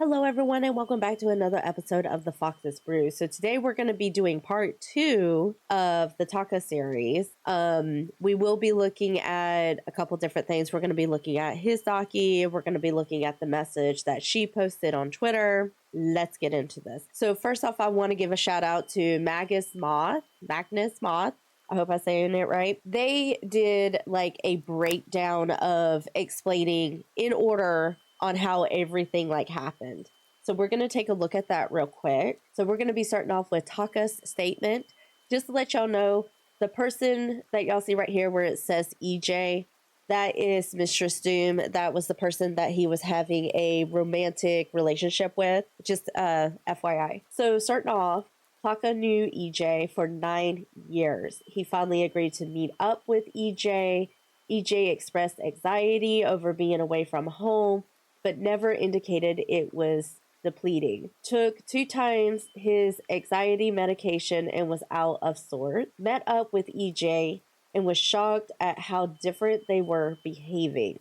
Hello, everyone, and welcome back to another episode of the Fox's Brew. So today we're going to be doing part 2 of the Taka series. We will be looking at a couple different things. We're going to be looking at his docu. We're going to be looking at the message that she posted on Twitter. Let's get into this. So first off, I want to give a shout out to Magnus Moth. I hope I'm saying it right. They did like a breakdown of explaining in order on how everything like happened. So we're going to take a look at that real quick. So we're going to be starting off with Taka's statement. Just to let y'all know, the person that y'all see right here where it says EJ, that is Mistress Doom. That was the person that he was having a romantic relationship with. Just FYI. So starting off, Taka knew EJ for 9 years. He finally agreed to meet up with EJ. EJ expressed anxiety over being away from home, but never indicated it was depleting. Took 2 times his anxiety medication and was out of sorts. Met up with EJ and was shocked at how different they were behaving.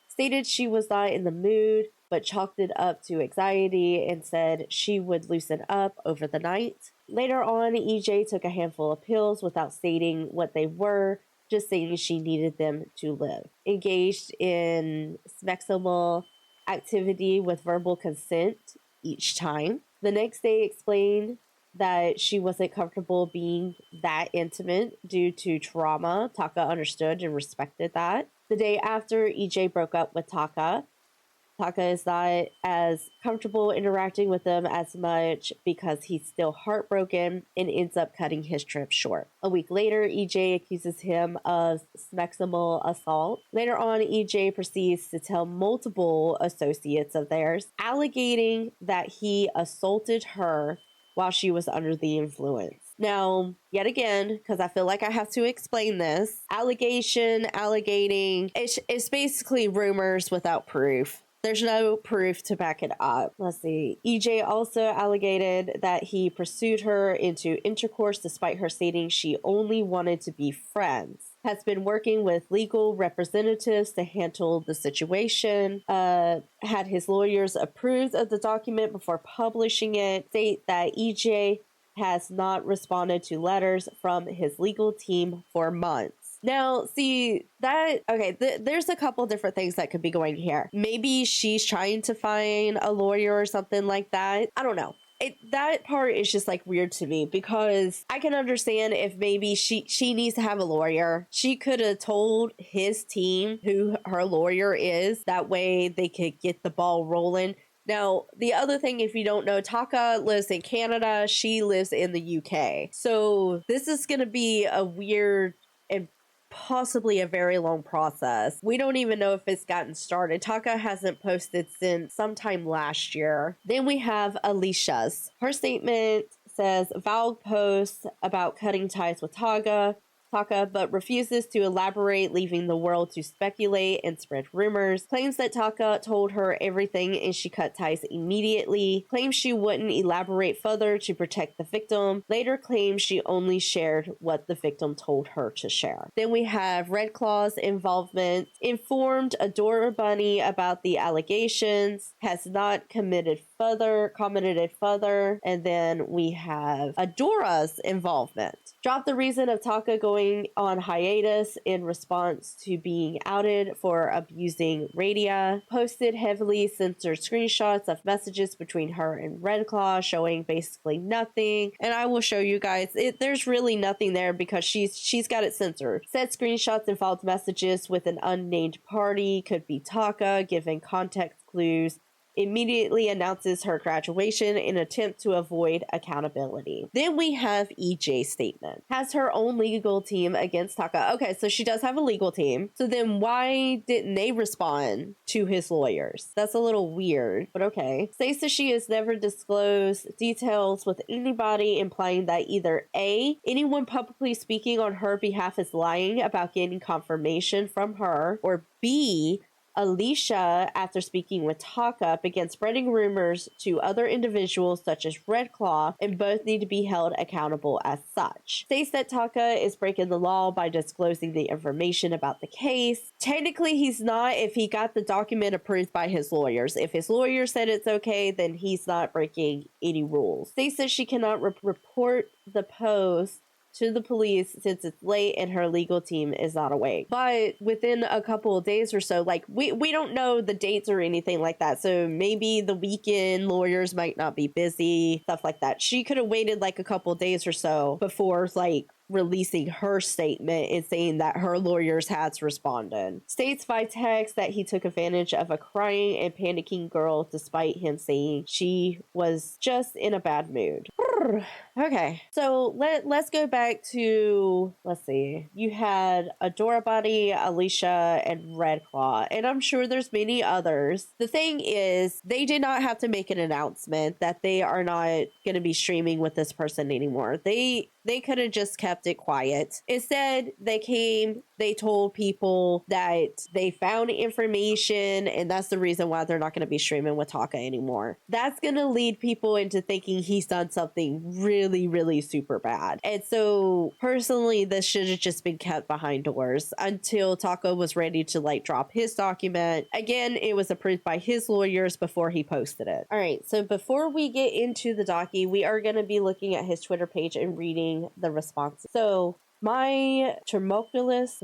Stated she was not in the mood, but chalked it up to anxiety and said she would loosen up over the night. Later on, EJ took a handful of pills without stating what they were, just saying she needed them to live. Engaged in sexual activity with verbal consent each time. The next day explained that she wasn't comfortable being that intimate due to trauma. Taka understood and respected that. The day after, EJ broke up with Taka. Taka is not as comfortable interacting with them as much because he's still heartbroken and ends up cutting his trip short. A week later, EJ accuses him of sexual assault. Later on, EJ proceeds to tell multiple associates of theirs, alleging that he assaulted her while she was under the influence. Now, yet again, because I feel like I have to explain this, allegating, it's basically rumors without proof. There's no proof to back it up. Let's see. EJ also allegated that he pursued her into intercourse despite her stating she only wanted to be friends. Has been working with legal representatives to handle the situation. Had his lawyers approved of the document before publishing it. State that EJ has not responded to letters from his legal team for months. Now, see, that, okay, there's a couple different things that could be going here. Maybe she's trying to find a lawyer or something like that. I don't know. That part is just like weird to me because I can understand if maybe she needs to have a lawyer. She could have told his team who her lawyer is. That way they could get the ball rolling. Now, the other thing, if you don't know, Taka lives in Canada. She lives in the UK. So this is going to be a weird and possibly a very long process. We don't even know if it's gotten started. Taka hasn't posted since sometime last year. Then we have Alicia's. Her statement says Valg posts about cutting ties with Taka, but refuses to elaborate, leaving the world to speculate and spread rumors. Claims that Taka told her everything and she cut ties immediately. Claims she wouldn't elaborate further to protect the victim. Later claims she only shared what the victim told her to share. Then we have Red Claw's involvement. Informed Adora Bunny about the allegations. Has not commented further. And then we have Adora's involvement. Dropped the reason of Taka going on hiatus in response to being outed for abusing Radia. Posted heavily censored screenshots of messages between her and Red Claw showing basically nothing. And I will show you guys, there's really nothing there because she's got it censored. Said screenshots involved messages with an unnamed party, could be Taka, given context clues. Immediately announces her graduation in an attempt to avoid accountability. Then we have EJ's statement. Has her own legal team against Taka. Okay, so she does have a legal team. So then why didn't they respond to his lawyers? That's a little weird, but okay. States that she has never disclosed details with anybody, implying that either A, anyone publicly speaking on her behalf is lying about getting confirmation from her, or B, Alicia, after speaking with Taka, began spreading rumors to other individuals such as Red Claw, and both need to be held accountable as such. States that Taka is breaking the law by disclosing the information about the case. Technically, he's not if he got the document approved by his lawyers. If his lawyer said it's okay, then he's not breaking any rules. States that she cannot report the post to the police since it's late and her legal team is not awake. But within a couple of days or so, like we don't know the dates or anything like that. So maybe the weekend lawyers might not be busy, stuff like that. She could have waited like a couple of days or so before like releasing her statement and saying that her lawyers had responded. States by text that he took advantage of a crying and panicking girl despite him saying she was just in a bad mood. Okay, so let's go back to, let's see, you had Adora Body, Alicia, and Red Claw, and I'm sure there's many others. The thing is, they did not have to make an announcement that they are not going to be streaming with this person anymore. They could have just kept it quiet. Instead, they told people that they found information, and that's the reason why they're not going to be streaming with Taka anymore. That's going to lead people into thinking he's done something really, really super bad. And so, personally, this should have just been kept behind doors until Taka was ready to like drop his document. Again, it was approved by his lawyers before he posted it. All right, so before we get into the docu, we are going to be looking at his Twitter page and reading the responses. So my tumultuous,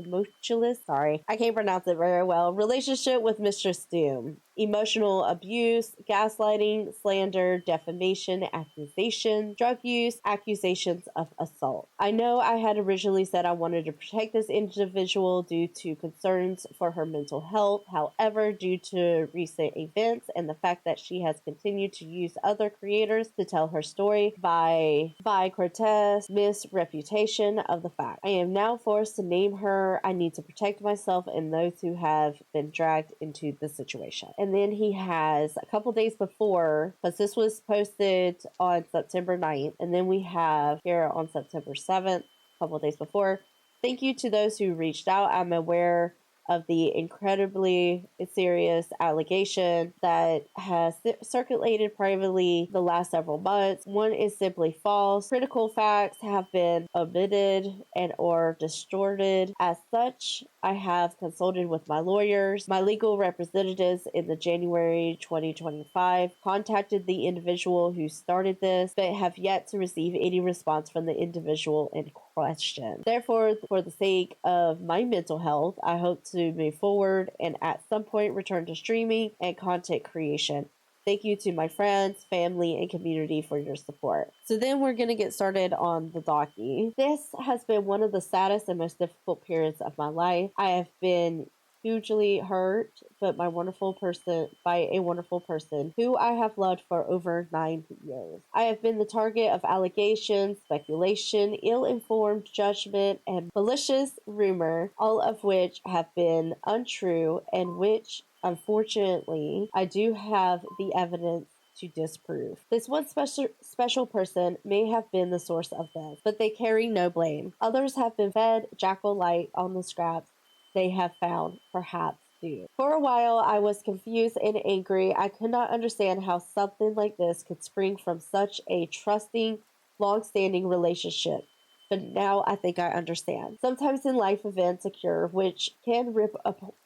sorry, I can't pronounce it very well, relationship with Mistress Doom. Emotional abuse, gaslighting, slander, defamation, accusation, drug use, accusations of assault. I know I had originally said I wanted to protect this individual due to concerns for her mental health. However, due to recent events and the fact that she has continued to use other creators to tell her story by Cortez misreputation of the fact, I am now forced to name her. I need to protect myself and those who have been dragged into the situation. And then he has a couple days before, because this was posted on September 9th, and then we have here on September 7th, a couple days before, thank you to those who reached out. I'm aware of the incredibly serious allegation that has circulated privately the last several months. One is simply false. Critical facts have been omitted and or distorted. As such, I have consulted with my lawyers. My legal representatives in the January 2025 contacted the individual who started this, but have yet to receive any response from the individual in question. Therefore, for the sake of my mental health, I hope to move forward and at some point return to streaming and content creation. Thank you to my friends, family, and community for your support. So then we're going to get started on the docu. This has been one of the saddest and most difficult periods of my life. I have been hugely hurt, but by a wonderful person who I have loved for over 9 years. I have been the target of allegations, speculation, ill-informed judgment, and malicious rumor, all of which have been untrue and which, unfortunately, I do have the evidence to disprove. This one special person may have been the source of this, but they carry no blame. Others have been fed jackal light on the scraps they have found, perhaps due. For a while, I was confused and angry. I could not understand how something like this could spring from such a trusting, long-standing relationship. But now I think I understand. Sometimes in life events occur which can rip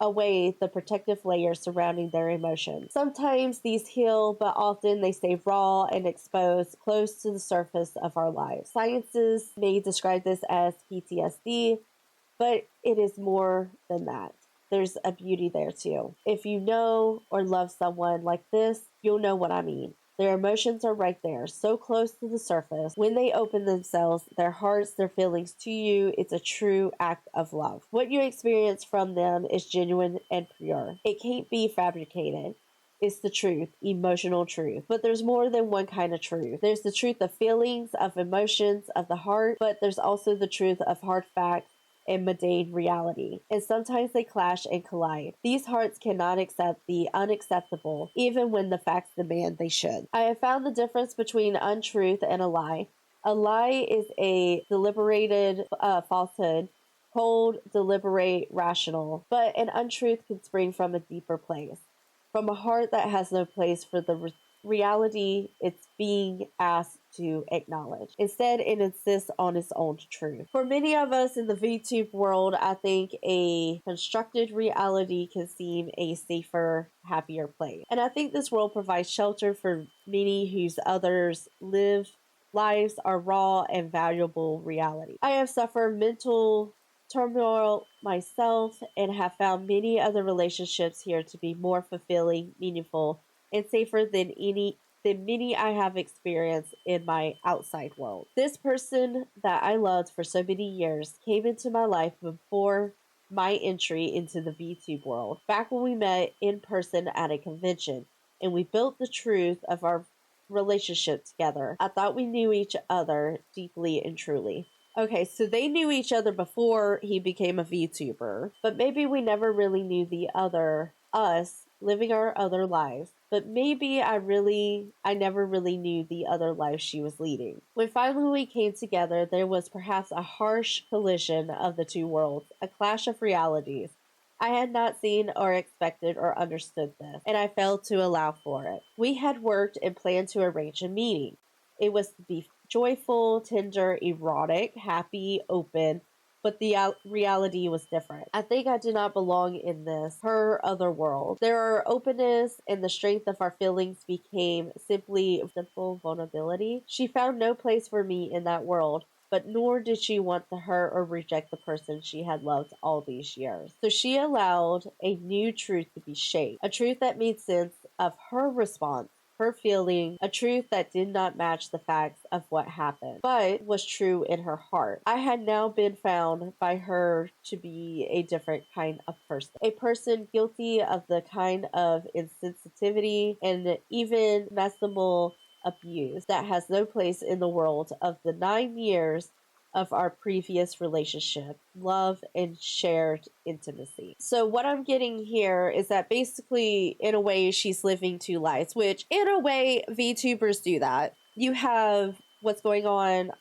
away the protective layers surrounding their emotions. Sometimes these heal, but often they stay raw and exposed close to the surface of our lives. Sciences may describe this as PTSD, but it is more than that. There's a beauty there too. If you know or love someone like this, you'll know what I mean. Their emotions are right there, so close to the surface. When they open themselves, their hearts, their feelings to you, it's a true act of love. What you experience from them is genuine and pure. It can't be fabricated. It's the truth, emotional truth. But there's more than one kind of truth. There's the truth of feelings, of emotions, of the heart, but there's also the truth of hard facts and mundane reality, and sometimes they clash and collide. These hearts cannot accept the unacceptable, even when the facts demand they should. I have found the difference between untruth and a lie. A lie is a deliberated falsehood cold, deliberate, rational. But an untruth can spring from a deeper place, from a heart that has no place for the reality it's being asked to acknowledge. Instead, it insists on its own truth. For many of us in the VTube world, I think a constructed reality can seem a safer, happier place. And I think this world provides shelter for many whose others lives are raw and valuable reality. I have suffered mental turmoil myself and have found many other relationships here to be more fulfilling, meaningful, and safer than many I have experienced in my outside world. This person that I loved for so many years came into my life before my entry into the VTube world, back when we met in person at a convention, and we built the truth of our relationship together. I thought we knew each other deeply and truly. Okay, so they knew each other before he became a VTuber, but maybe we never really knew the other us living our other lives. But maybe I never really knew the other life she was leading. When finally we came together, there was perhaps a harsh collision of the two worlds, a clash of realities. I had not seen or expected or understood this, and I failed to allow for it. We had worked and planned to arrange a meeting. It was to be joyful, tender, erotic, happy, open, but the reality was different. I think I did not belong in this, her other world. Their openness and the strength of our feelings became simply simple vulnerability. She found no place for me in that world, but nor did she want to hurt or reject the person she had loved all these years. So she allowed a new truth to be shaped, a truth that made sense of her response, her feeling, a truth that did not match the facts of what happened, but was true in her heart. I had now been found by her to be a different kind of person, a person guilty of the kind of insensitivity and even messable abuse that has no place in the world of the 9 years of our previous relationship, love, and shared intimacy. So what I'm getting here is that basically, in a way, she's living two lives, which in a way, VTubers do that. You have what's going on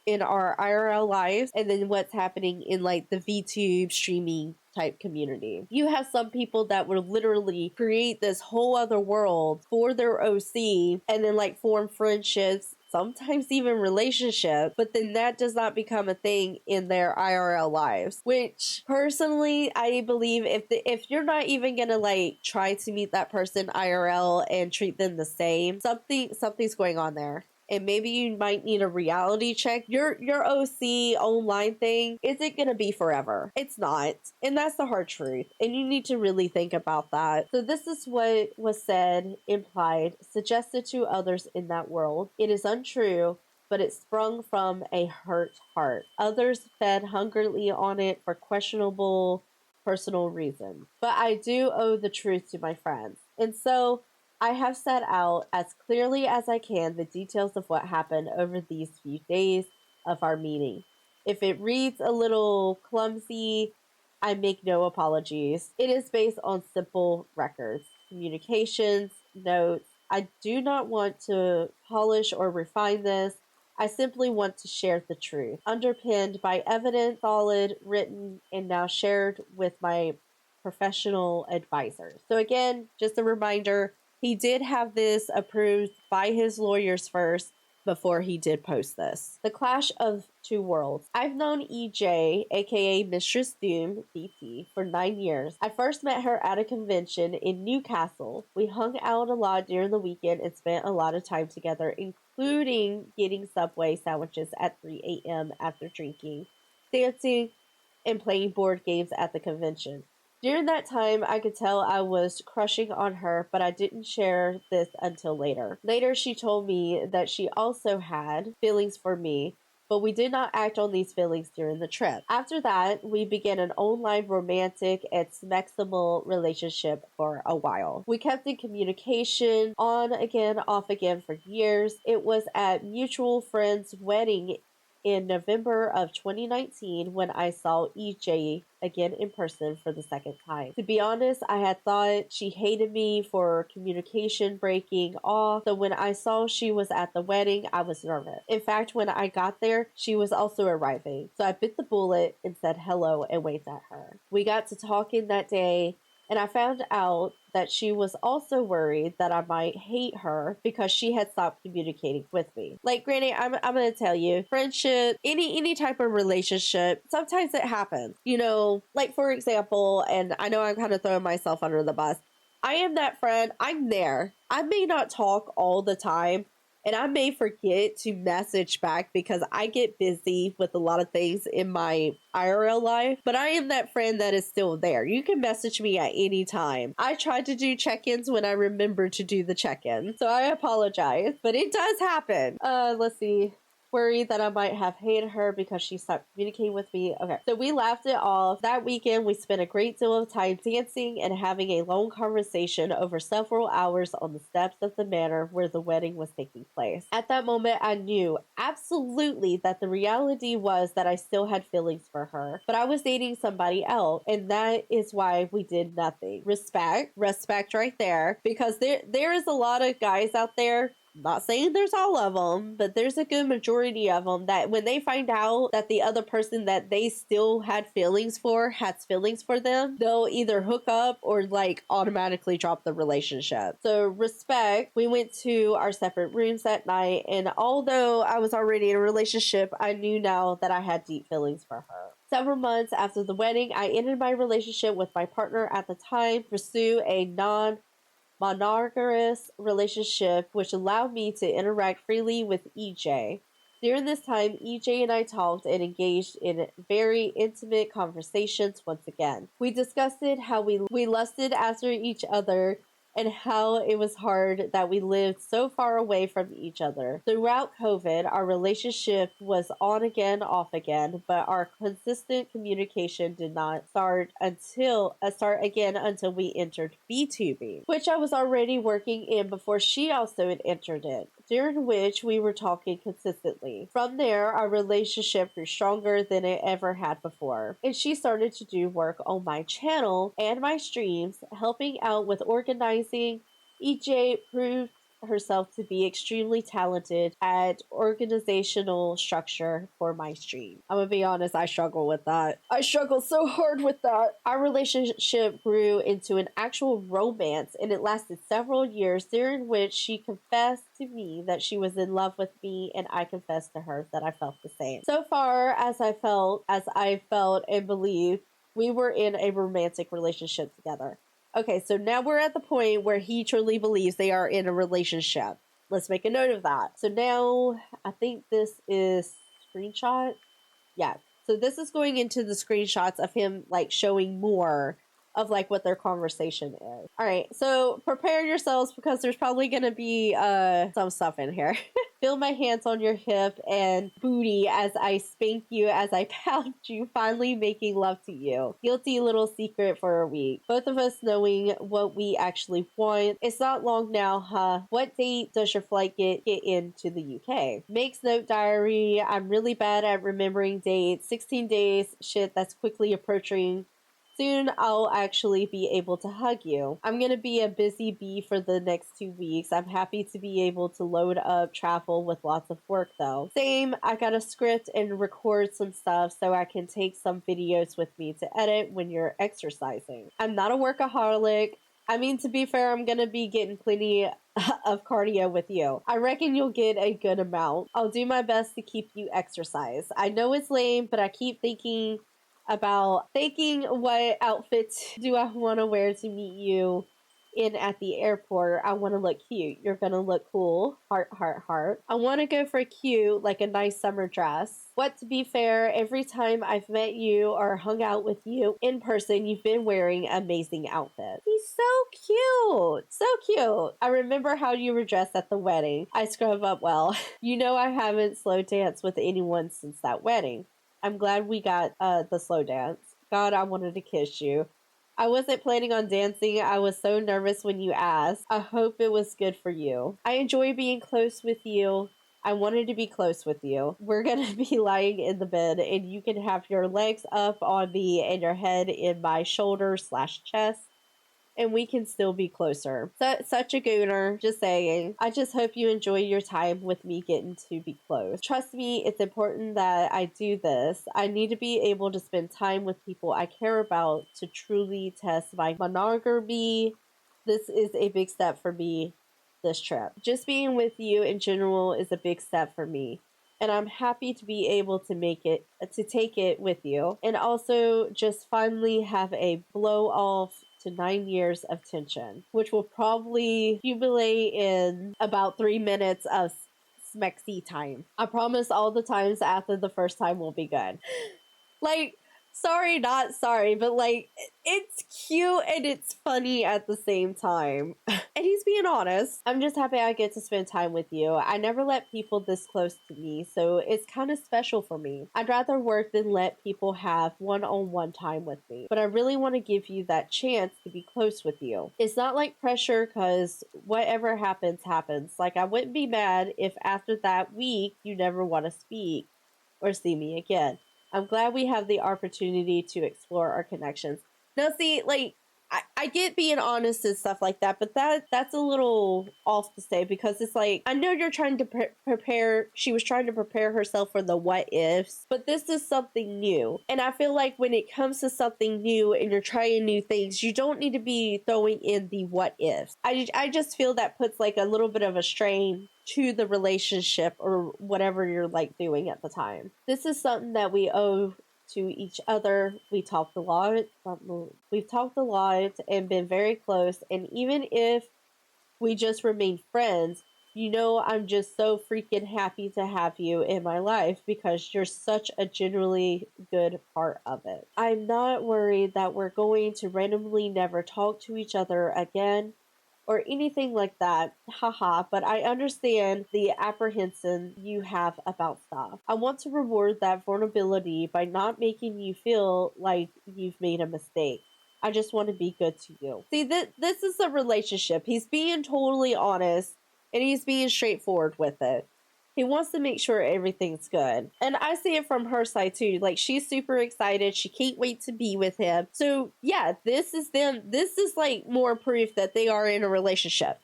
in our IRL lives and then what's happening in like the VTube streaming type community. You have some people that will literally create this whole other world for their OC and then like form friendships, sometimes even relationships, but then that does not become a thing in their IRL lives, which personally I believe if you're not even gonna like try to meet that person IRL and treat them the same, something's going on there. And maybe you might need a reality check. Your OC online thing isn't gonna be forever. It's not. And that's the hard truth. And you need to really think about that. So this is what was said, implied, suggested to others in that world. It is untrue, but it sprung from a hurt heart. Others fed hungrily on it for questionable personal reasons. But I do owe the truth to my friends. And so I have set out as clearly as I can the details of what happened over these few days of our meeting. If it reads a little clumsy, I make no apologies. It is based on simple records, communications, notes. I do not want to polish or refine this. I simply want to share the truth, underpinned by evidence, solid, written, and now shared with my professional advisors. So again, just a reminder, he did have this approved by his lawyers first before he did post this. The Clash of Two Worlds. I've known EJ, aka Mistress Doom, DT, for 9 years. I first met her at a convention in Newcastle. We hung out a lot during the weekend and spent a lot of time together, including getting Subway sandwiches at 3 a.m. after drinking, dancing, and playing board games at the convention. During that time, I could tell I was crushing on her, but I didn't share this until later. Later, she told me that she also had feelings for me, but we did not act on these feelings during the trip. After that, we began an online romantic and sexual relationship for a while. We kept in communication, on again, off again for years. It was at mutual friend's wedding in November of 2019 when I saw EJ again in person for the second time. To be honest, I had thought she hated me for communication breaking off, so when I saw she was at the wedding, I was nervous. In fact, when I got there, she was also arriving, so I bit the bullet and said hello and waved at her. We got to talking that day, and I found out that she was also worried that I might hate her because she had stopped communicating with me. Like, granted, I'm gonna tell you, friendship, any type of relationship, sometimes it happens. You know, like for example, and I know I'm kind of throwing myself under the bus. I am that friend. I'm there. I may not talk all the time, and I may forget to message back because I get busy with a lot of things in my IRL life, but I am that friend that is still there. You can message me at any time. I tried to do check-ins when I remembered to do the check-in, so I apologize, but it does happen. Let's see. Worried that I might have hated her because she stopped communicating with me. Okay, so we laughed it off. That weekend, we spent a great deal of time dancing and having a long conversation over several hours on the steps of the manor where the wedding was taking place. At that moment, I knew absolutely that the reality was that I still had feelings for her, but I was dating somebody else, and that is why we did nothing. Respect right there, because there is a lot of guys out there, not saying there's all of them, but there's a good majority of them that when they find out that the other person that they still had feelings for has feelings for them, they'll either hook up or like automatically drop the relationship. So respect. We went to our separate rooms that night, and although I was already in a relationship, I knew now that I had deep feelings for her. Several months after the wedding, I ended my relationship with my partner at the time, pursue a monogamous relationship, which allowed me to interact freely with EJ. During this time, EJ and I talked and engaged in very intimate conversations once again. We discussed how we lusted after each other and how it was hard that we lived so far away from each other. Throughout COVID, our relationship was on again, off again, but our consistent communication did not start again until we entered B2B, which I was already working in before she also had entered it, during which we were talking consistently. From there, our relationship grew stronger than it ever had before, and she started to do work on my channel and my streams, helping out with organizing. EJ proved herself to be extremely talented at organizational structure for my stream. I'm gonna be honest, I struggle with that. I struggle so hard with that. Our relationship grew into an actual romance, and it lasted several years, during which she confessed to me that she was in love with me, and I confessed to her that I felt the same. So far as I felt and believed, we were in a romantic relationship together. Okay, so now we're at the point where he truly believes they are in a relationship. Let's make a note of that. So now, I think this is screenshot. Yeah, so this is going into the screenshots of him, like, showing more of, like, what their conversation is. All right, so prepare yourselves because there's probably going to be some stuff in here. Feel my hands on your hip and booty as I spank you, as I pound you, finally making love to you. Guilty little secret for a week. Both of us knowing what we actually want. It's not long now, huh? What date does your flight get into the UK? Makes note diary. I'm really bad at remembering dates. 16 days. Shit, that's quickly approaching. Soon I'll actually be able to hug you. I'm gonna be a busy bee for the next 2 weeks. I'm happy to be able to load up travel with lots of work though. Same, I gotta script and record some stuff so I can take some videos with me to edit when you're exercising. I'm not a workaholic. I mean, to be fair, I'm gonna be getting plenty of cardio with you. I reckon you'll get a good amount. I'll do my best to keep you exercise. I know it's lame, but I keep thinking what outfits do I want to wear to meet you in at the airport. I want to look cute. You're gonna look cool. Heart, heart, heart. I want to go for cute, like a nice summer dress. What, to be fair, every time I've met you or hung out with you in person, you've been wearing amazing outfits. He's so cute. So cute. I remember how you were dressed at the wedding. I scrub up well. You know I haven't slow danced with anyone since that wedding. I'm glad we got the slow dance. God, I wanted to kiss you. I wasn't planning on dancing. I was so nervous when you asked. I hope it was good for you. I enjoy being close with you. I wanted to be close with you. We're gonna be lying in the bed and you can have your legs up on me and your head in my shoulder/chest and we can still be closer. Such a gooner, just saying. I just hope you enjoy your time with me getting to be close. Trust me, it's important that I do this. I need to be able to spend time with people I care about to truly test my monogamy. This is a big step for me this trip. Just being with you in general is a big step for me. And I'm happy to be able to take it with you. And also just finally have a blow off to 9 years of tension, which will probably accumulate in about 3 minutes of smexy time. I promise all the times after the first time will be good. Like, sorry, not sorry, but like, it's cute and it's funny at the same time. And he's being honest. I'm just happy I get to spend time with you. I never let people this close to me, so it's kind of special for me. I'd rather work than let people have one-on-one time with me. But I really want to give you that chance to be close with you. It's not like pressure, because whatever happens, happens. Like, I wouldn't be mad if after that week you never want to speak or see me again. I'm glad we have the opportunity to explore our connections. Now, see, like, I get being honest and stuff like that, but that's a little off to say, because it's like, I know you're trying to prepare, she was trying to prepare herself for the what ifs, but this is something new. And I feel like when it comes to something new and you're trying new things, you don't need to be throwing in the what ifs. I just feel that puts like a little bit of a strain to the relationship or whatever you're like doing at the time. This is something that we owe to each other. We've talked a lot and been very close, and even if we just remain friends, you know, I'm just so freaking happy to have you in my life because you're such a genuinely good part of it. I'm not worried that we're going to randomly never talk to each other again or anything like that, haha, but I understand the apprehension you have about stuff. I want to reward that vulnerability by not making you feel like you've made a mistake. I just want to be good to you. See, this is a relationship. He's being totally honest and he's being straightforward with it. He wants to make sure everything's good. And I see it from her side too. Like, she's super excited. She can't wait to be with him. So yeah, this is them. This is like more proof that they are in a relationship.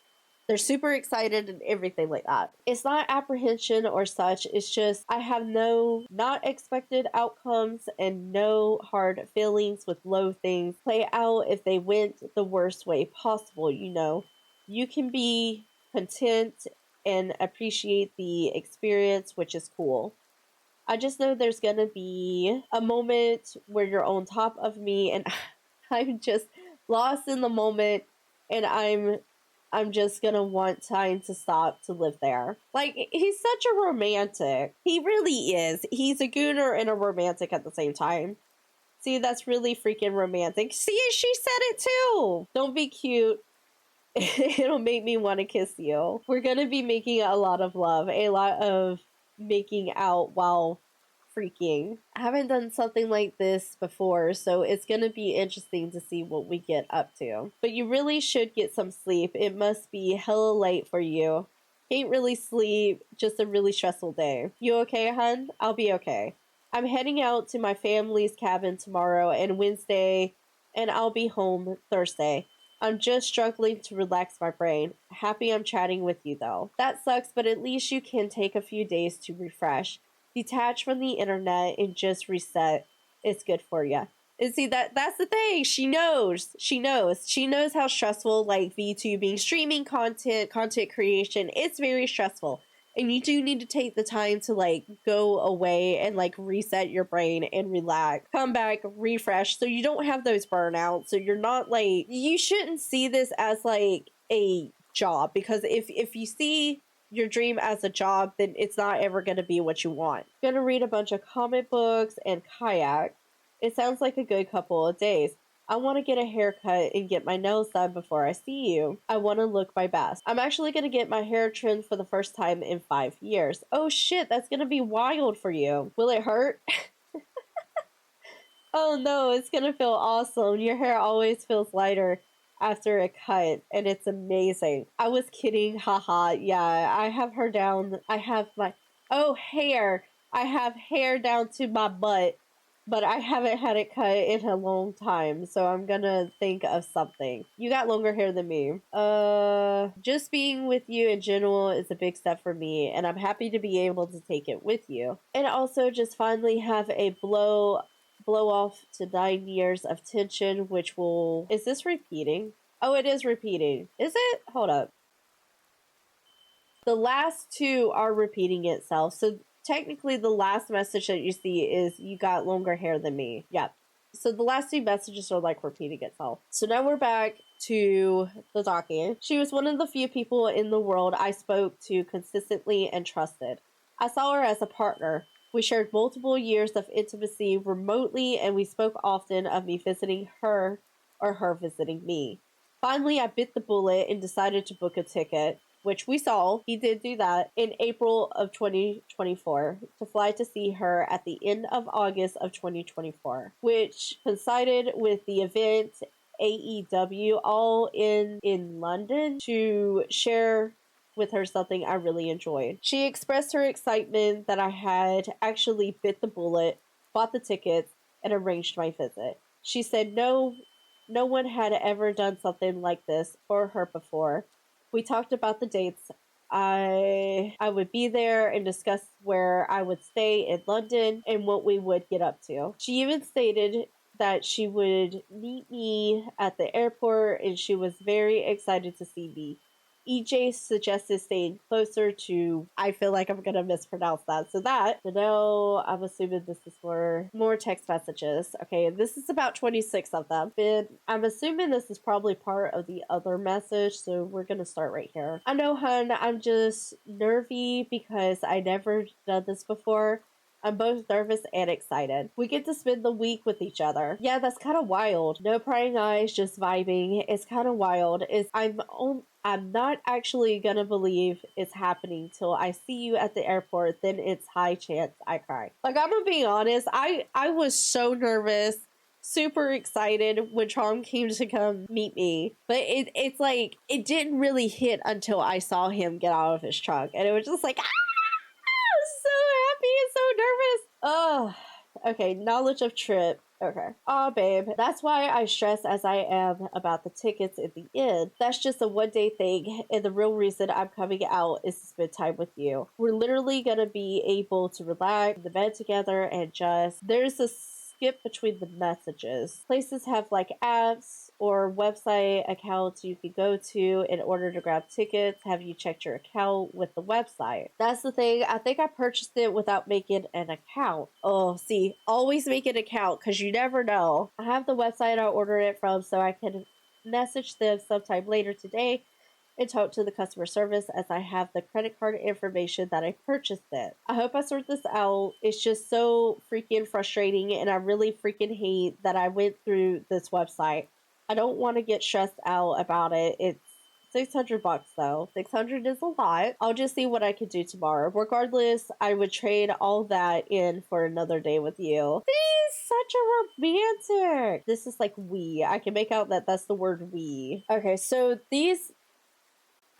They're super excited and everything like that. It's not apprehension or such. It's just, I have no not expected outcomes and no hard feelings with low things play out if they went the worst way possible. You know, you can be content and appreciate the experience, which is cool. I just know there's gonna be a moment where you're on top of me and I'm just lost in the moment, and I'm just gonna want time to stop to live there. Like, he's such a romantic. He really is. He's a gooner and a romantic at the same time. See, that's really freaking romantic. See, she said it too. Don't be cute. It'll make me want to kiss you. We're gonna be making a lot of love, a lot of making out while freaking. I haven't done something like this before, so it's gonna be interesting to see what we get up to. But you really should get some sleep. It must be hella late for you. Can't really sleep, just a really stressful day. You okay, hun? I'll be okay. I'm heading out to my family's cabin tomorrow and Wednesday, and I'll be home Thursday. I'm just struggling to relax my brain. Happy I'm chatting with you though. That sucks, but at least you can take a few days to refresh. Detach from the internet and just reset. It's good for you. And see, that's the thing. She knows. She knows how stressful, like, VTubing, streaming content creation, it's very stressful. And you do need to take the time to, like, go away and, like, reset your brain and relax. Come back, refresh, so you don't have those burnouts. So you're not, like... You shouldn't see this as, like, a job. Because if you see your dream as a job, then it's not ever going to be what you want. I'm going to read a bunch of comic books and kayak. It sounds like a good couple of days. I want to get a haircut and get my nails done before I see you. I want to look my best. I'm actually going to get my hair trimmed for the first time in 5 years. Oh shit, that's going to be wild for you. Will it hurt? Oh no, it's going to feel awesome. Your hair always feels lighter. after a cut, and it's amazing. I was kidding, haha. Yeah, I have her down. I have my hair. I have hair down to my butt, but I haven't had it cut in a long time, so I'm gonna think of something. You got longer hair than me. Just being with you in general is a big step for me, and I'm happy to be able to take it with you. And also just finally have a blow off to 9 years of tension, which will... Is this repeating? Oh, it is repeating. Is it? Hold up. The last two are repeating itself. So technically the last message that you see is you got longer hair than me. Yeah. So the last two messages are like repeating itself. So now we're back to the Taka. She was one of the few people in the world I spoke to consistently and trusted. I saw her as a partner. We shared multiple years of intimacy remotely, and we spoke often of me visiting her or her visiting me. Finally, I bit the bullet and decided to book a ticket, which we saw, he did do that, in April of 2024, to fly to see her at the end of August of 2024, which coincided with the event AEW All In London, to share with her something I really enjoyed. She expressed her excitement that I had actually bit the bullet, bought the tickets, and arranged my visit. She said no one had ever done something like this for her before. We talked about the dates. I would be there and discuss where I would stay in London and what we would get up to. She even stated that she would meet me at the airport, and she was very excited to see me. EJ suggested staying closer to... I feel like I'm gonna mispronounce that. So I'm assuming this is more text messages. Okay, this is about 26 of them. And I'm assuming this is probably part of the other message, so we're gonna start right here. I know, hun, I'm just nervy because I never done this before. I'm both nervous and excited. We get to spend the week with each other. Yeah, that's kind of wild. No prying eyes, just vibing. It's kind of wild. I'm not actually gonna believe it's happening till I see you at the airport. Then it's high chance I cry. Like, I'm gonna be honest. I was so nervous, super excited when Charm came to come meet me. But it's like, it didn't really hit until I saw him get out of his truck. And it was just like, so happy and so nervous. Oh, okay. Knowledge of trip. Okay. Oh, babe. That's why I stress as I am about the tickets in the end. That's just a one-day thing, and the real reason I'm coming out is to spend time with you. We're literally gonna be able to relax in the bed together and just... There's a skip between the messages. Places have like apps or website accounts you can go to in order to grab tickets. Have you checked your account with the website? That's the thing. I think I purchased it without making an account. Oh, see, always make an account because you never know. I have the website I ordered it from, so I can message them sometime later today and talk to the customer service as I have the credit card information that I purchased it. I hope I sort this out. It's just so freaking frustrating, and I really freaking hate that I went through this website. I don't want to get stressed out about it. It's $600 though. 600 is a lot. I'll just see what I can do tomorrow. Regardless, I would trade all that in for another day with you. He's such a romantic. This is like we. I can make out that that's the word we. Okay, so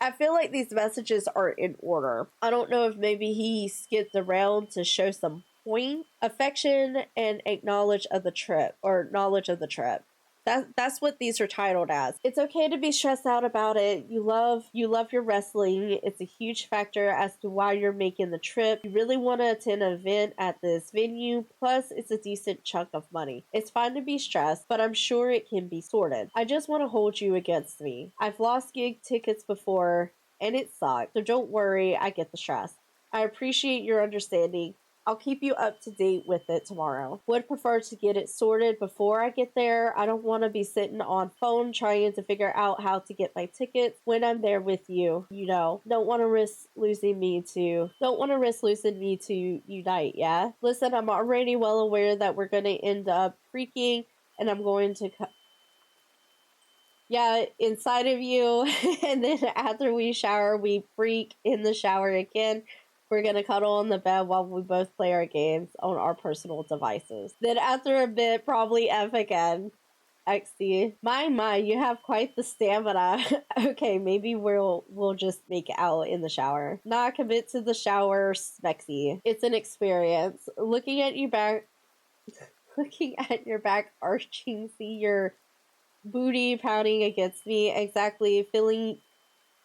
I feel like these messages are in order. I don't know if maybe he skipped around to show some point. Affection and acknowledge of the trip, or knowledge of the trip. That's what these are titled as. It's okay to be stressed out about it. You love your wrestling. It's a huge factor as to why you're making the trip. You really want to attend an event at this venue. Plus, it's a decent chunk of money. It's fine to be stressed, but I'm sure it can be sorted. I just want to hold you against me. I've lost gig tickets before, and it sucked. So don't worry, I get the stress. I appreciate your understanding. I'll keep you up to date with it tomorrow. Would prefer to get it sorted before I get there. I don't want to be sitting on phone trying to figure out how to get my tickets when I'm there with you. You know, don't want to risk losing me to unite, yeah? Listen, I'm already well aware that we're going to end up freaking, and I'm going to inside of you. And then after we shower, we freak in the shower again. We're going to cuddle on the bed while we both play our games on our personal devices. Then after a bit, probably F again. XD. My, you have quite the stamina. Okay, maybe we'll just make out in the shower. Not commit to the shower, Smexy. It's an experience. Looking at your back arching, see your booty pounding against me, exactly, feeling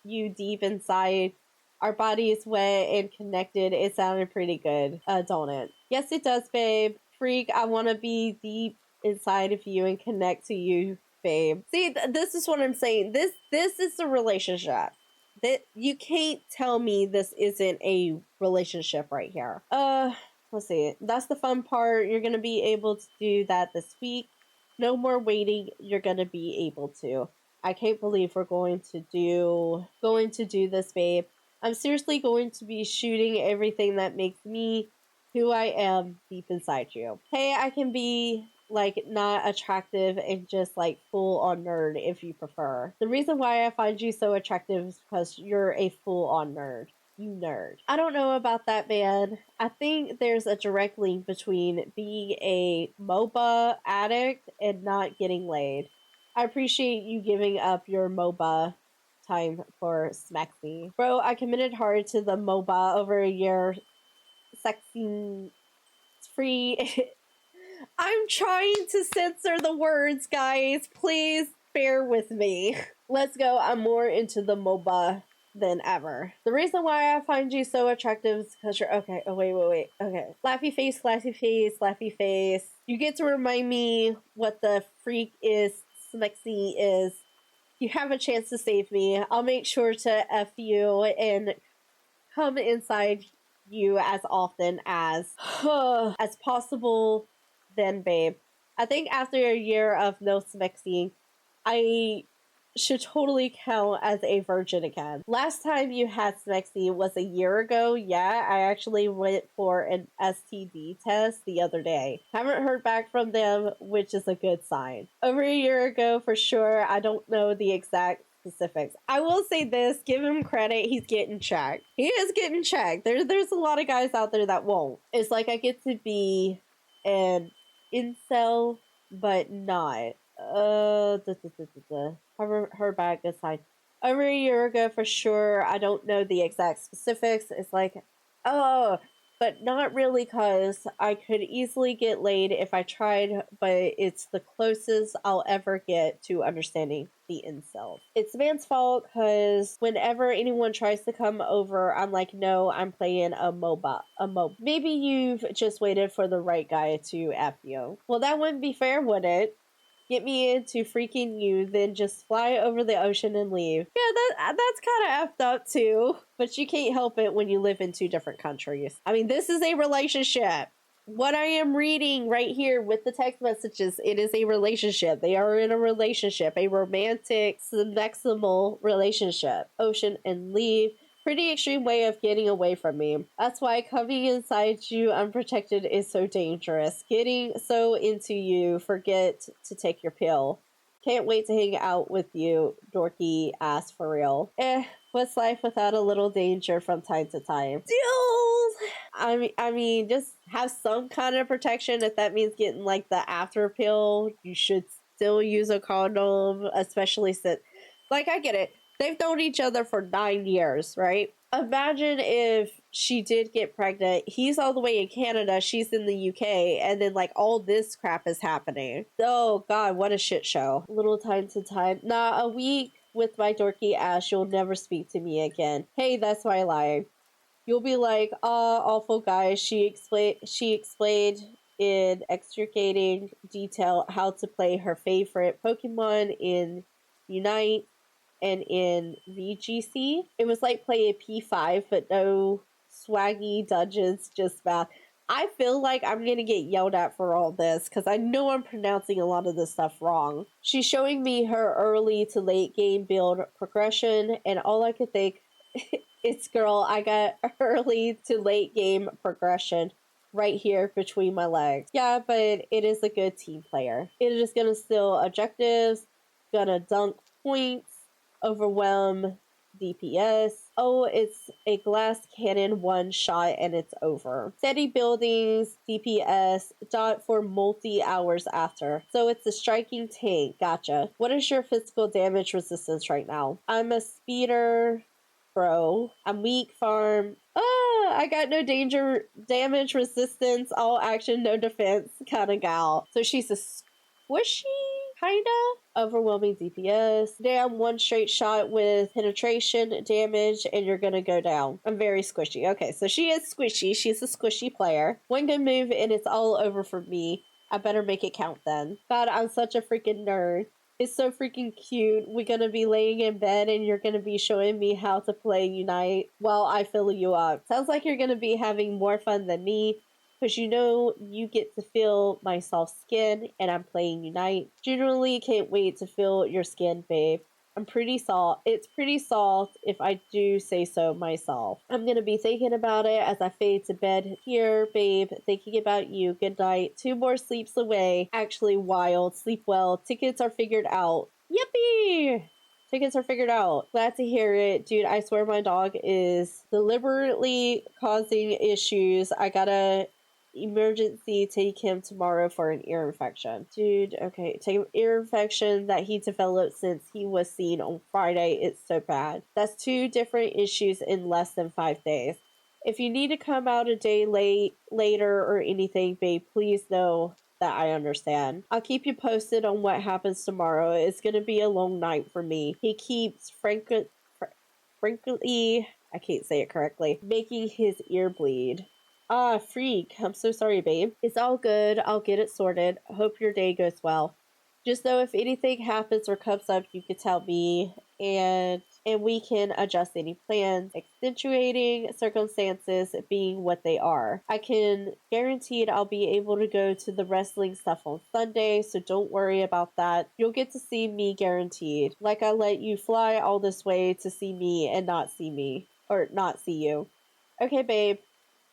you deep inside. Our bodies wet and connected. It sounded pretty good, don't it? Yes, it does, babe. Freak, I want to be deep inside of you and connect to you, babe. See, this is what I'm saying. This is the relationship. That you can't tell me this isn't a relationship right here. Let's see. That's the fun part. You're gonna be able to do that this week. No more waiting. You're gonna be able to. I can't believe we're going to do this, babe. I'm seriously going to be shooting everything that makes me who I am deep inside you. Hey, I can be like not attractive and just like full on nerd if you prefer. The reason why I find you so attractive is because you're a full on nerd. You nerd. I don't know about that, man. I think there's a direct link between being a MOBA addict and not getting laid. I appreciate you giving up your MOBA time for Smexy. Bro, I committed hard to the MOBA over a year. Sexy free. I'm trying to censor the words, guys. Please bear with me. Let's go. I'm more into the MOBA than ever. The reason why I find you so attractive is because you're okay. Oh, wait. Okay. Laughy face, laughy face, laughy face. You get to remind me what the freak is, Smexy is. You have a chance to save me. I'll make sure to F you and come inside you as often as possible then, babe. I think after a year of no Smexy, I should totally count as a virgin again. Last time you had Smexy was a year ago. Yeah, I actually went for an STD test the other day. Haven't heard back from them, which is a good sign. Over a year ago for sure. I don't know the exact specifics. I will say this, give him credit, he's getting checked. He is getting checked. There's a lot of guys out there that won't. It's like I get to be an incel, but not. Her bag aside. Over a year ago for sure. I don't know the exact specifics. It's like, oh, but not really, cause I could easily get laid if I tried, but it's the closest I'll ever get to understanding the incel. It's the man's fault, cause whenever anyone tries to come over, I'm like, no, I'm playing a MOBA. Maybe you've just waited for the right guy to F you. Well, that wouldn't be fair, would it? Get me into freaking you, then just fly over the ocean and leave. Yeah, that's kind of effed up too. But you can't help it when you live in two different countries. I mean, this is a relationship. What I am reading right here with the text messages, it is a relationship. They are in a relationship, a romantic, sexual relationship. Ocean and leave. Pretty extreme way of getting away from me. That's why coming inside you unprotected is so dangerous. Getting so into you, forget to take your pill. Can't wait to hang out with you, dorky ass for real. What's life without a little danger from time to time? Deals! I mean, just have some kind of protection. If that means getting like the after pill, you should still use a condom, especially since, like, I get it. They've known each other for 9 years, right? Imagine if she did get pregnant. He's all the way in Canada, she's in the UK, and then like all this crap is happening. Oh god, what a shit show. Little time to time. Nah, a week with my dorky ass, you'll never speak to me again. Hey, that's my lie. You'll be like, awful guy. She explained in extricating detail how to play her favorite Pokemon in Unite and in VGC. It was like playing P5, but no swaggy dungeons, just math. I feel like I'm gonna get yelled at for all this, because I know I'm pronouncing a lot of this stuff wrong. She's showing me her early to late game build progression, and all I could think, it's girl, I got early to late game progression right here between my legs. Yeah, but it is a good team player. It is gonna steal objectives, gonna dunk points, overwhelm DPS. Oh, it's a glass cannon, one shot and it's over. Steady buildings, DPS, dot for multi hours after. So it's a striking tank. Gotcha. What is your physical damage resistance right now? I'm a speeder. Bro, I'm weak farm. I got no danger, damage resistance, all action, no defense kind of gal. So she's a squishy, kinda overwhelming DPS. Damn, one straight shot with penetration damage, and you're gonna go down. I'm very squishy. Okay, so she is squishy. She's a squishy player. One good move, and it's all over for me. I better make it count then. God, I'm such a freaking nerd. It's so freaking cute. We're gonna be laying in bed and you're gonna be showing me how to play Unite while I fill you up. Sounds like you're gonna be having more fun than me, because you know you get to feel my soft skin and I'm playing Unite. Generally can't wait to feel your skin, babe. I'm pretty soft. It's pretty soft if I do say so myself. I'm gonna be thinking about it as I fade to bed here, babe. Thinking about you. Good night. 2 more sleeps away. Actually, wild. Sleep well. Tickets are figured out. Yippee! Tickets are figured out. Glad to hear it. Dude, I swear my dog is deliberately causing issues. I gotta emergency take him tomorrow for an ear infection. Dude, okay, take an ear infection that he developed since he was seen on Friday. It's so bad. That's 2 different issues in less than 5 days. If you need to come out a day later or anything, babe, please know that I understand. I'll keep you posted on what happens tomorrow. It's gonna be a long night for me. He keeps frankly, I can't say it correctly, making his ear bleed. Ah, freak. I'm so sorry, babe. It's all good. I'll get it sorted. Hope your day goes well. Just know if anything happens or comes up, you can tell me, and we can adjust any plans, accentuating circumstances being what they are. I can guarantee I'll be able to go to the wrestling stuff on Sunday, so don't worry about that. You'll get to see me guaranteed. Like I let you fly all this way to see me and not see me. Or not see you. Okay, babe.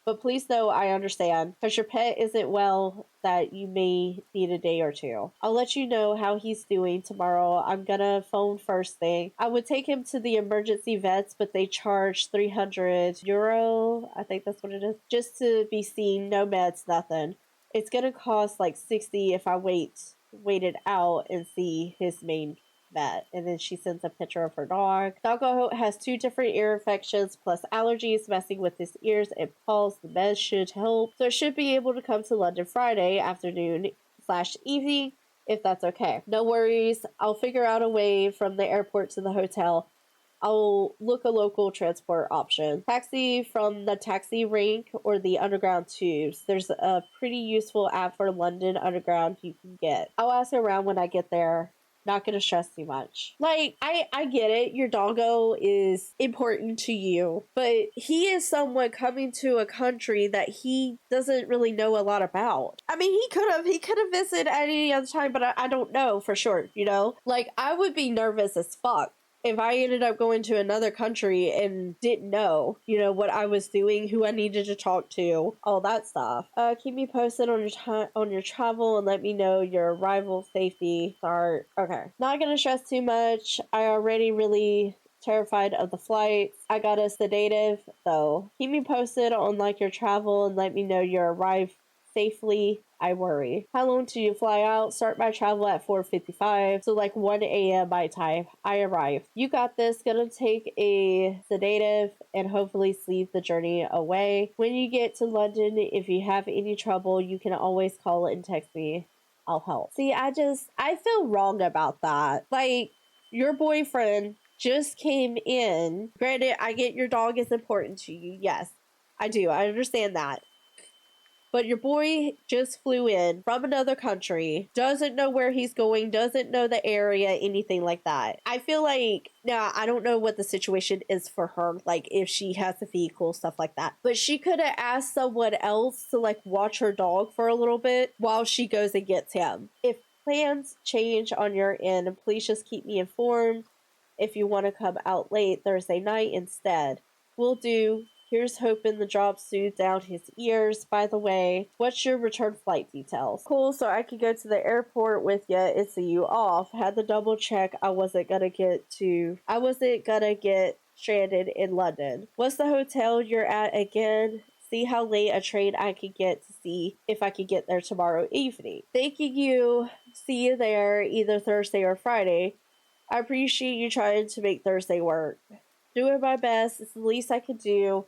But please know I understand, because your pet isn't well, that you may need a day or two. I'll let you know how he's doing tomorrow. I'm gonna phone first thing. I would take him to the emergency vets, but they charge €300. I think that's what it is. Just to be seen, no meds, nothing. It's gonna cost like 60 if I wait it out and see his main vet. And then she sends a picture of her dog. Doggo has 2 different ear infections plus allergies messing with his ears and paws. The meds should help. So I should be able to come to London Friday afternoon/evening if that's okay. No worries. I'll figure out a way from the airport to the hotel. I'll look a local transport option. Taxi from the taxi rank or the underground tubes. There's a pretty useful app for London Underground you can get. I'll ask around when I get there. Not gonna stress too much. Like, I get it. Your doggo is important to you, but he is someone coming to a country that he doesn't really know a lot about. I mean, he could have visited at any other time, but I don't know for sure, you know? Like, I would be nervous as fuck if I ended up going to another country and didn't know, you know, what I was doing, who I needed to talk to, all that stuff. Keep me posted on your travel and let me know your arrival safety. Start. Okay. Not gonna stress too much. I already really terrified of the flights. I got a sedative, though. Keep me posted on like your travel and let me know you arrive safely. I worry. How long do you fly out? Start my travel at 4:55, so like 1 a.m. my time. I arrive. You got this. Gonna take a sedative and hopefully sleep the journey away. When you get to London, if you have any trouble, you can always call and text me. I'll help. See, I feel wrong about that. Like, your boyfriend just came in. Granted, I get your dog is important to you. Yes, I do. I understand that. But your boy just flew in from another country, doesn't know where he's going, doesn't know the area, anything like that. I feel like, now, I don't know what the situation is for her, like if she has a vehicle, stuff like that. But she could have asked someone else to like watch her dog for a little bit while she goes and gets him. If plans change on your end, please just keep me informed. If you want to come out late Thursday night instead, will do. Here's hoping the drop soothed down his ears. By the way, what's your return flight details? Cool, so I could go to the airport with you and see you off. Had to double check I wasn't gonna get stranded in London. What's the hotel you're at again? See how late a train I could get to see if I could get there tomorrow evening. Thanking you. See you there either Thursday or Friday. I appreciate you trying to make Thursday work. Doing my best. It's the least I could do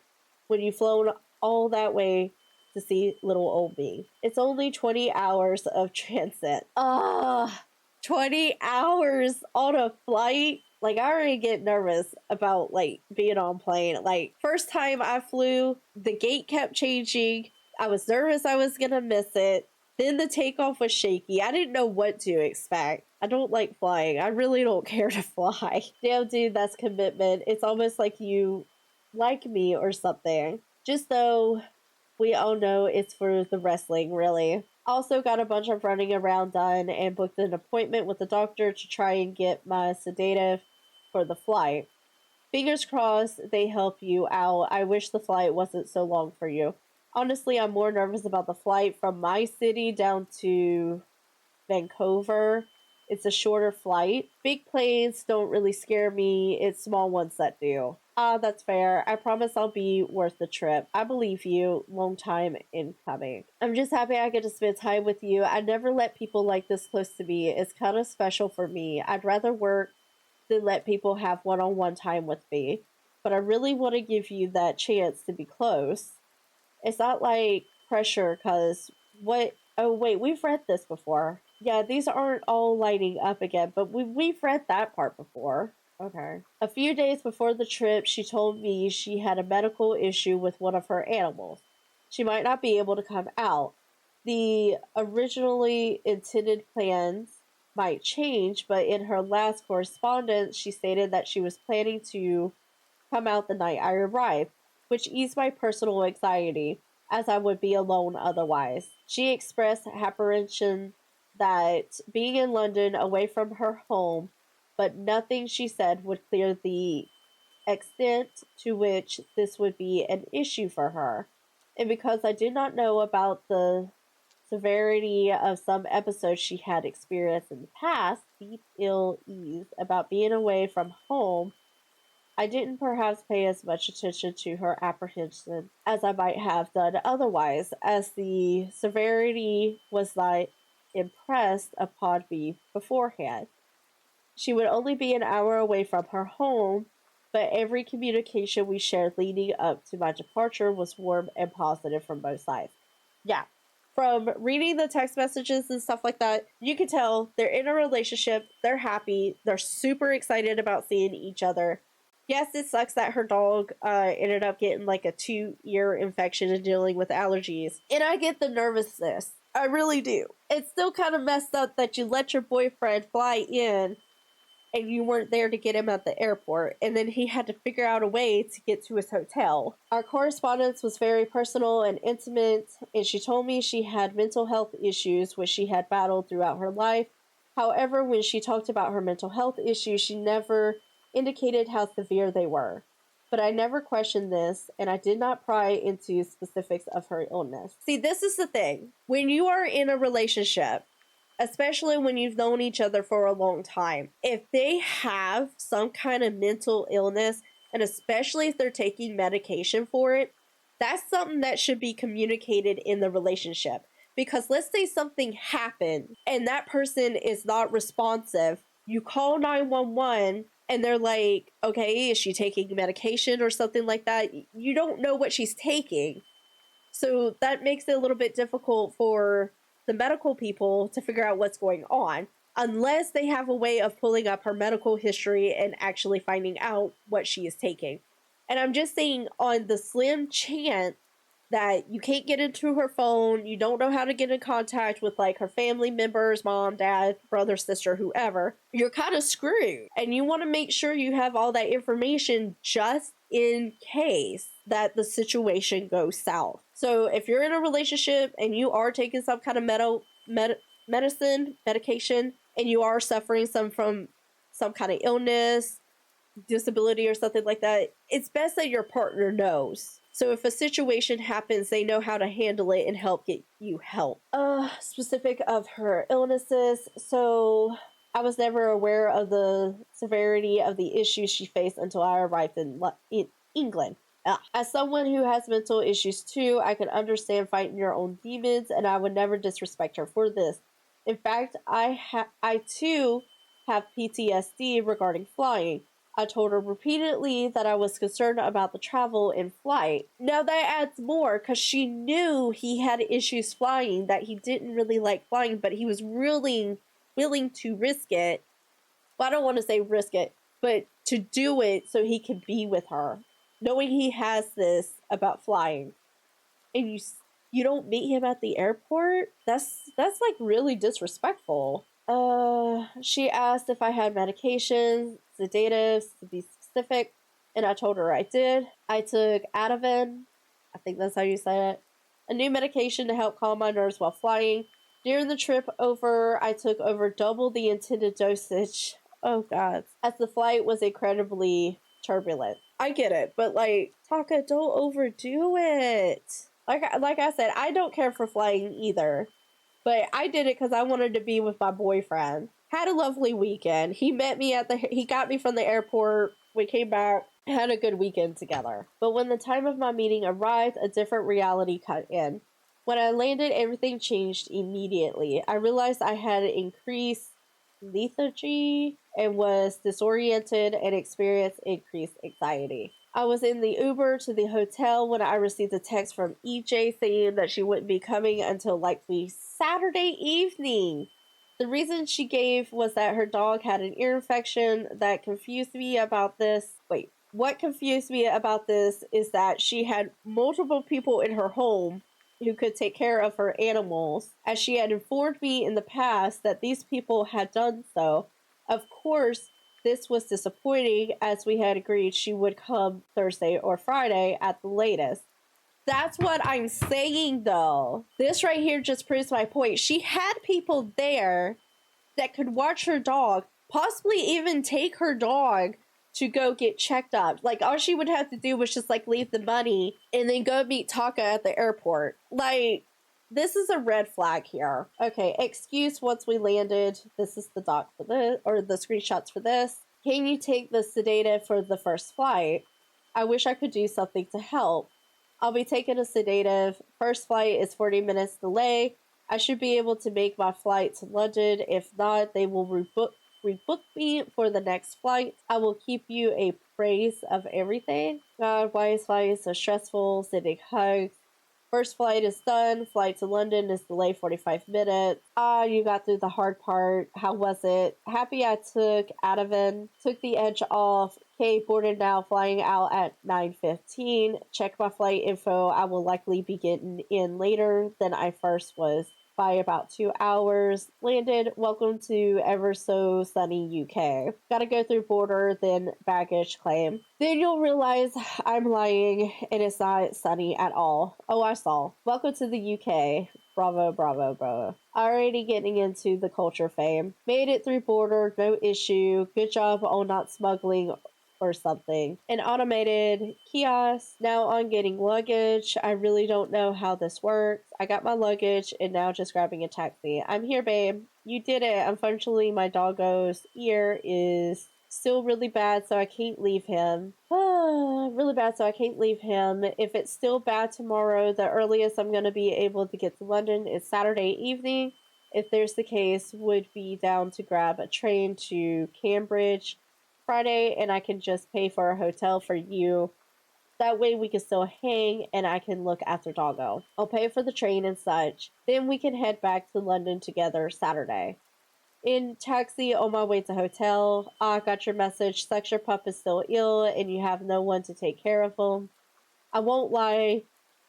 when you've flown all that way to see little old me. It's only 20 hours of transit. 20 hours on a flight? Like, I already get nervous about, like, being on plane. Like, first time I flew, the gate kept changing. I was nervous I was gonna miss it. Then the takeoff was shaky. I didn't know what to expect. I don't like flying. I really don't care to fly. Damn, dude, that's commitment. It's almost like you like me or something. Just though we all know it's for the wrestling, really. Also got a bunch of running around done and booked an appointment with the doctor to try and get my sedative for the flight. Fingers crossed they help you out. I wish the flight wasn't so long for you. Honestly, I'm more nervous about the flight from my city down to Vancouver. It's a shorter flight. Big planes don't really scare me. It's small ones that do. That's fair. I promise I'll be worth the trip. I believe you. Long time in coming. I'm just happy I get to spend time with you. I never let people like this close to me. It's kind of special for me. I'd rather work than let people have one-on-one time with me. But I really want to give you that chance to be close. It's not like pressure, because what... Oh, wait, we've read this before. Yeah, these aren't all lighting up again, but we've read that part before. Okay. A few days before the trip, she told me she had a medical issue with one of her animals. She might not be able to come out. The originally intended plans might change, but in her last correspondence, she stated that she was planning to come out the night I arrived, which eased my personal anxiety, as I would be alone otherwise. She expressed apprehension that being in London away from her home, but nothing she said would clear the extent to which this would be an issue for her. And because I did not know about the severity of some episodes she had experienced in the past, deep ill ease about being away from home, I didn't perhaps pay as much attention to her apprehension as I might have done otherwise, as the severity was not impressed upon me beforehand. She would only be an hour away from her home, but every communication we shared leading up to my departure was warm and positive from both sides. Yeah. From reading the text messages and stuff like that, you can tell they're in a relationship, they're happy, they're super excited about seeing each other. Yes, it sucks that her dog ended up getting like a 2-year infection and dealing with allergies. And I get the nervousness. I really do. It's still kind of messed up that you let your boyfriend fly in and you weren't there to get him at the airport, and then he had to figure out a way to get to his hotel. Our correspondence was very personal and intimate, and she told me she had mental health issues which she had battled throughout her life. However, when she talked about her mental health issues, she never indicated how severe they were. But I never questioned this, and I did not pry into specifics of her illness. See, this is the thing. When you are in a relationship, especially when you've known each other for a long time, if they have some kind of mental illness, and especially if they're taking medication for it, that's something that should be communicated in the relationship. Because let's say something happened and that person is not responsive. You call 911 and they're like, okay, is she taking medication or something like that? You don't know what she's taking. So that makes it a little bit difficult for the medical people to figure out what's going on, unless they have a way of pulling up her medical history and actually finding out what she is taking. And I'm just saying, on the slim chance that you can't get into her phone, you don't know how to get in contact with like her family members, mom, dad, brother, sister, whoever, you're kind of screwed. And you want to make sure you have all that information just in case that the situation goes south. So if you're in a relationship and you are taking some kind of medication, and you are suffering from some kind of illness, disability, or something like that, it's best that your partner knows. So if a situation happens, they know how to handle it and help get you help. Specific of her illnesses. So I was never aware of the severity of the issues she faced until I arrived in England. As someone who has mental issues too, I can understand fighting your own demons, and I would never disrespect her for this. In fact, I too have PTSD regarding flying. I told her repeatedly that I was concerned about the travel in flight. Now that adds more because she knew he had issues flying, that he didn't really like flying, but he was really willing to risk it. Well, I don't want to say risk it, but to do it so he could be with her, knowing he has this about flying, and you don't meet him at the airport. That's like really disrespectful. She asked if I had medications, sedatives to be specific, and I told her I did. I took Ativan, I think that's how you say it, a new medication to help calm my nerves while flying. During the trip over, I took over double the intended dosage. Oh god. As the flight was incredibly turbulent. I get it, but like, Taka, don't overdo it. Like I said, I don't care for flying either. But I did it because I wanted to be with my boyfriend. Had a lovely weekend. He got me from the airport. We came back, had a good weekend together. But when the time of my meeting arrived, a different reality cut in. When I landed, everything changed immediately. I realized I had increased lethargy and was disoriented and experienced increased anxiety. I was in the Uber to the hotel when I received a text from EJ saying that she wouldn't be coming until likely Saturday evening. The reason she gave was that her dog had an ear infection. That confused me about this. Wait, what confused me about this is that she had multiple people in her home who could take care of her animals, as she had informed me in the past that these people had done so. Of course, this was disappointing, as we had agreed she would come Thursday or Friday at the latest. That's what I'm saying, though. This right here just proves my point. She had people there that could watch her dog, possibly even take her dog to go get checked up. Like, all she would have to do was just, like, leave the money and then go meet Taka at the airport. Like, this is a red flag here. Okay, excuse once we landed. This is the doc for this, or the screenshots for this. Can you take the sedative for the first flight? I wish I could do something to help. I'll be taking a sedative. First flight is 40 minutes delay. I should be able to make my flight to London. If not, they will rebook me for the next flight. I will keep you a praise of everything. God, why is flying so stressful? Sending hugs. First flight is done. Flight to London is delayed 45 minutes. You got through the hard part. How was it? Happy I took Ativan. Took the edge off. Okay, boarded now. Flying out at 9:15. Check my flight info. I will likely be getting in later than I first was by about 2 hours. Landed. Welcome to ever so sunny UK. Gotta go through border, then baggage claim. Then you'll realize I'm lying and it's not sunny at all. Oh, I saw. Welcome to the UK. Bravo, bravo, bravo. Already getting into the culture fame. Made it through border, no issue. Good job on not smuggling or something. An automated kiosk. Now on getting luggage. I really don't know how this works. I got my luggage and now just grabbing a taxi. I'm here, babe. You did it. Unfortunately, my doggo's ear is still really bad, so I can't leave him. Really bad, so I can't leave him. If it's still bad tomorrow, the earliest I'm going to be able to get to London is Saturday evening. If there's the case, would be down to grab a train to Cambridge Friday, and I can just pay for a hotel for you. That way we can still hang and I can look after Doggo. I'll pay for the train and such. Then we can head back to London together Saturday. In taxi on my way to hotel. I got your message. Sucks your pup is still ill and you have no one to take care of him. I won't lie.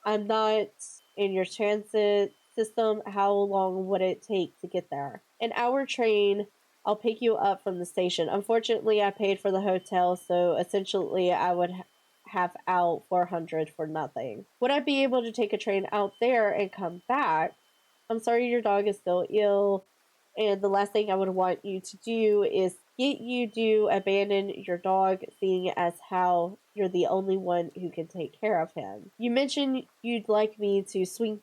I'm not in your transit system. How long would it take to get there? An hour train. I'll pick you up from the station. Unfortunately, I paid for the hotel, so essentially I would have out 400 for nothing. Would I be able to take a train out there and come back? I'm sorry your dog is still ill, and the last thing I would want you to do is get you to abandon your dog, seeing as how you're the only one who can take care of him. You mentioned you'd like me to swing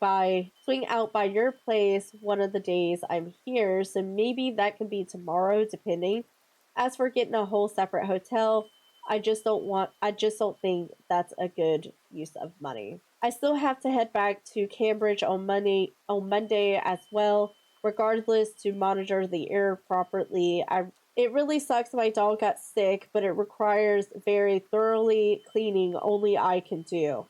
out by your place one of the days I'm here, so maybe that can be tomorrow, depending. As for getting a whole separate hotel, I just don't think that's a good use of money. I still have to head back to Cambridge on Monday as well, regardless, to monitor the air properly. It really sucks my dog got sick, but it requires very thoroughly cleaning only I can do.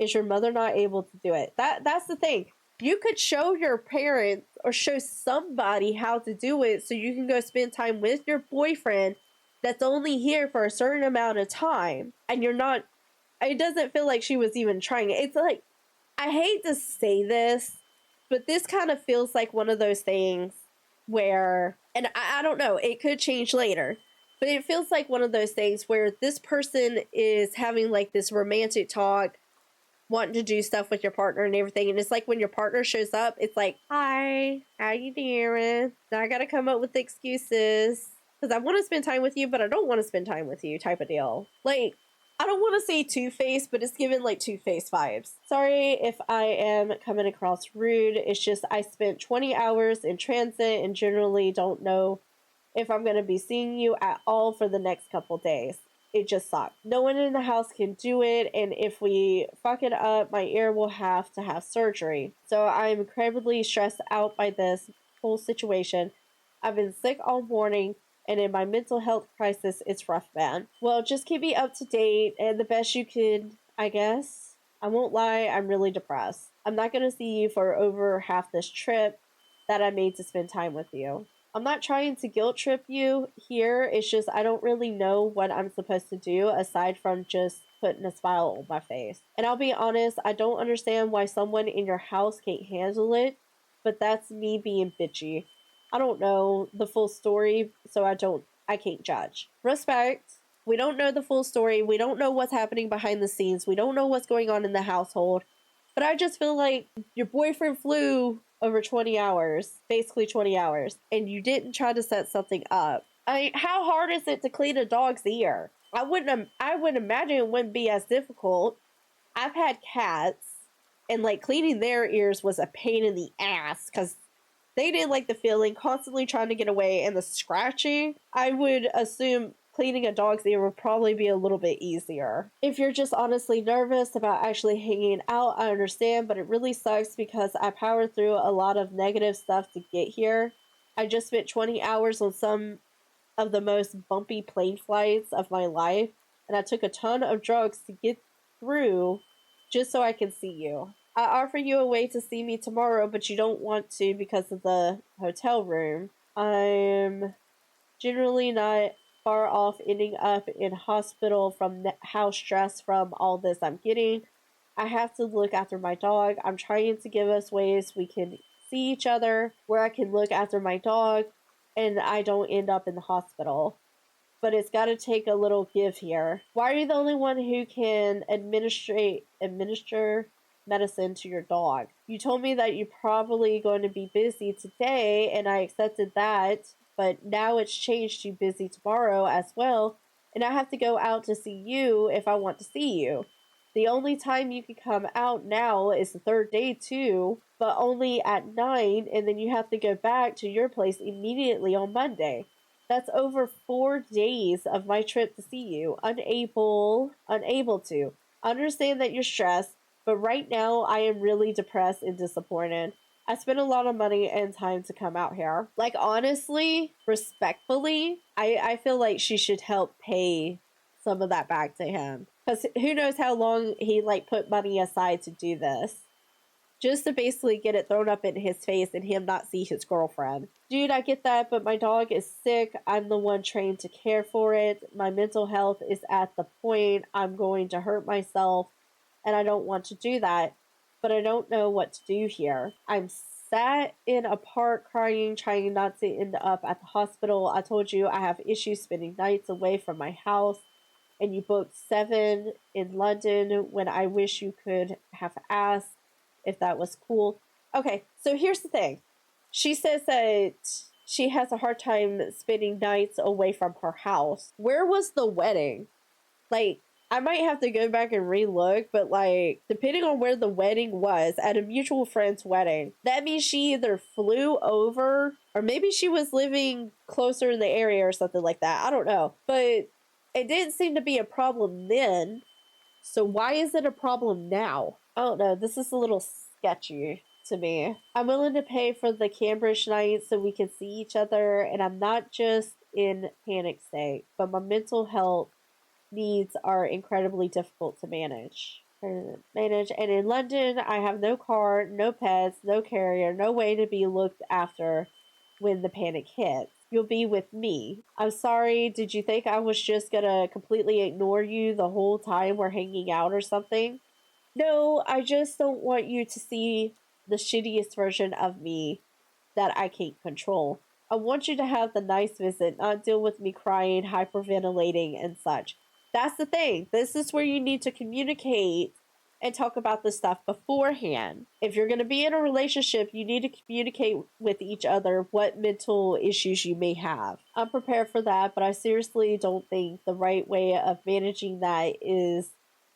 Is your mother not able to do it? That's the thing. You could show your parents or show somebody how to do it so you can go spend time with your boyfriend that's only here for a certain amount of time, and you're not. It doesn't feel like she was even trying it. It's like, I hate to say this, but this kind of feels like one of those things where, and I don't know, it could change later, but it feels like one of those things where this person is having like this romantic talk, wanting to do stuff with your partner and everything, and it's like when your partner shows up, it's like, hi, how you doing? Now I gotta come up with excuses because I want to spend time with you, but I don't want to spend time with you, type of deal. Like, I don't want to say two-faced, but it's given like two-faced vibes. Sorry if I am coming across rude. It's just I spent 20 hours in transit and generally don't know if I'm going to be seeing you at all for the next couple days. It just sucks. No one in the house can do it, and if we fuck it up, my ear will have to have surgery. So I'm incredibly stressed out by this whole situation. I've been sick all morning, and in my mental health crisis, it's rough, man. Well, just keep me up to date, and the best you can, I guess. I won't lie, I'm really depressed. I'm not going to see you for over half this trip that I made to spend time with you. I'm not trying to guilt trip you here. It's just I don't really know what I'm supposed to do aside from just putting a smile on my face. And I'll be honest, I don't understand why someone in your house can't handle it, but that's me being bitchy. I don't know the full story, so I can't judge. Respect. We don't know the full story. We don't know what's happening behind the scenes. We don't know what's going on in the household. But I just feel like your boyfriend flew over 20 hours, basically 20 hours, and you didn't try to set something up. How hard is it to clean a dog's ear? I would imagine it wouldn't be as difficult. I've had cats, and like cleaning their ears was a pain in the ass because they didn't like the feeling, constantly trying to get away, and the scratching. I would assume cleaning a dog's ear would probably be a little bit easier. If you're just honestly nervous about actually hanging out, I understand, but it really sucks because I powered through a lot of negative stuff to get here. I just spent 20 hours on some of the most bumpy plane flights of my life, and I took a ton of drugs to get through just so I can see you. I offer you a way to see me tomorrow, but you don't want to because of the hotel room. I'm generally not far off ending up in hospital from how stressed from all this I'm getting. I have to look after my dog. I'm trying to give us ways we can see each other, where I can look after my dog and I don't end up in the hospital. But it's got to take a little give here. Why are you the only one who can administer medicine to your dog? You told me that you're probably going to be busy today, and I accepted that, but now it's changed to busy tomorrow as well, and I have to go out to see you if I want to see you. The only time you can come out now is the third day too, but only at 9, and then you have to go back to your place immediately on Monday. That's over 4 days of my trip to see you. Unable to. Understand that you're stressed, but right now I am really depressed and disappointed. I spent a lot of money and time to come out here. Like, honestly, respectfully, I feel like she should help pay some of that back to him. Because who knows how long he, like, put money aside to do this. Just to basically get it thrown up in his face and him not see his girlfriend. Dude, I get that, but my dog is sick. I'm the one trained to care for it. My mental health is at the point I'm going to hurt myself, and I don't want to do that. But I don't know what to do here. I'm sat in a park crying, trying not to end up at the hospital. I told you I have issues spending nights away from my house, and you booked 7 in London when I wish you could have asked if that was cool. Okay, so here's the thing. She says that she has a hard time spending nights away from her house. Where was the wedding? Like, I might have to go back and relook, but like, depending on where the wedding was, at a mutual friend's wedding, that means she either flew over or maybe she was living closer in the area or something like that. I don't know. But it didn't seem to be a problem then. So why is it a problem now? I don't know. This is a little sketchy to me. I'm willing to pay for the Cambridge night so we can see each other, and I'm not just in panic state, but my mental health needs are incredibly difficult to manage. And in London, I have no car, no pets, no carrier, no way to be looked after when the panic hits. You'll be with me. I'm sorry, did you think I was just gonna completely ignore you the whole time we're hanging out or something? No, I just don't want you to see the shittiest version of me that I can't control. I want you to have the nice visit, not deal with me crying, hyperventilating, and such. That's the thing. This is where you need to communicate and talk about this stuff beforehand. If you're going to be in a relationship, you need to communicate with each other what mental issues you may have. I'm prepared for that, but I seriously don't think the right way of managing that is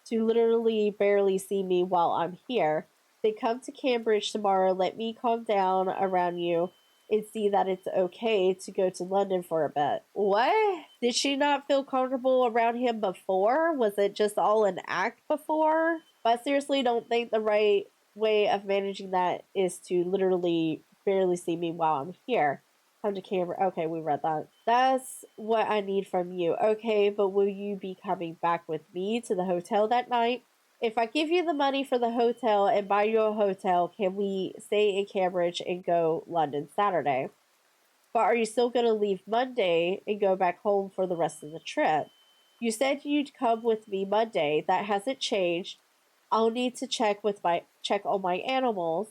to literally barely see me while I'm here. They come to Cambridge tomorrow. Let me calm down around you and see that it's okay to go to London for a bit. What? Did she not feel comfortable around him before? Was it just all an act before? But I seriously don't think the right way of managing that is to literally barely see me while I'm here. Come to Cambridge. Okay, we read that. That's what I need from you. Okay, but will you be coming back with me to the hotel that night? If I give you the money for the hotel and buy you a hotel, can we stay in Cambridge and go London Saturday? But are you still going to leave Monday and go back home for the rest of the trip? You said you'd come with me Monday. That hasn't changed. I'll need to check on my animals.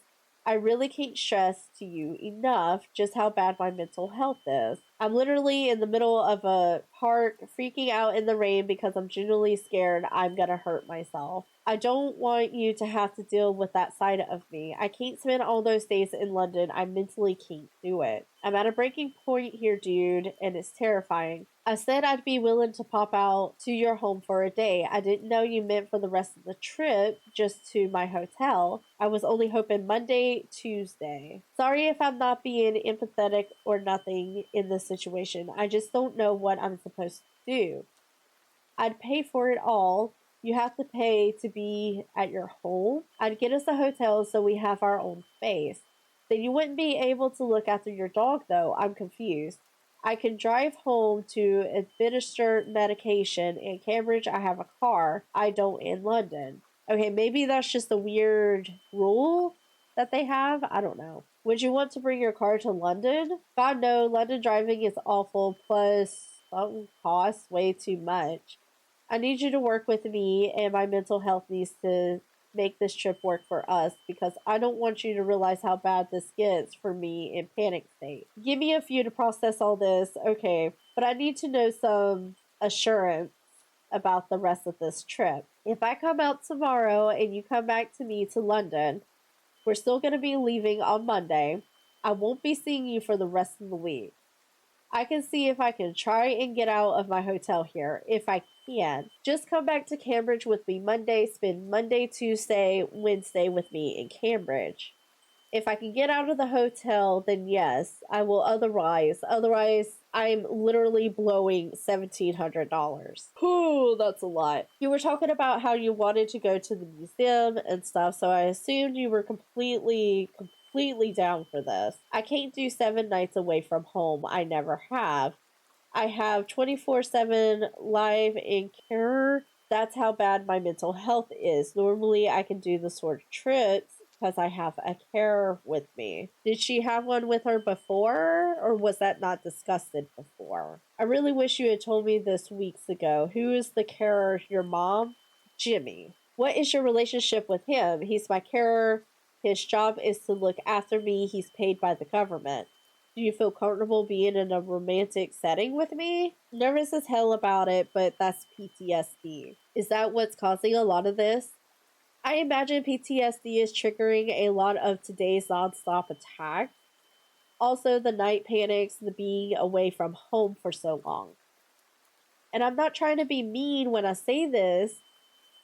I really can't stress to you enough just how bad my mental health is. I'm literally in the middle of a park freaking out in the rain because I'm genuinely scared I'm gonna hurt myself. I don't want you to have to deal with that side of me. I can't spend all those days in London. I mentally can't do it. I'm at a breaking point here, dude, and it's terrifying. I said I'd be willing to pop out to your home for a day. I didn't know you meant for the rest of the trip, just to my hotel. I was only hoping Monday, Tuesday. Sorry if I'm not being empathetic or nothing in this situation. I just don't know what I'm supposed to do. I'd pay for it all. You have to pay to be at your home. I'd get us a hotel so we have our own space. Then you wouldn't be able to look after your dog, though. I'm confused. I can drive home to administer medication. In Cambridge, I have a car. I don't in London. Okay, maybe that's just a weird rule that they have. I don't know. Would you want to bring your car to London? God, no. London driving is awful. Plus, something costs way too much. I need you to work with me, and my mental health needs to make this trip work for us because I don't want you to realize how bad this gets for me in panic state. Give me a few to process all this, okay, but I need to know some assurance about the rest of this trip. If I come out tomorrow and you come back to me to London, we're still going to be leaving on Monday. I won't be seeing you for the rest of the week. I can see if I can try and get out of my hotel here. If I can, just come back to Cambridge with me Monday, spend Monday, Tuesday, Wednesday with me in Cambridge. If I can get out of the hotel, then yes, I will Otherwise, I'm literally blowing $1,700. Whew, that's a lot. You were talking about how you wanted to go to the museum and stuff, so I assumed you were completely down for this. I can't do 7 nights away from home. I never have. I have 24/7 live in care. That's how bad my mental health is. Normally, I can do the sort of trips because I have a carer with me. Did she have one with her before, or was that not discussed before? I really wish you had told me this weeks ago. Who is the carer? Your mom? Jimmy. What is your relationship with him? He's my carer. His job is to look after me. He's paid by the government. Do you feel comfortable being in a romantic setting with me? Nervous as hell about it, but that's PTSD. Is that what's causing a lot of this? I imagine PTSD is triggering a lot of today's nonstop attacks. Also, the night panics, the being away from home for so long. And I'm not trying to be mean when I say this.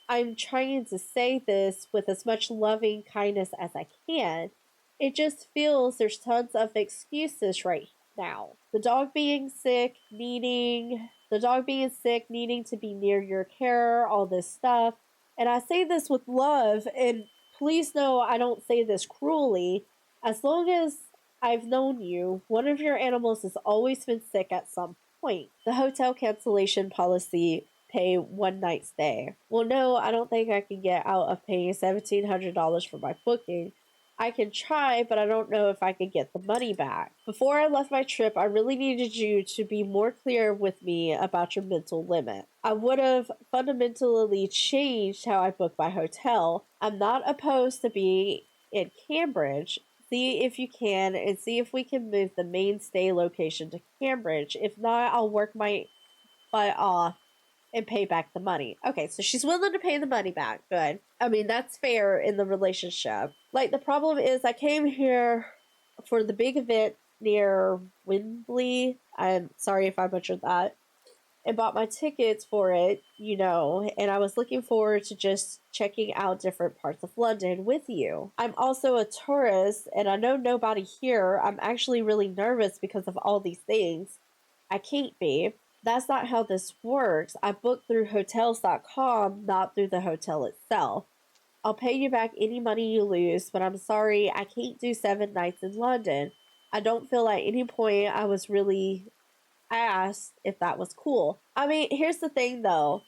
I'm trying to say this with as much loving kindness as I can. It just feels there's tons of excuses right now. The dog being sick, needing to be near your care, all this stuff. And I say this with love, and please know I don't say this cruelly. As long as I've known you, one of your animals has always been sick at some point. The hotel cancellation policy, pay one night stay. Well, no, I don't think I can get out of paying $1,700 for my booking. I can try, but I don't know if I can get the money back. Before I left my trip, I really needed you to be more clear with me about your mental limit. I would have fundamentally changed how I book my hotel. I'm not opposed to being in Cambridge. See if you can, and see if we can move the mainstay location to Cambridge. If not, I'll work my butt off and pay back the money. Okay, so she's willing to pay the money back. Good. I mean, that's fair in the relationship. Like, the problem is I came here for the big event near Wembley. I'm sorry if I butchered that. And bought my tickets for it, and I was looking forward to just checking out different parts of London with you. I'm also a tourist, and I know nobody here. I'm actually really nervous because of all these things. I can't be. That's not how this works. I booked through hotels.com, not through the hotel itself. I'll pay you back any money you lose, but I'm sorry, I can't do 7 nights in London. I don't feel at any point I was really asked if that was cool. I mean, here's the thing though.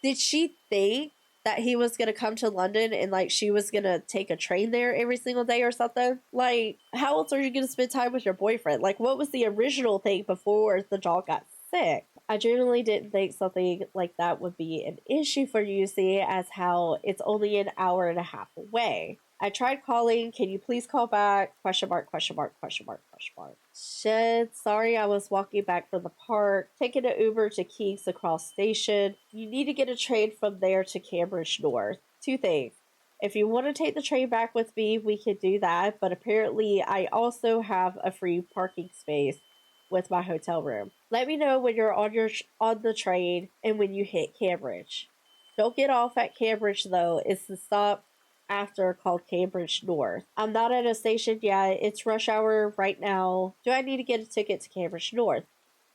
Did she think that he was gonna come to London and like she was gonna take a train there every single day or something? Like, how else are you gonna spend time with your boyfriend? Like, what was the original thing before the dog got sick? I genuinely didn't think something like that would be an issue for you, see, as how it's only an hour and a half away. I tried calling. Can you please call back? Question mark, question mark, question mark, question mark. Shit, sorry I was walking back from the park. Taking an Uber to King's Cross Station. You need to get a train from there to Cambridge North. 2 things. If you want to take the train back with me, we could do that, but apparently I also have a free parking space with my hotel room. Let me know when you're on the train and when you hit Cambridge. Don't get off at Cambridge though. It's the stop after called Cambridge North. I'm not at a station yet. It's rush hour right now. Do I need to get a ticket to Cambridge North?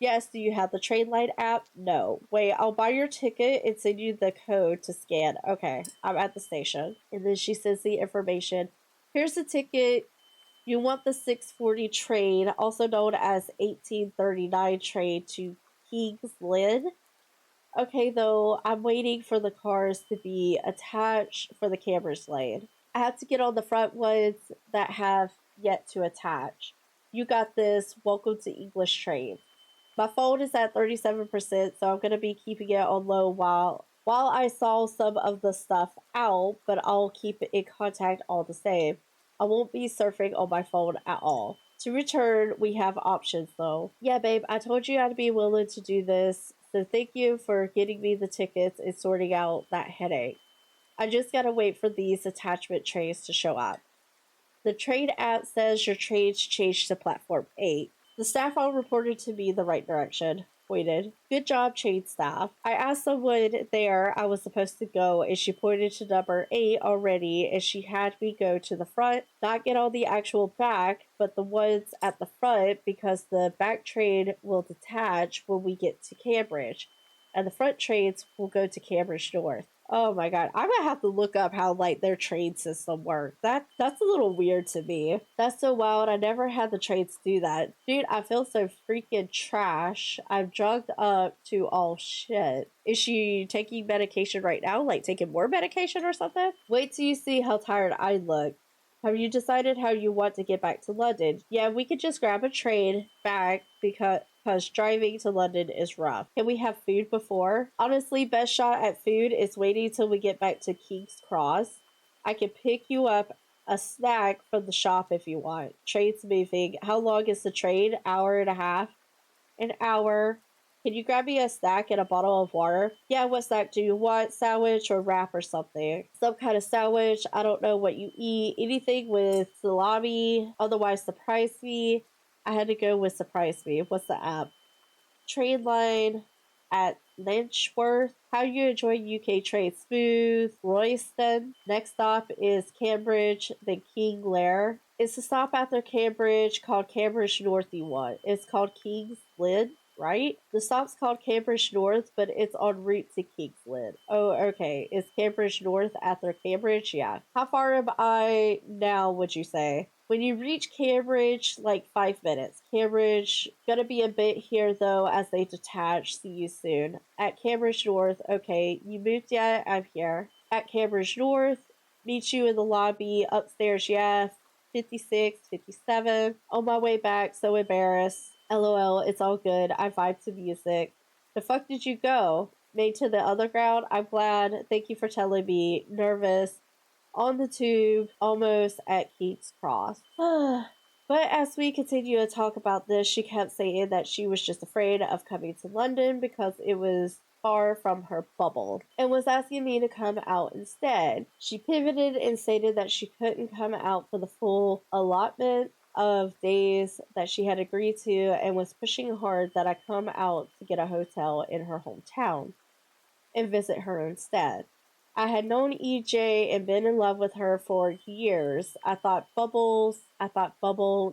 Yes. Do you have the Trainline app? No. Wait, I'll buy your ticket and send you the code to scan. Okay, I'm at the station. And then she sends the information. Here's the ticket. You want the 6:40 train, also known as 1839 train to King's Lynn. Okay, though, I'm waiting for the cars to be attached for the Cambridge lane. I have to get on the front ones that have yet to attach. You got this. Welcome to English Train. My phone is at 37%, so I'm going to be keeping it on low while I solve some of the stuff out, but I'll keep it in contact all the same. I won't be surfing on my phone at all. To return, we have options though. Yeah, babe, I told you I'd be willing to do this, so thank you for getting me the tickets and sorting out that headache. I just gotta wait for these attachment trays to show up. The train app says your train's changed to platform 8. The staff all reported to me the right direction. Pointed. Good job, train staff. I asked someone there I was supposed to go, and she pointed to number 8 already, and she had me go to the front, not get on the actual back, but the ones at the front, because the back train will detach when we get to Cambridge, and the front trains will go to Cambridge North. Oh my god, I'm gonna have to look up how like their train system works. That's a little weird to me. That's so wild. I never had the trains do that. Dude, I feel so freaking trash. I'm drugged up to all shit. Is she taking medication right now? Like taking more medication or something? Wait till you see how tired I look. Have you decided how you want to get back to London? Yeah, we could just grab a train back because driving to London is rough. Can we have food before? Honestly, best shot at food is waiting till we get back to King's Cross. I can pick you up a snack from the shop if you want. Train's moving. How long is the train? Hour and a half? An hour. Can you grab me a snack and a bottle of water? Yeah, what snack do you want? Sandwich or wrap or something? Some kind of sandwich. I don't know what you eat. Anything with salami. Otherwise, surprise me. I had to go with surprise me. What's the app? Train line at Lynchworth. How you enjoy UK train? Smooth. Royston. Next stop is Cambridge, then King Lear. It's a stop after Cambridge called Cambridge North E1. It's called King's Lynn, right? The stop's called Cambridge North, but it's en route to King's Lynn. Oh, okay. Is Cambridge North after Cambridge? Yeah. How far am I now, would you say? When you reach Cambridge, like 5 minutes. Cambridge, gonna be a bit here though as they detach. See you soon. At Cambridge North, okay, you moved yet? I'm here. At Cambridge North, meet you in the lobby. Upstairs, yes. 56, 57. On my way back, so embarrassed. LOL, it's all good. I vibe to music. The fuck did you go? Made to the underground? I'm glad. Thank you for telling me. Nervous. On the tube, almost at King's Cross. But as we continue to talk about this, she kept saying that she was just afraid of coming to London because it was far from her bubble and was asking me to come out instead. She pivoted and stated that she couldn't come out for the full allotment of days that she had agreed to and was pushing hard that I come out to get a hotel in her hometown and visit her instead. I had known EJ and been in love with her for years. I thought bubble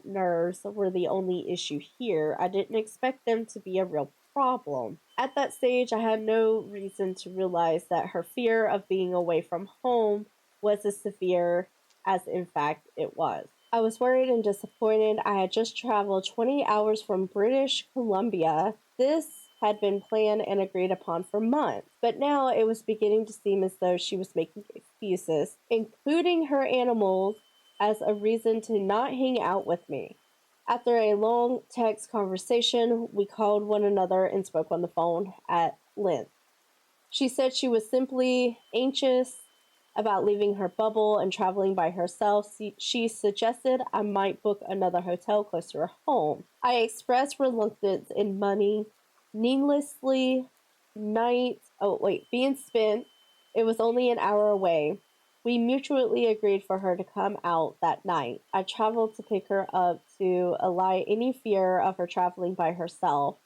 nerves were the only issue here. I didn't expect them to be a real problem. At that stage, I had no reason to realize that her fear of being away from home was as severe as in fact it was. I was worried and disappointed. I had just traveled 20 hours from British Columbia. This had been planned and agreed upon for months, but now it was beginning to seem as though she was making excuses, including her animals, as a reason to not hang out with me. After a long text conversation, we called one another and spoke on the phone at length. She said she was simply anxious about leaving her bubble and traveling by herself. She suggested I might book another hotel close to her home. I expressed reluctance in money needlessly being spent. It was only an hour away. We mutually agreed for her to come out that night. I traveled to pick her up to allay any fear of her traveling by herself.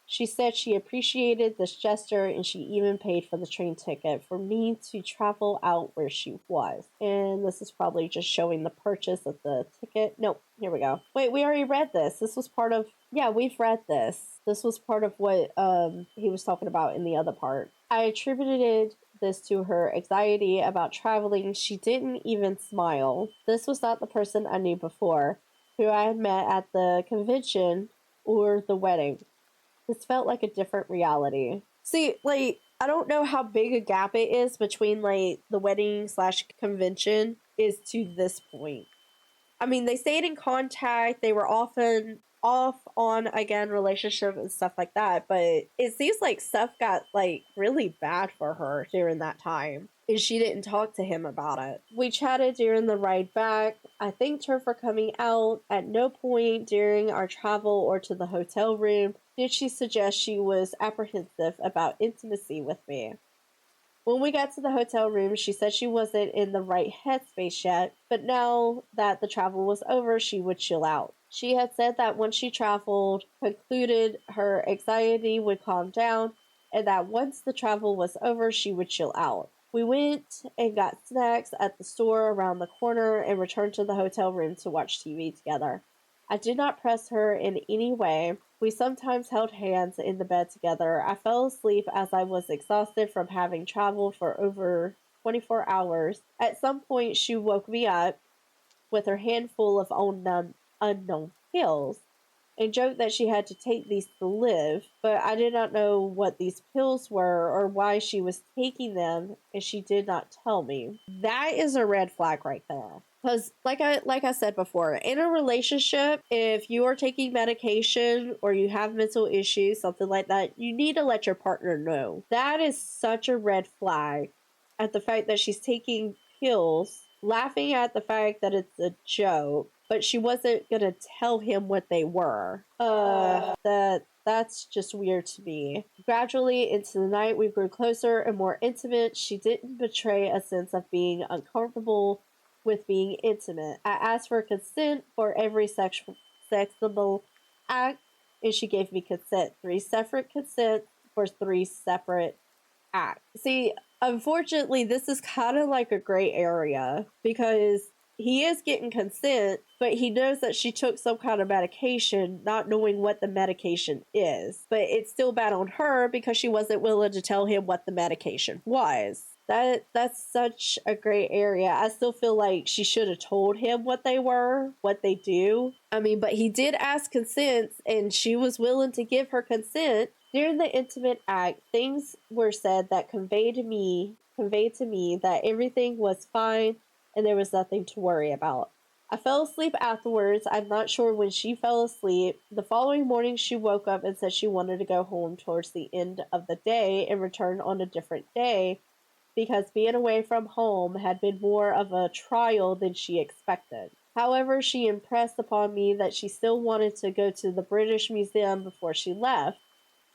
She said she appreciated this gesture and she even paid for the train ticket for me to travel out where she was. And this is probably just showing the purchase of the ticket. Nope, here we go. Wait, we already read this. This was part of, yeah, we've read this. This was part of what he was talking about in the other part. I attributed this to her anxiety about traveling. She didn't even smile. This was not the person I knew before, who I had met at the convention or the wedding. This felt like a different reality. See, like, I don't know how big a gap it is between, like, the wedding / convention is to this point. I mean, they stayed in contact. They were often off on, again, relationship and stuff like that. But it seems like stuff got, like, really bad for her during that time. And she didn't talk to him about it. We chatted during the ride back. I thanked her for coming out. At no point during our travel or to the hotel room did she suggest she was apprehensive about intimacy with me. When we got to the hotel room, she said she wasn't in the right headspace yet, but now that the travel was over, she would chill out. She had said that once she traveled, concluded her anxiety would calm down, and that once the travel was over, she would chill out. We went and got snacks at the store around the corner and returned to the hotel room to watch TV together. I did not press her in any way. We sometimes held hands in the bed together. I fell asleep as I was exhausted from having traveled for over 24 hours. At some point, she woke me up with her handful of unknown pills and joked that she had to take these to live, but I did not know what these pills were or why she was taking them, and she did not tell me. That is a red flag right there. Because, like I said before, in a relationship, if you are taking medication or you have mental issues, something like that, you need to let your partner know. That is such a red flag at the fact that she's taking pills, laughing at the fact that it's a joke, but she wasn't gonna tell him what they were. That's just weird to me. Gradually into the night, we grew closer and more intimate. She didn't betray a sense of being uncomfortable with being intimate. I asked for consent for every sexual act, and she gave me consent. 3 separate consents for 3 separate acts. See, unfortunately, this is kind of like a gray area because he is getting consent, but he knows that she took some kind of medication, not knowing what the medication is. But it's still bad on her because she wasn't willing to tell him what the medication was. That's such a gray area. I still feel like she should have told him what they were, what they do. I mean, but he did ask consent, and she was willing to give her consent. During the intimate act, things were said that conveyed to me that everything was fine and there was nothing to worry about. I fell asleep afterwards. I'm not sure when she fell asleep. The following morning, she woke up and said she wanted to go home towards the end of the day and return on a different day because being away from home had been more of a trial than she expected. However, she impressed upon me that she still wanted to go to the British Museum before she left.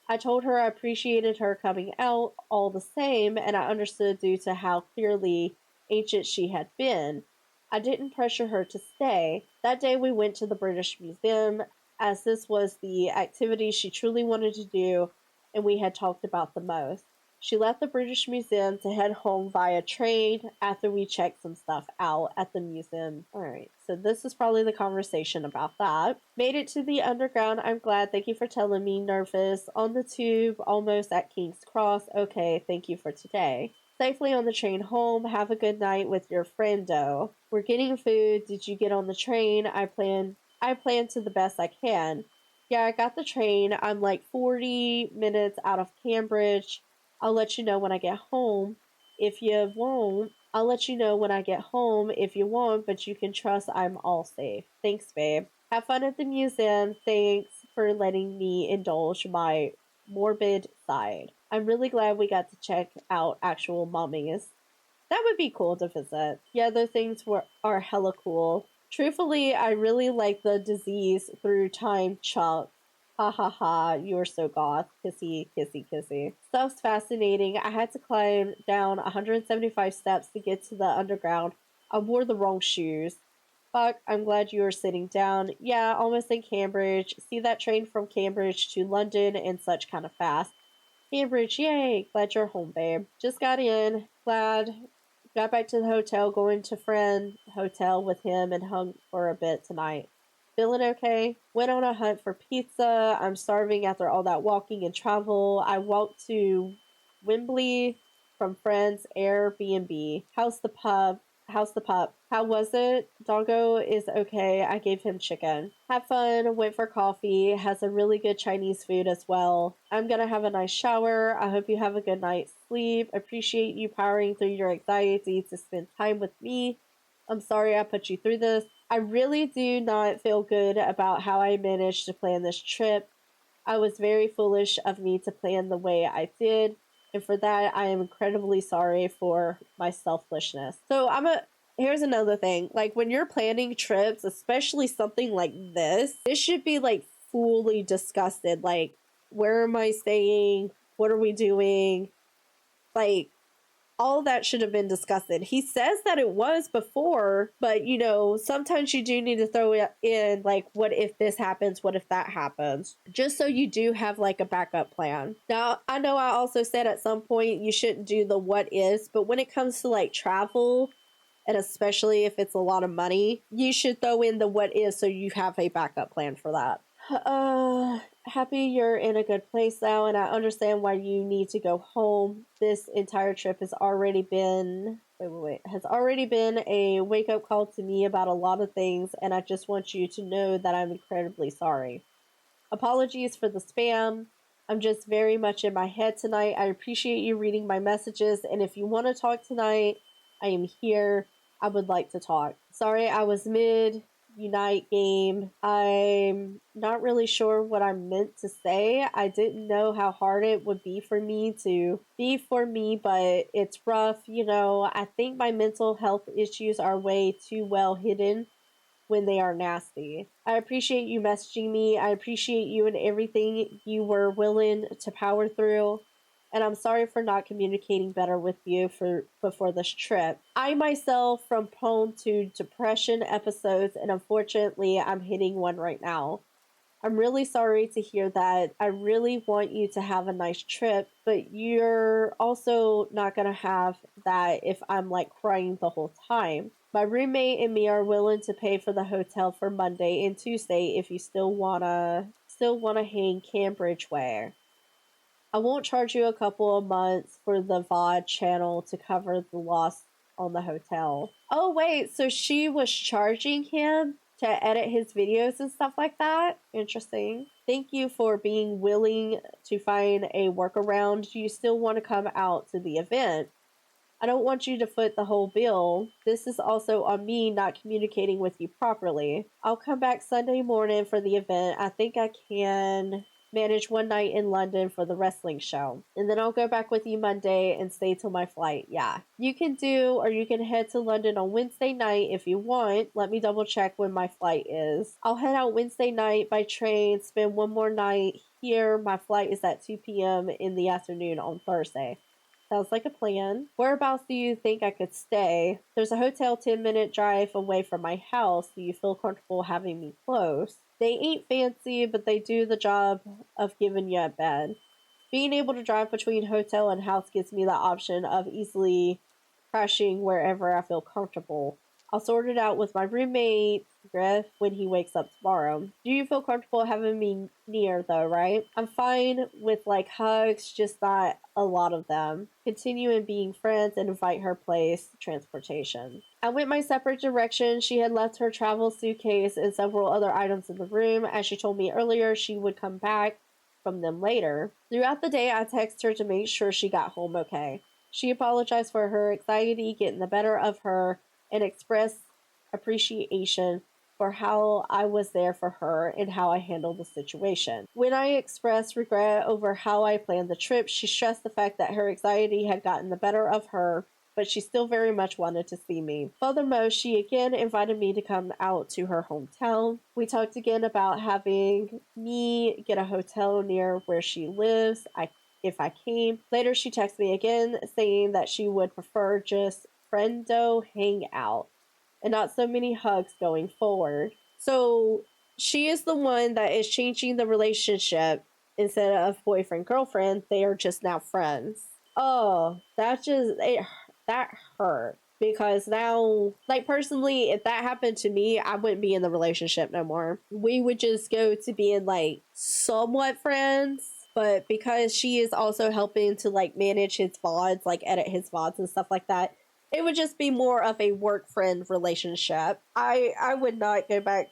I told her I appreciated her coming out all the same, and I understood due to how clearly ancient she had been. I didn't pressure her to stay. That day we went to the British Museum, as this was the activity she truly wanted to do, and we had talked about the most. She left the British Museum to head home via train after we checked some stuff out at the museum. Alright, so this is probably the conversation about that. Made it to the underground. I'm glad. Thank you for telling me. Nervous. On the tube, almost at King's Cross. Okay, thank you for today. Safely on the train home. Have a good night with your friendo. We're getting food. Did you get on the train? I plan to the best I can. Yeah, I got the train. I'm like 40 minutes out of Cambridge. I'll let you know when I get home. If you won't, I'll let you know when I get home if you won't, but you can trust I'm all safe. Thanks, babe. Have fun at the museum. Thanks for letting me indulge my morbid side. I'm really glad we got to check out actual mummies. That would be cool to visit. Yeah, those things are hella cool. Truthfully, I really like the disease through time chunk. Ha ha ha, you're so goth. Kissy, kissy, kissy. Stuff's fascinating. I had to climb down 175 steps to get to the underground. I wore the wrong shoes. Fuck, I'm glad you were sitting down. Yeah, almost in Cambridge. See that train from Cambridge to London and such kind of fast. Cambridge, yay! Glad you're home, babe. Just got in. Glad. Got back to the hotel, going to friend hotel with him and hung for a bit tonight. Feeling okay? Went on a hunt for pizza. I'm starving after all that walking and travel. I walked to Wembley from friends Airbnb. How's the pub? How's the pup? How was it? Doggo is okay. I gave him chicken. Had fun. Went for coffee. Has a really good Chinese food as well. I'm gonna have a nice shower. I hope you have a good night's sleep. Appreciate you powering through your anxiety to spend time with me. I'm sorry I put you through this. I really do not feel good about how I managed to plan this trip. I was very foolish of me to plan the way I did, and for that I am incredibly sorry for my selfishness. So here's another thing. Like when you're planning trips, especially something like this should be like fully discussed. Like, where am I staying? What are we doing? Like, all that should have been discussed. He says that it was before, but sometimes you do need to throw it in, like, what if this happens? What if that happens? Just so you do have like a backup plan. Now, I know I also said at some point you shouldn't do the what is, but when it comes to like travel, and especially if it's a lot of money, you should throw in the what is so you have a backup plan for that. Happy you're in a good place now, and I understand why you need to go home. This entire trip has already been has already been a wake-up call to me about a lot of things, and I just want you to know that I'm incredibly sorry. Apologies for the spam. I'm just very much in my head tonight. I appreciate you reading my messages, and if you want to talk tonight, I am here. I would like to talk. Sorry, I was mid Unite game. I'm not really sure what I meant to say. I didn't know how hard it would be for me, but it's rough. I think my mental health issues are way too well hidden when they are nasty. I appreciate you messaging me. I appreciate you and everything you were willing to power through. And I'm sorry for not communicating better with you before this trip. I myself am prone to depression episodes, and unfortunately I'm hitting one right now. I'm really sorry to hear that. I really want you to have a nice trip, but you're also not gonna have that if I'm like crying the whole time. My roommate and me are willing to pay for the hotel for Monday and Tuesday if you still wanna hang Cambridge way. I won't charge you a couple of months for the VOD channel to cover the loss on the hotel. Oh, wait, so she was charging him to edit his videos and stuff like that? Interesting. Thank you for being willing to find a workaround. You still want to come out to the event. I don't want you to foot the whole bill. This is also on me not communicating with you properly. I'll come back Sunday morning for the event. I think I can manage one night in London for the wrestling show. And then I'll go back with you Monday and stay till my flight. Yeah. You can head to London on Wednesday night if you want. Let me double check when my flight is. I'll head out Wednesday night by train, spend one more night here. My flight is at 2 p.m. in the afternoon on Thursday. Sounds like a plan. Whereabouts do you think I could stay? There's a hotel 10-minute drive away from my house. Do you feel comfortable having me close? They ain't fancy, but they do the job of giving you a bed. Being able to drive between hotel and house gives me the option of easily crashing wherever I feel comfortable. I'll sort it out with my roommate, Griff, when he wakes up tomorrow. Do you feel comfortable having me near, though, right? I'm fine with, like, hugs, just not a lot of them. Continue in being friends and invite her place transportation. I went my separate direction. She had left her travel suitcase and several other items in the room. As she told me earlier, she would come back from them later. Throughout the day, I texted her to make sure she got home okay. She apologized for her anxiety getting the better of her and expressed appreciation for how I was there for her and how I handled the situation. When I expressed regret over how I planned the trip, she stressed the fact that her anxiety had gotten the better of her, but she still very much wanted to see me. Furthermore, she again invited me to come out to her hometown. We talked again about having me get a hotel near where she lives. If I came. Later, she texted me again saying that she would prefer just friendo hangout and not so many hugs going forward. So she is the one that is changing the relationship. Instead of boyfriend girlfriend, they are just now friends. Oh, that hurt. Because now, like, personally, if that happened to me, I wouldn't be in the relationship no more. We would just go to being, like, somewhat friends. But because she is also helping to, like, manage his VODs, like, edit his VODs and stuff like that, it would just be more of a work-friend relationship. I would not go back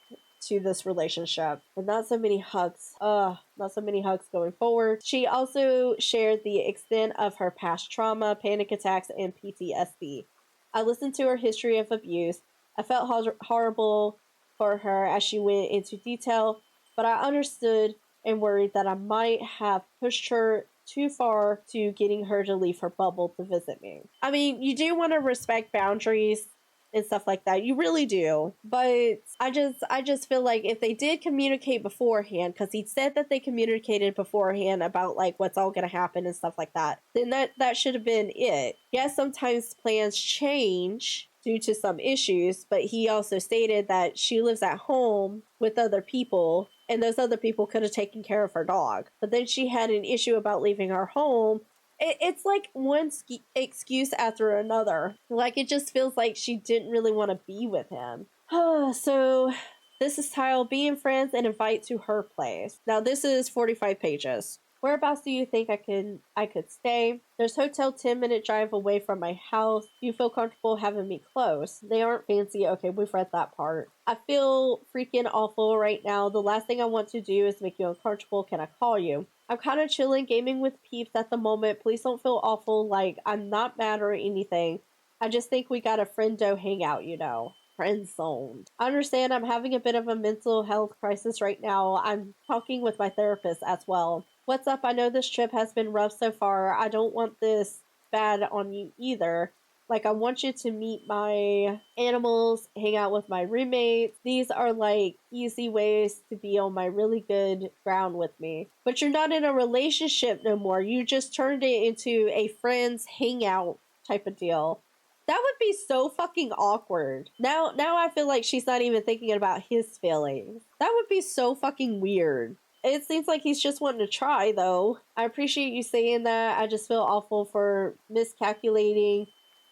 to this relationship. And not so many hugs. Not so many hugs going forward. She also shared the extent of her past trauma, panic attacks, and PTSD. I listened to her history of abuse. I felt horrible for her as she went into detail, but I understood and worried that I might have pushed her too far to getting her to leave her bubble to visit me. I mean, you do want to respect boundaries and stuff like that. You really do. But I just feel like if they did communicate beforehand, because he said that they communicated beforehand about like what's all gonna happen and stuff like that, then that should have been it. Yes, sometimes plans change due to some issues, but he also stated that she lives at home with other people and those other people could have taken care of her dog. But then she had an issue about leaving her home. It's like one excuse after another. Like, it just feels like she didn't really want to be with him. So, this is titled Being Friends and Invite to Her Place. Now, this is 45 pages. Whereabouts do you think I could stay? There's hotel 10-minute drive away from my house. Do you feel comfortable having me close? They aren't fancy. Okay, we've read that part. I feel freaking awful right now. The last thing I want to do is make you uncomfortable. Can I call you? I'm kind of chilling, gaming with peeps at the moment. Please don't feel awful. Like, I'm not mad or anything. I just think we got a friendo hangout, you know. Friend zoned. I understand I'm having a bit of a mental health crisis right now. I'm talking with my therapist as well. What's up? I know this trip has been rough so far. I don't want this bad on you either. Like, I want you to meet my animals, hang out with my roommates. These are, like, easy ways to be on my really good ground with me. But you're not in a relationship no more. You just turned it into a friends hangout type of deal. That would be so fucking awkward. Now I feel like she's not even thinking about his feelings. That would be so fucking weird. It seems like he's just wanting to try, though. I appreciate you saying that. I just feel awful for miscalculating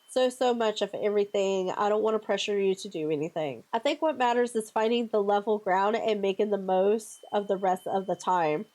so much of everything. I don't want to pressure you to do anything. I think what matters is finding the level ground and making the most of the rest of the time.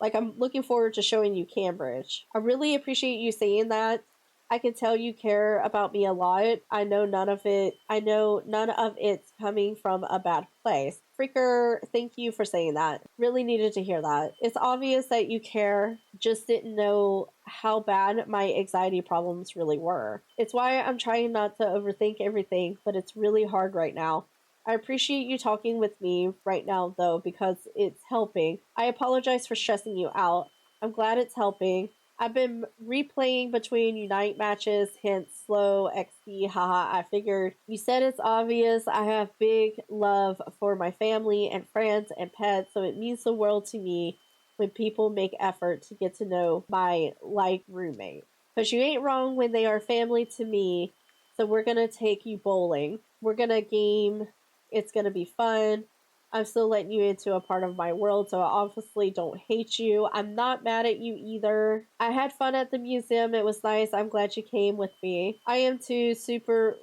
Like, I'm looking forward to showing you Cambridge. I really appreciate you saying that. I can tell you care about me a lot. I know none of it's coming from a bad place. Freaker, thank you for saying that. Really needed to hear that. It's obvious that you care, just didn't know how bad my anxiety problems really were. It's why I'm trying not to overthink everything, but it's really hard right now. I appreciate you talking with me right now, though, because it's helping. I apologize for stressing you out. I'm glad it's helping. I've been replaying between Unite matches, hence slow XP, haha, I figured. You said it's obvious. I have big love for my family and friends and pets, so it means the world to me when people make effort to get to know my like roommate. Because you ain't wrong when they are family to me, so we're gonna take you bowling. We're gonna game. It's gonna be fun. I'm still letting you into a part of my world, so I obviously don't hate you. I'm not mad at you either. I had fun at the museum. It was nice. I'm glad you came with me. I am too.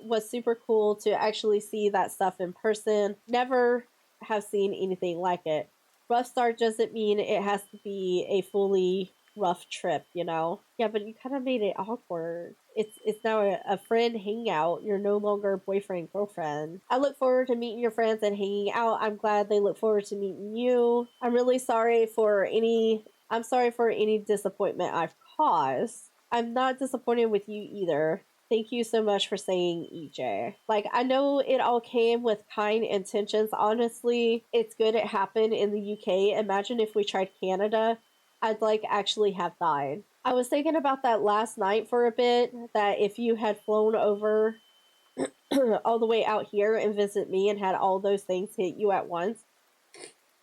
Was super cool to actually see that stuff in person. Never have seen anything like it. Rough start doesn't mean it has to be a fully rough trip, you know? Yeah, but you kind of made it awkward. It's now a friend hangout. You're no longer boyfriend, girlfriend. I look forward to meeting your friends and hanging out. I'm glad they look forward to meeting you. I'm sorry for any disappointment I've caused. I'm not disappointed with you either. Thank you so much for saying EJ. Like, I know it all came with kind intentions. Honestly, it's good it happened in the UK. Imagine if we tried Canada. I'd like actually have died. I was thinking about that last night for a bit, that if you had flown over all the way out here and visit me and had all those things hit you at once,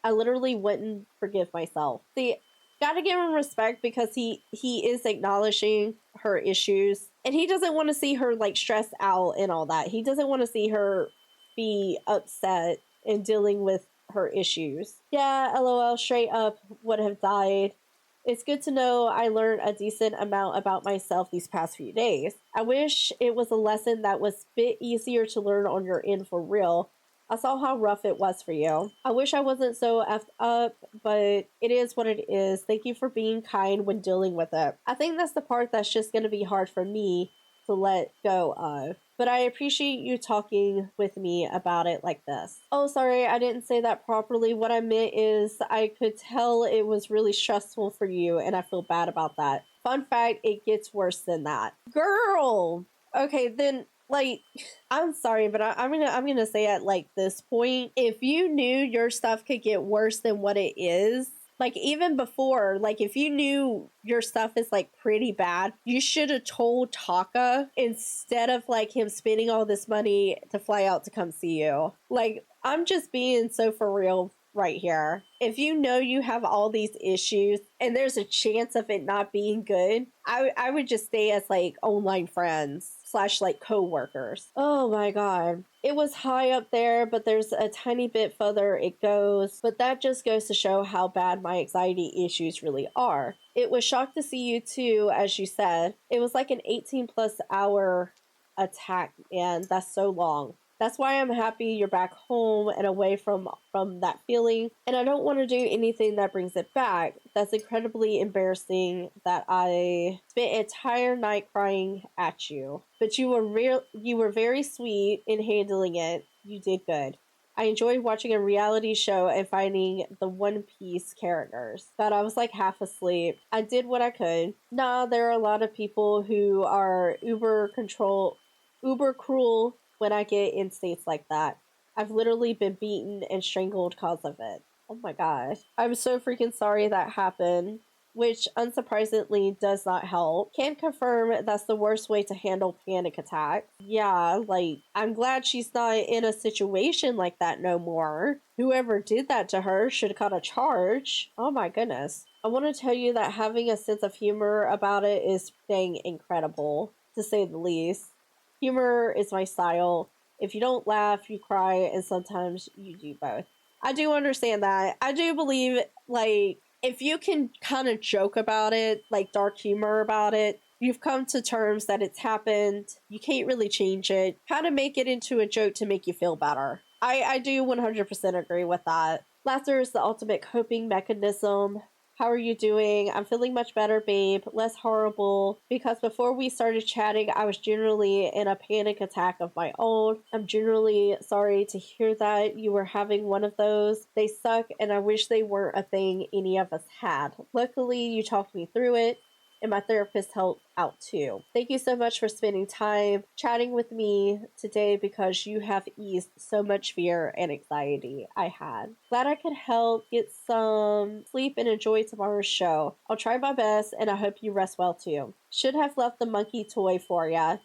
I literally wouldn't forgive myself. See, gotta give him respect because he is acknowledging her issues and he doesn't want to see her like stressed out and all that. He doesn't want to see her be upset and dealing with her issues. Yeah, lol, straight up would have died. It's good to know I learned a decent amount about myself these past few days. I wish it was a lesson that was a bit easier to learn on your end for real. I saw how rough it was for you. I wish I wasn't so effed up, but it is what it is. Thank you for being kind when dealing with it. I think that's the part that's just going to be hard for me to let go of. But I appreciate you talking with me about it like this. Oh, sorry, I didn't say that properly. What I meant is I could tell it was really stressful for you, and I feel bad about that. Fun fact, it gets worse than that. Girl! Okay, then, like, I'm sorry, but I'm gonna say at, like, this point, if you knew your stuff could get worse than what it is, like, even before, like, if you knew your stuff is, like, pretty bad, you should have told Taka instead of, like, him spending all this money to fly out to come see you. Like, I'm just being so for real right here. If you know you have all these issues and there's a chance of it not being good, I would just stay as, like, online friends / like co-workers. Oh my god. It was high up there, but there's a tiny bit further it goes. But that just goes to show how bad my anxiety issues really are. It was shocked to see you too, as you said. It was like an 18+ hour attack, and that's so long. That's why I'm happy you're back home and away from that feeling. And I don't want to do anything that brings it back. That's incredibly embarrassing that I spent an entire night crying at you. But you were very sweet in handling it. You did good. I enjoyed watching a reality show and finding the One Piece characters. God, I was like half asleep. I did what I could. Nah, there are a lot of people who are uber cruel when I get in states like that. I've literally been beaten and strangled cause of it. Oh my gosh. I'm so freaking sorry that happened, which unsurprisingly does not help. Can confirm that's the worst way to handle panic attacks. Yeah, like, I'm glad she's not in a situation like that no more. Whoever did that to her should have caught a charge. Oh my goodness. I want to tell you that having a sense of humor about it is dang incredible, to say the least. Humor is my style. If you don't laugh, you cry, and sometimes you do both. I do understand that. I do believe, like, if you can kind of joke about it, like dark humor about it, you've come to terms that it's happened. You can't really change it. Kind of make it into a joke to make you feel better. I do 100% agree with that. Laughter is the ultimate coping mechanism. How are you doing? I'm feeling much better, babe. Less horrible. Because before we started chatting, I was generally in a panic attack of my own. I'm generally sorry to hear that you were having one of those. They suck, and I wish they weren't a thing any of us had. Luckily, you talked me through it, and my therapist helped out too. Thank you so much for spending time chatting with me today because you have eased so much fear and anxiety I had. Glad I could help. Get some sleep and enjoy tomorrow's show. I'll try my best and I hope you rest well too. Should have left the monkey toy for ya.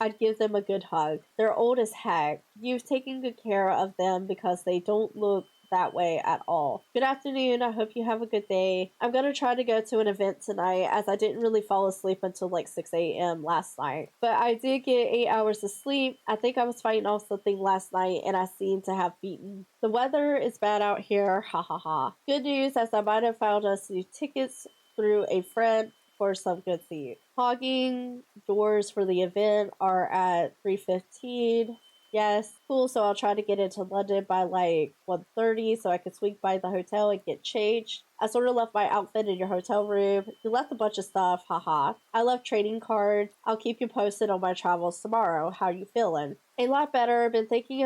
I'd give them a good hug. They're old as heck. You've taken good care of them because they don't look that way at all. Good afternoon. I hope you have a good day. I'm going to try to go to an event tonight as I didn't really fall asleep until like 6 a.m. last night. But I did get 8 hours of sleep. I think I was fighting off something last night and I seem to have beaten. The weather is bad out here. Ha ha ha. Good news as I might have found us new tickets through a friend for some good seats. Hogging doors for the event are at 3:15. Yes, cool. So I'll try to get into London by like 1:30 so I can swing by the hotel and get changed. I sort of left my outfit in your hotel room. You left a bunch of stuff, haha. I left trading cards. I'll keep you posted on my travels tomorrow. How you feeling? A lot better. Been thinking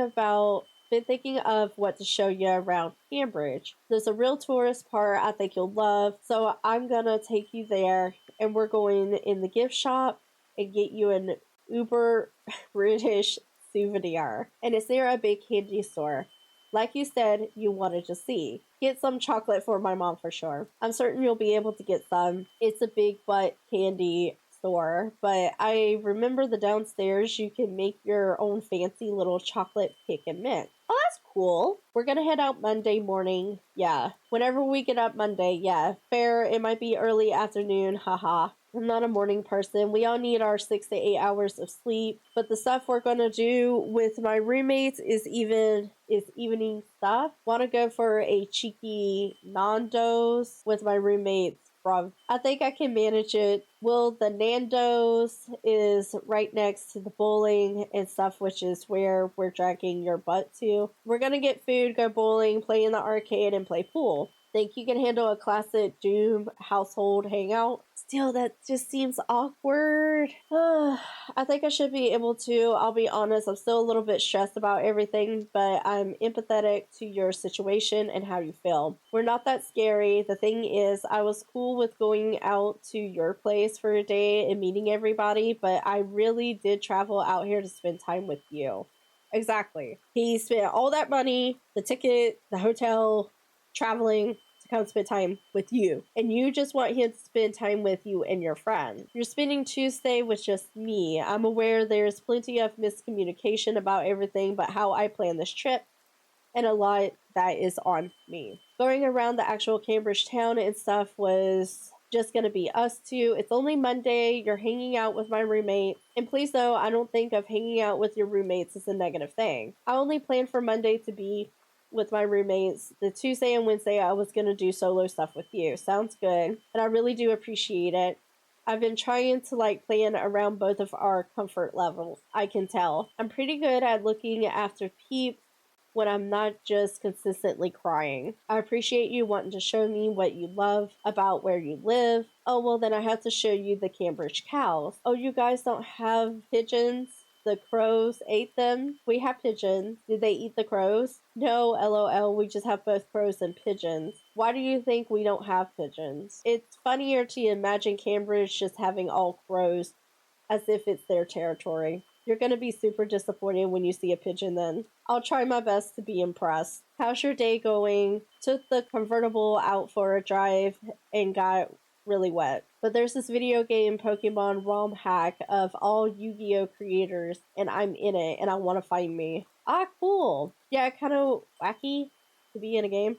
of what to show you around Cambridge. There's a real tourist part I think you'll love, so I'm gonna take you there, and we're going in the gift shop and get you an uber British souvenir, and it's near a big candy store. Like you said, you wanted to see. Get some chocolate for my mom for sure. I'm certain you'll be able to get some. It's a big butt candy store, but I remember the downstairs you can make your own fancy little chocolate pick and mix. Oh, that's cool. We're gonna head out Monday morning. Yeah. Whenever we get up Monday, yeah. Fair, it might be early afternoon, haha. I'm not a morning person. We all need our 6 to 8 hours of sleep. But the stuff we're gonna do with my roommates is evening stuff. Wanna go for a cheeky Nando's with my roommates. I think I can manage it. Well, the Nando's is right next to the bowling and stuff, which is where we're dragging your butt to. We're gonna get food, go bowling, play in the arcade, and play pool. Think you can handle a classic Doom household hangout? Still, that just seems awkward. I think I should be able to. I'll be honest, I'm still a little bit stressed about everything, but I'm empathetic to your situation and how you feel. We're not that scary. The thing is, I was cool with going out to your place for a day and meeting everybody, but I really did travel out here to spend time with you. Exactly. He spent all that money, the ticket, the hotel, traveling to come spend time with you. And you just want him to spend time with you and your friend. You're spending Tuesday with just me. I'm aware there's plenty of miscommunication about everything but how I plan this trip, and a lot that is on me. Going around the actual Cambridge town and stuff was just gonna be us two. It's only Monday. You're hanging out with my roommate. And please though, I don't think of hanging out with your roommates as a negative thing. I only plan for Monday to be with my roommates. The Tuesday and Wednesday I was gonna do solo stuff with you. Sounds good. And I really do appreciate it. I've been trying to plan around both of our comfort levels. I can tell. I'm pretty good at looking after peeps when I'm not just consistently crying. I appreciate you wanting to show me what you love about where you live. Oh, well then I have to show you the Cambridge cows. Oh, you guys don't have pigeons? The crows ate them? We have pigeons. Did they eat the crows? No, lol, we just have both crows and pigeons. Why do you think we don't have pigeons? It's funnier to imagine Cambridge just having all crows as if it's their territory. You're going to be super disappointed when you see a pigeon then. I'll try my best to be impressed. How's your day going? Took the convertible out for a drive and got really wet. But there's this video game Pokemon ROM hack of all Yu-Gi-Oh creators and I'm in it and I want to find me. Ah, cool. Yeah, kind of wacky to be in a game.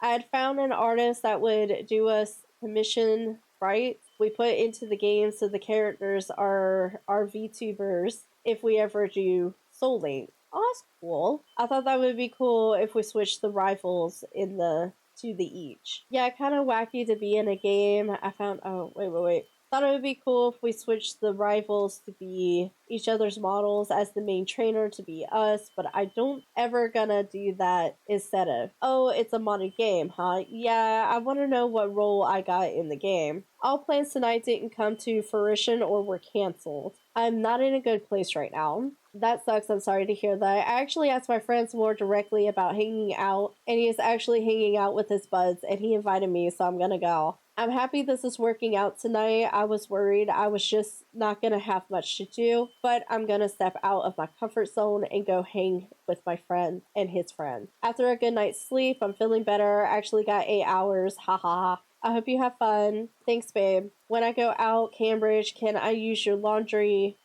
I had found an artist that would do us commission sprites we put into the game so the characters are VTubers if we ever do Soul Link. Oh, that's cool. I thought that would be cool if we switched the rifles to the each. Yeah, kind of wacky to be in a game. I found, oh, wait. Thought it would be cool if we switched the rivals to be each other's models as the main trainer to be us, but I don't ever gonna do that instead of, oh, it's a modded game, huh? Yeah, I want to know what role I got in the game. All plans tonight didn't come to fruition or were canceled. I'm not in a good place right now. That sucks. I'm sorry to hear that. I actually asked my friends more directly about hanging out, and he is actually hanging out with his buds, and he invited me, so I'm gonna go. I'm happy this is working out tonight. I was worried I was just not gonna have much to do, but I'm gonna step out of my comfort zone and go hang with my friend and his friend. After a good night's sleep, I'm feeling better. I actually got 8 hours. Ha ha ha. I hope you have fun. Thanks, babe. When I go out, Cambridge, can I use your laundry?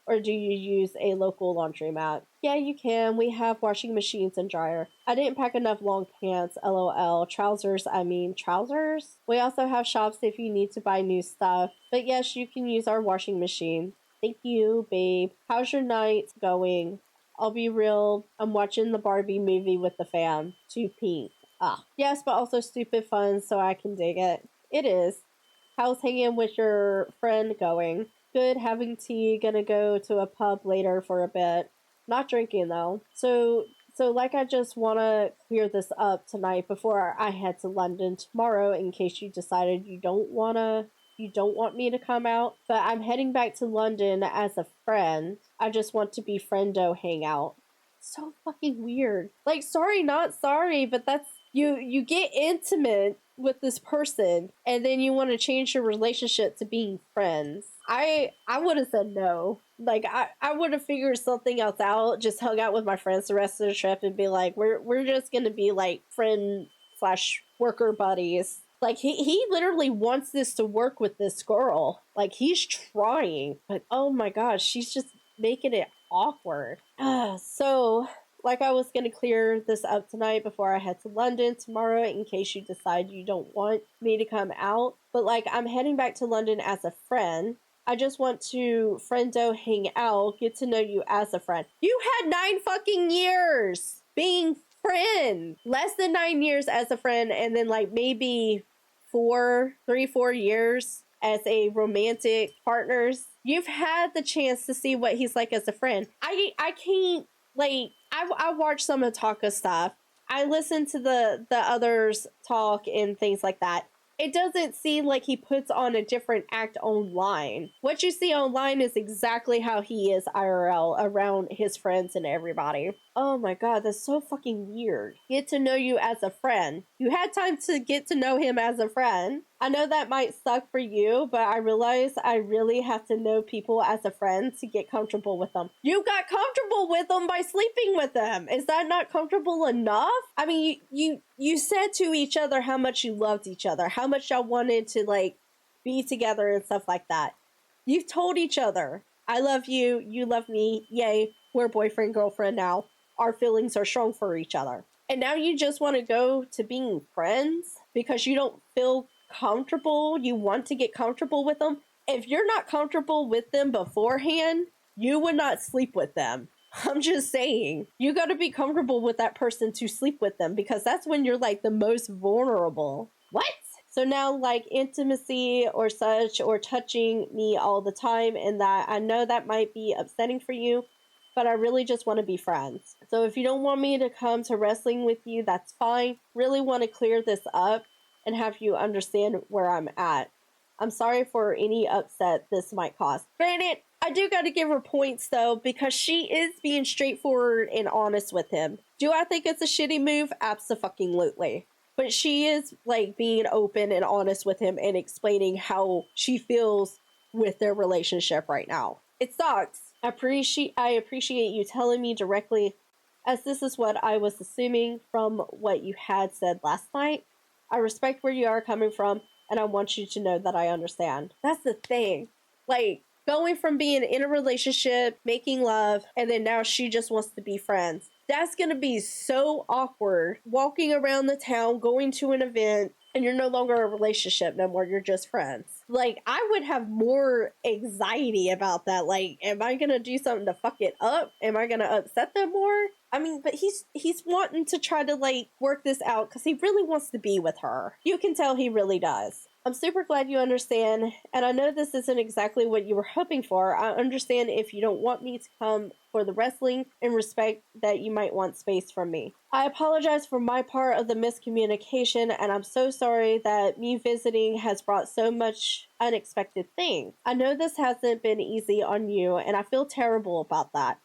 Or do you use a local laundromat? Yeah, you can. We have washing machines and dryer. I didn't pack enough long pants, lol. Trousers. We also have shops if you need to buy new stuff. But yes, you can use our washing machine. Thank you, babe. How's your night going? I'll be real. I'm watching the Barbie movie with the fam. Too pink. Ah. Yes, but also stupid fun, so I can dig it. It is. How's hanging with your friend going? Good, having tea, gonna go to a pub later for a bit. Not drinking though. So like I just wanna clear this up tonight before I head to London tomorrow in case you decided you don't want me to come out. But I'm heading back to London as a friend. I just want to be friendo hangout. So fucking weird. Like, sorry, not sorry, but that's you get intimate with this person and then you want to change your relationship to being friends. I would have said no. Like I would have figured something else out, just hung out with my friends the rest of the trip and be like, we're just gonna be like friend / worker buddies. Like he literally wants this to work with this girl. Like he's trying, but oh my gosh, she's just making it awkward. So like I was going to clear this up tonight before I head to London tomorrow in case you decide you don't want me to come out. But like I'm heading back to London as a friend. I just want to friendo hang out, get to know you as a friend. You had 9 fucking years being friends. Less than 9 years as a friend and then like maybe 4 years as a romantic partners. You've had the chance to see what he's like as a friend. I can't, like, I watch some of Taka stuff. I listen to the others talk and things like that. It doesn't seem like he puts on a different act online. What you see online is exactly how he is IRL around his friends and everybody. Oh my god, that's so fucking weird. Get to know you as a friend. You had time to get to know him as a friend. I know that might suck for you, but I realize I really have to know people as a friend to get comfortable with them. You got comfortable with them by sleeping with them. Is that not comfortable enough? I mean, you said to each other how much you loved each other, how much y'all wanted to like be together and stuff like that. You've told each other, I love you, you love me, yay, we're boyfriend, girlfriend now. Our feelings are strong for each other. And now you just want to go to being friends because you don't feel comfortable. You want to get comfortable with them. If you're not comfortable with them beforehand, you would not sleep with them. I'm just saying, you got to be comfortable with that person to sleep with them because that's when you're like the most vulnerable. What? So now like intimacy or such or touching me all the time, and that I know that might be upsetting for you, but I really just want to be friends. So if you don't want me to come to wrestling with you, that's fine. Really want to clear this up and have you understand where I'm at. I'm sorry for any upset this might cause. Granted, I do got to give her points though, because she is being straightforward and honest with him. Do I think it's a shitty move? Absolutely. But she is like being open and honest with him and explaining how she feels with their relationship right now. It sucks. I appreciate you telling me directly, as this is what I was assuming from what you had said last night. I respect where you are coming from, and I want you to know that I understand. That's the thing. Like, going from being in a relationship, making love, and then now she just wants to be friends. That's gonna be so awkward. Walking around the town, going to an event, and you're no longer a relationship no more, you're just friends. Like, I would have more anxiety about that. Like, am I gonna do something to fuck it up? Am I gonna upset them more? I mean, but he's wanting to try to, like, work this out because he really wants to be with her. You can tell he really does. I'm super glad you understand, and I know this isn't exactly what you were hoping for. I understand if you don't want me to come for the wrestling and respect that you might want space from me. I apologize for my part of the miscommunication, and I'm so sorry that me visiting has brought so much unexpected things. I know this hasn't been easy on you, and I feel terrible about that.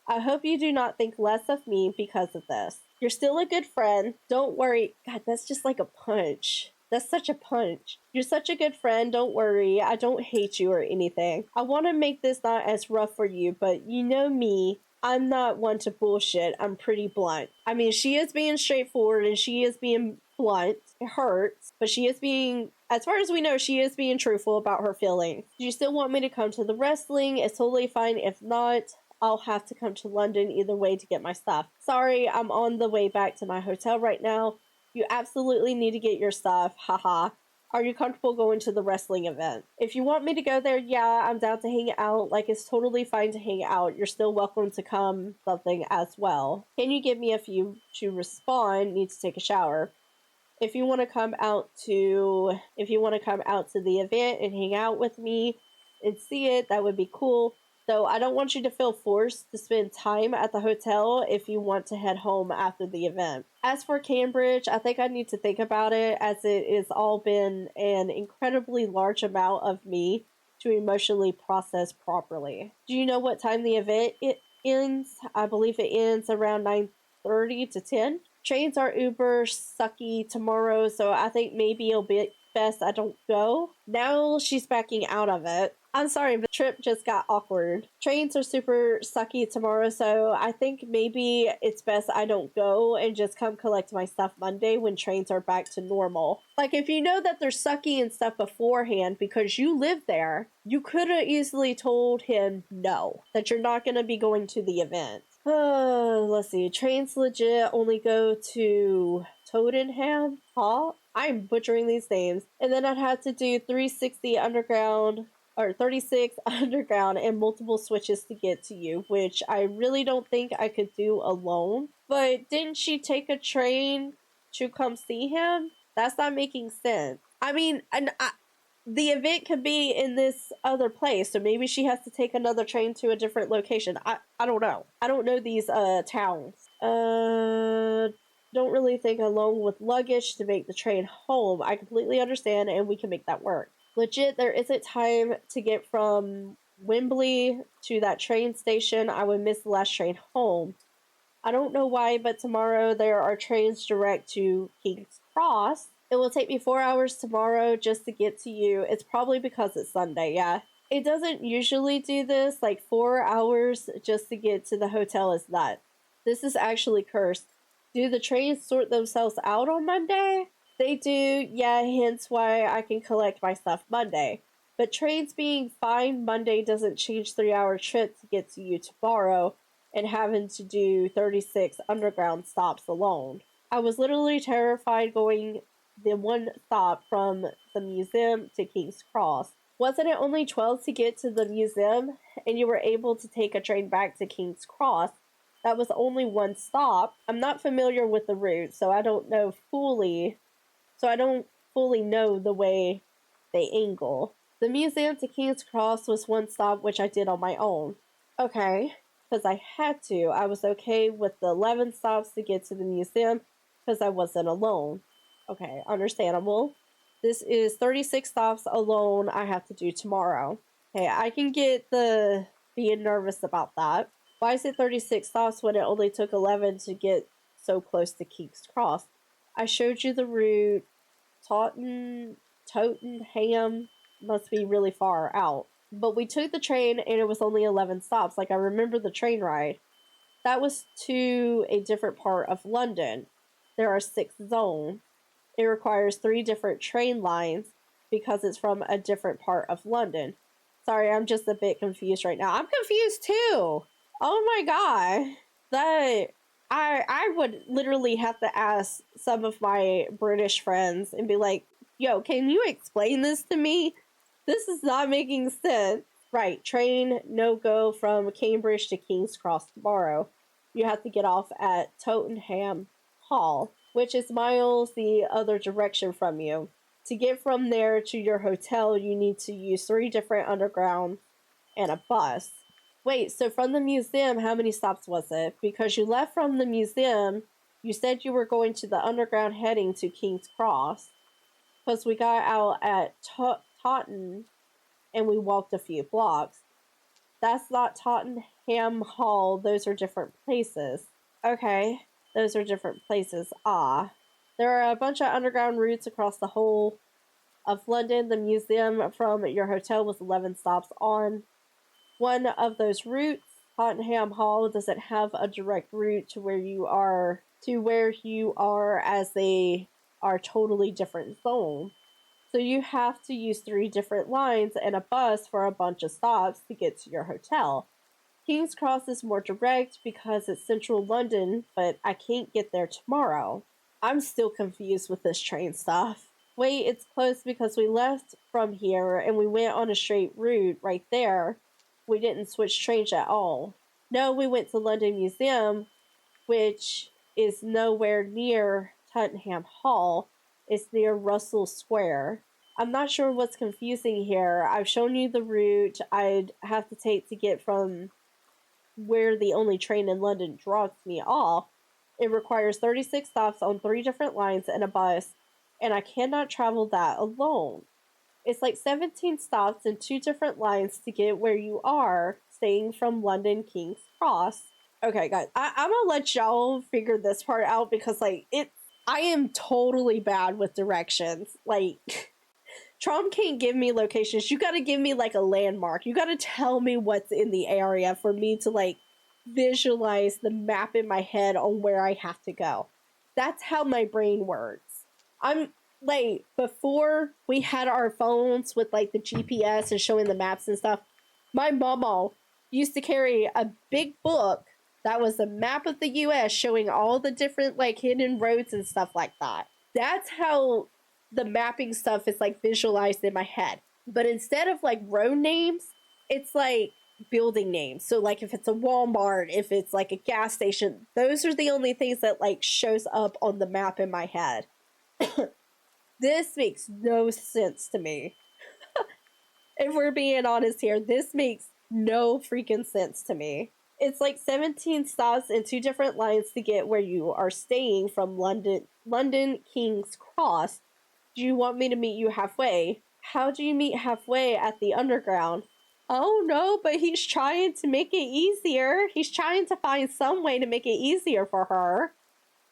I hope you do not think less of me because of this. You're still a good friend. Don't worry. God, that's just like a punch. That's such a punch. You're such a good friend. Don't worry. I don't hate you or anything. I want to make this not as rough for you, but you know me. I'm not one to bullshit. I'm pretty blunt. I mean, she is being straightforward and she is being blunt. It hurts, but she is being, as far as we know, she is being truthful about her feelings. Do you still want me to come to the wrestling? It's totally fine. If not, I'll have to come to London either way to get my stuff. Sorry, I'm on the way back to my hotel right now. You absolutely need to get your stuff. Haha. Are you comfortable going to the wrestling event? If you want me to go there, yeah, I'm down to hang out. Like, it's totally fine to hang out. You're still welcome to come something as well. Can you give me a few to respond? Need to take a shower. If you want to come out to the event and hang out with me and see it, that would be cool. So I don't want you to feel forced to spend time at the hotel if you want to head home after the event. As for Cambridge, I think I need to think about it, as it has all been an incredibly large amount of me to emotionally process properly. Do you know what time the event ends? I believe it ends around 9:30 to 10. Trains are uber sucky tomorrow, so I think maybe it'll be best I don't go. Now she's backing out of it. I'm sorry, but the trip just got awkward. Trains are super sucky tomorrow, so I think maybe it's best I don't go and just come collect my stuff Monday when trains are back to normal. Like, if you know that they're sucky and stuff beforehand because you live there, you could have easily told him no, that you're not going to be going to the event. Let's see. Trains legit only go to Tottenham Hall. I'm butchering these names. And then I'd have to do 360 underground or 36 underground and multiple switches to get to you, which I really don't think I could do alone. But didn't she take a train to come see him? That's not making sense. I mean, the event could be in this other place, so maybe she has to take another train to a different location. I don't know. I don't know these towns. Don't really think along with luggage to make the train home. I completely understand, and we can make that work. Legit, there isn't time to get from Wembley to that train station. I would miss the last train home. I don't know why, but tomorrow there are trains direct to King's Cross. It will take me 4 hours tomorrow just to get to you. It's probably because it's Sunday, yeah. It doesn't usually do this, like 4 hours just to get to the hotel is nuts. This is actually cursed. Do the trains sort themselves out on Monday? They do, yeah, hence why I can collect my stuff Monday. But trains being fine Monday doesn't change 3-hour trip to get to you tomorrow and having to do 36 underground stops alone. I was literally terrified going the one stop from the museum to King's Cross. Wasn't it only 12 to get to the museum and you were able to take a train back to King's Cross? That was only one stop. I'm not familiar with the route, so I don't fully know the way they angle. The museum to King's Cross was one stop, which I did on my own. Okay, because I had to. I was okay with the 11 stops to get to the museum because I wasn't alone. Okay, understandable. This is 36 stops alone I have to do tomorrow. Okay, I can get the being nervous about that. Why is it 36 stops when it only took 11 to get so close to King's Cross? I showed you the route. Tottenham must be really far out. But we took the train and it was only 11 stops. Like, I remember the train ride. That was to a different part of London. There are 6 zones. It requires 3 different train lines because it's from a different part of London. Sorry, I'm just a bit confused right now. I'm confused too! Oh my god. I would literally have to ask some of my British friends and be like, yo, can you explain this to me? This is not making sense. Right, train no go from Cambridge to King's Cross tomorrow. You have to get off at Tottenham Hall, which is miles the other direction from you. To get from there to your hotel, you need to use 3 different underground and a bus. Wait, so from the museum, how many stops was it? Because you left from the museum, you said you were going to the underground heading to King's Cross. Because we got out at Taunton and we walked a few blocks. That's not Tottenham Hall, those are different places. Okay, those are different places. Ah. There are a bunch of underground routes across the whole of London. The museum from your hotel was 11 stops on one of those routes. Tottenham Hall doesn't have a direct route to where you are as they are totally different zones. So you have to use 3 different lines and a bus for a bunch of stops to get to your hotel. King's Cross is more direct because it's central London, but I can't get there tomorrow. I'm still confused with this train stuff. Wait, it's close because we left from here and we went on a straight route right there. We didn't switch trains at all. No, we went to London Museum, which is nowhere near Tottenham Hall. It's near Russell Square. I'm not sure what's confusing here. I've shown you the route I'd have to take to get from where the only train in London drops me off. It requires 36 stops on 3 different lines and a bus, and I cannot travel that alone. It's like 17 stops and 2 different lines to get where you are, staying from London King's Cross. Okay, guys, I'm gonna let y'all figure this part out because, like, I am totally bad with directions. Like, Trump can't give me locations. You gotta give me, like, a landmark. You gotta tell me what's in the area for me to, like, visualize the map in my head on where I have to go. That's how my brain works. I'm like, before we had our phones with like the GPS and showing the maps and stuff, my mama used to carry a big book that was a map of the US showing all the different like hidden roads and stuff like that. That's how the mapping stuff is like visualized in my head. But instead of like road names, it's like building names. So like if it's a Walmart, if it's like a gas station, those are the only things that like shows up on the map in my head. This makes no sense to me. If we're being honest here, this makes no freaking sense to me. It's like 17 stops and 2 different lines to get where you are staying from London King's Cross. Do you want me to meet you halfway? How do you meet halfway at the underground? Oh no, but he's trying to make it easier. He's trying to find some way to make it easier for her.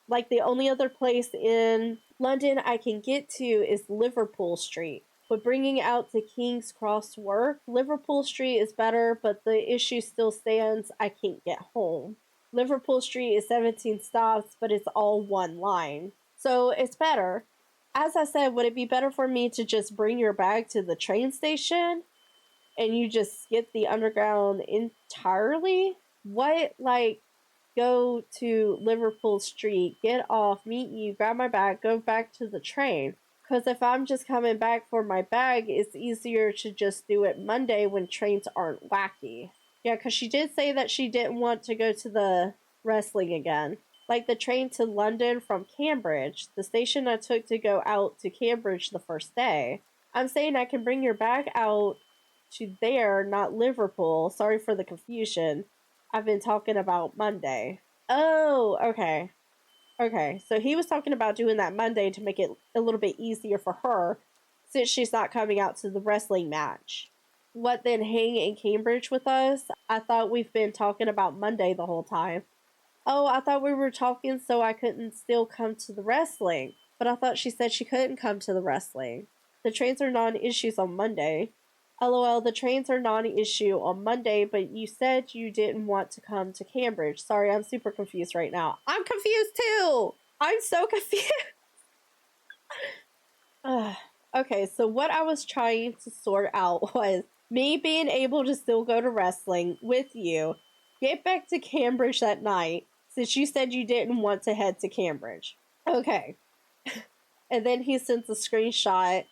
Like the only other place in London I can get to is Liverpool Street. But bringing out to King's Cross work, Liverpool Street is better, but the issue still stands. I can't get home. Liverpool Street is 17 stops, but it's all one line. So it's better. As I said, would it be better for me to just bring your bag to the train station and you just skip the underground entirely? What, like, go to Liverpool Street, get off, meet you, grab my bag, go back to the train? Because if I'm just coming back for my bag, it's easier to just do it Monday when trains aren't wacky. Yeah, because she did say that she didn't want to go to the wrestling again. Like the train to London from Cambridge, the station I took to go out to Cambridge the first day. I'm saying I can bring your bag out to there, not Liverpool. Sorry for the confusion. I've been talking about Monday. Oh, okay. Okay, so he was talking about doing that Monday to make it a little bit easier for her since she's not coming out to the wrestling match. What then, hang in Cambridge with us? I thought we've been talking about Monday the whole time. Oh, I thought we were talking so I couldn't still come to the wrestling. But I thought she said she couldn't come to the wrestling. The trains are non-issues on Monday. LOL, the trains are non-issue on Monday, but you said you didn't want to come to Cambridge. Sorry, I'm super confused right now. I'm confused too! I'm so confused! Okay, so what I was trying to sort out was me being able to still go to wrestling with you, get back to Cambridge that night, since you said you didn't want to head to Cambridge. Okay. And then he sends a screenshot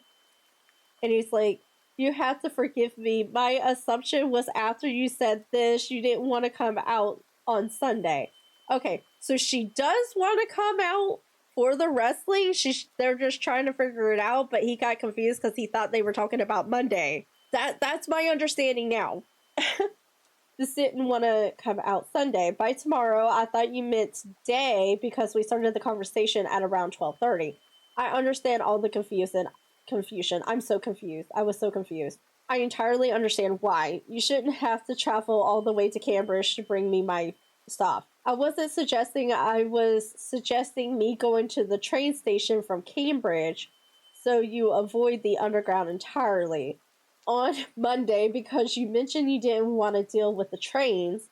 and he's like, you have to forgive me. My assumption was after you said this, you didn't want to come out on Sunday. Okay, so she does want to come out for the wrestling. They're just trying to figure it out, but he got confused because he thought they were talking about Monday. That's my understanding now. Just didn't want to come out Sunday. By tomorrow, I thought you meant today because we started the conversation at around 12:30. I understand all the confusion. I'm so confused. I was so confused. I entirely understand why. You shouldn't have to travel all the way to Cambridge to bring me my stuff. I wasn't suggesting, I was suggesting me going to the train station from Cambridge so you avoid the underground entirely. On Monday, because you mentioned you didn't want to deal with the trains,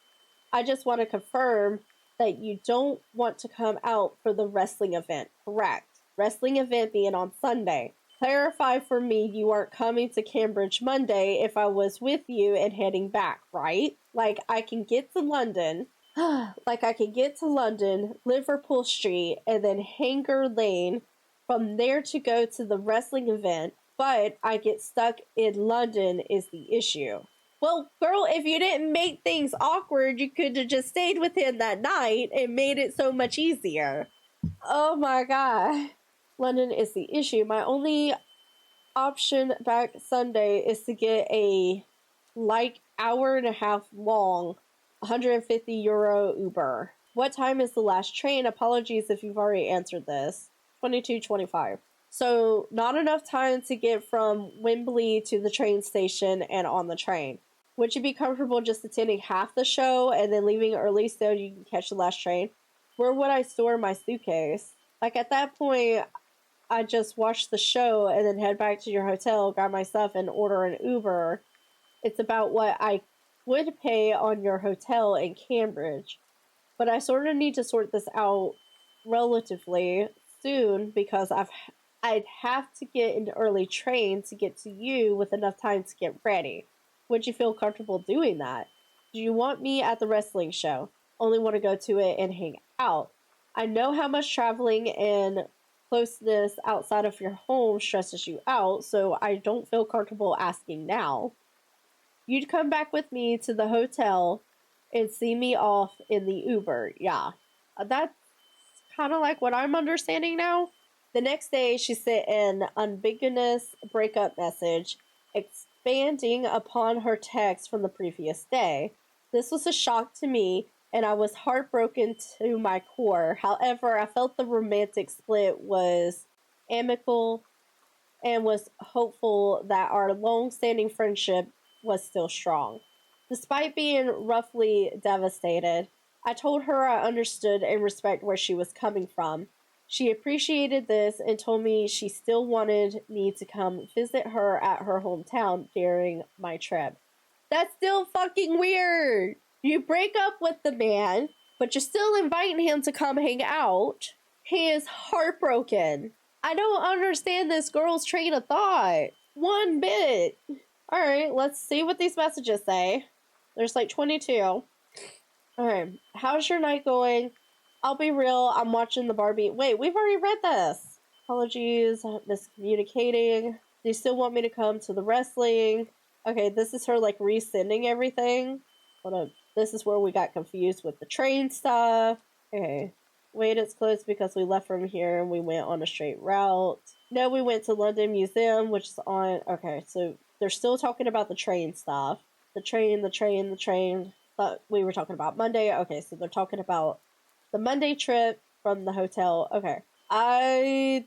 I just want to confirm that you don't want to come out for the wrestling event, correct? Wrestling event being on Sunday. Clarify for me you aren't coming to Cambridge Monday if I was with you and heading back, right? Like I can get to London, Liverpool Street, and then Hanger Lane, from there to go to the wrestling event, but I get stuck in London is the issue. Well, girl, if you didn't make things awkward, you could have just stayed with him that night and made it so much easier. Oh my god. London is the issue. My only option back Sunday is to get a hour and a half long €150 Uber. What time is the last train? Apologies if you've already answered this. 22:25. So not enough time to get from Wembley to the train station and on the train. Would you be comfortable just attending half the show and then leaving early so you can catch the last train? Where would I store my suitcase? Like at that point, I just watch the show and then head back to your hotel, grab my stuff, and order an Uber. It's about what I would pay on your hotel in Cambridge. But I sort of need to sort this out relatively soon because I'd have to get an early train to get to you with enough time to get ready. Would you feel comfortable doing that? Do you want me at the wrestling show? Only want to go to it and hang out. I know how much traveling and closeness outside of your home stresses you out, so I don't feel comfortable asking now. You'd come back with me to the hotel and see me off in the Uber. Yeah. That's kind of like what I'm understanding now. The next day, she sent an ambiguous breakup message, expanding upon her text from the previous day. This was a shock to me, and I was heartbroken to my core. However, I felt the romantic split was amicable and was hopeful that our long-standing friendship was still strong. Despite being roughly devastated, I told her I understood and respect where she was coming from. She appreciated this and told me she still wanted me to come visit her at her hometown during my trip. That's still fucking weird. You break up with the man, but you're still inviting him to come hang out. He is heartbroken. I don't understand this girl's train of thought one bit. Alright, let's see what these messages say. There's like 22. Alright, how's your night going? I'll be real, I'm watching the Barbie. Wait, we've already read this. Apologies, miscommunicating. Do you still want me to come to the wrestling? Okay, this is her like resending everything. Hold up. This is where we got confused with the train stuff. Okay. Wait, it's closed because we left from here and we went on a straight route. No, we went to London Museum, which is on... Okay, so they're still talking about the train stuff. The train. But we were talking about Monday. Okay, so they're talking about the Monday trip from the hotel. Okay. I'm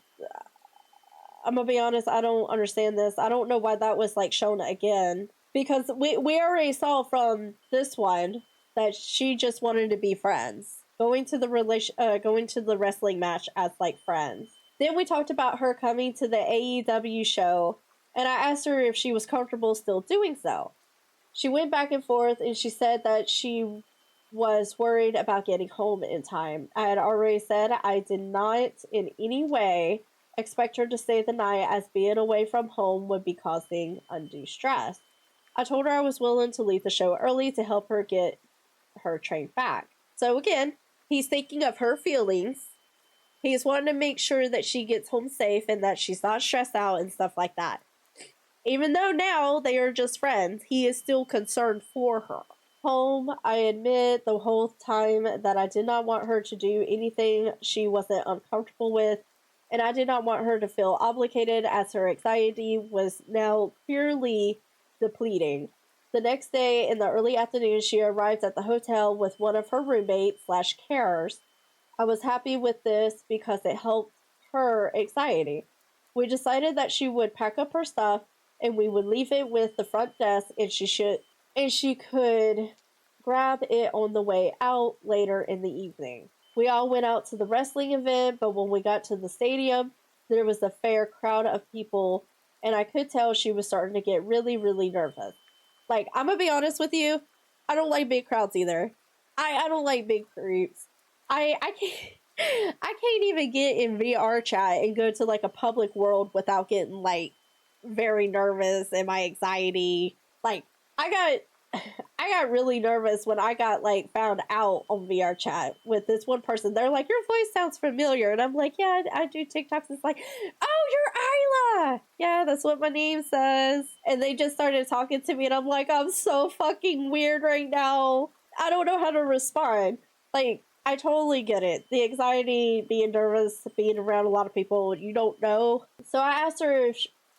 gonna be honest, I don't understand this. I don't know why that was like shown again. Because we already saw from this one that she just wanted to be friends. Going to the wrestling match as like friends. Then we talked about her coming to the AEW show, and I asked her if she was comfortable still doing so. She went back and forth, and she said that she was worried about getting home in time. I had already said I did not in any way expect her to stay the night, as being away from home would be causing undue stress. I told her I was willing to leave the show early to help her get her train back. So again, He's thinking of her feelings. He's wanting to make sure that she gets home safe and that she's not stressed out and stuff like that. Even though now they are just friends, he is still concerned for her. Home, I admit the whole time that I did not want her to do anything she wasn't uncomfortable with, and I did not want her to feel obligated as her anxiety was now clearly depleting. The next day, in the early afternoon, she arrived at the hotel with one of her roommates slash carers. I was happy with this because it helped her anxiety. We decided that she would pack up her stuff and we would leave it with the front desk and she could grab it on the way out later in the evening. We all went out to the wrestling event, but when we got to the stadium, there was a fair crowd of people and I could tell she was starting to get really, really nervous. Like, I'm gonna be honest with you, I don't like big crowds either. I don't like big groups. I can't even get in VR chat and go to like a public world without getting like very nervous and my anxiety. Like, I got really nervous when I got like found out on VR chat with this one person. They're like, your voice sounds familiar, and I'm like, yeah, I do TikToks. It's like, oh, you're Isla. Yeah, that's what my name says. And they just started talking to me, and I'm like, I'm so fucking weird right now. I don't know how to respond. Like, I totally get it. The anxiety, being nervous, being around a lot of people you don't know. So I asked her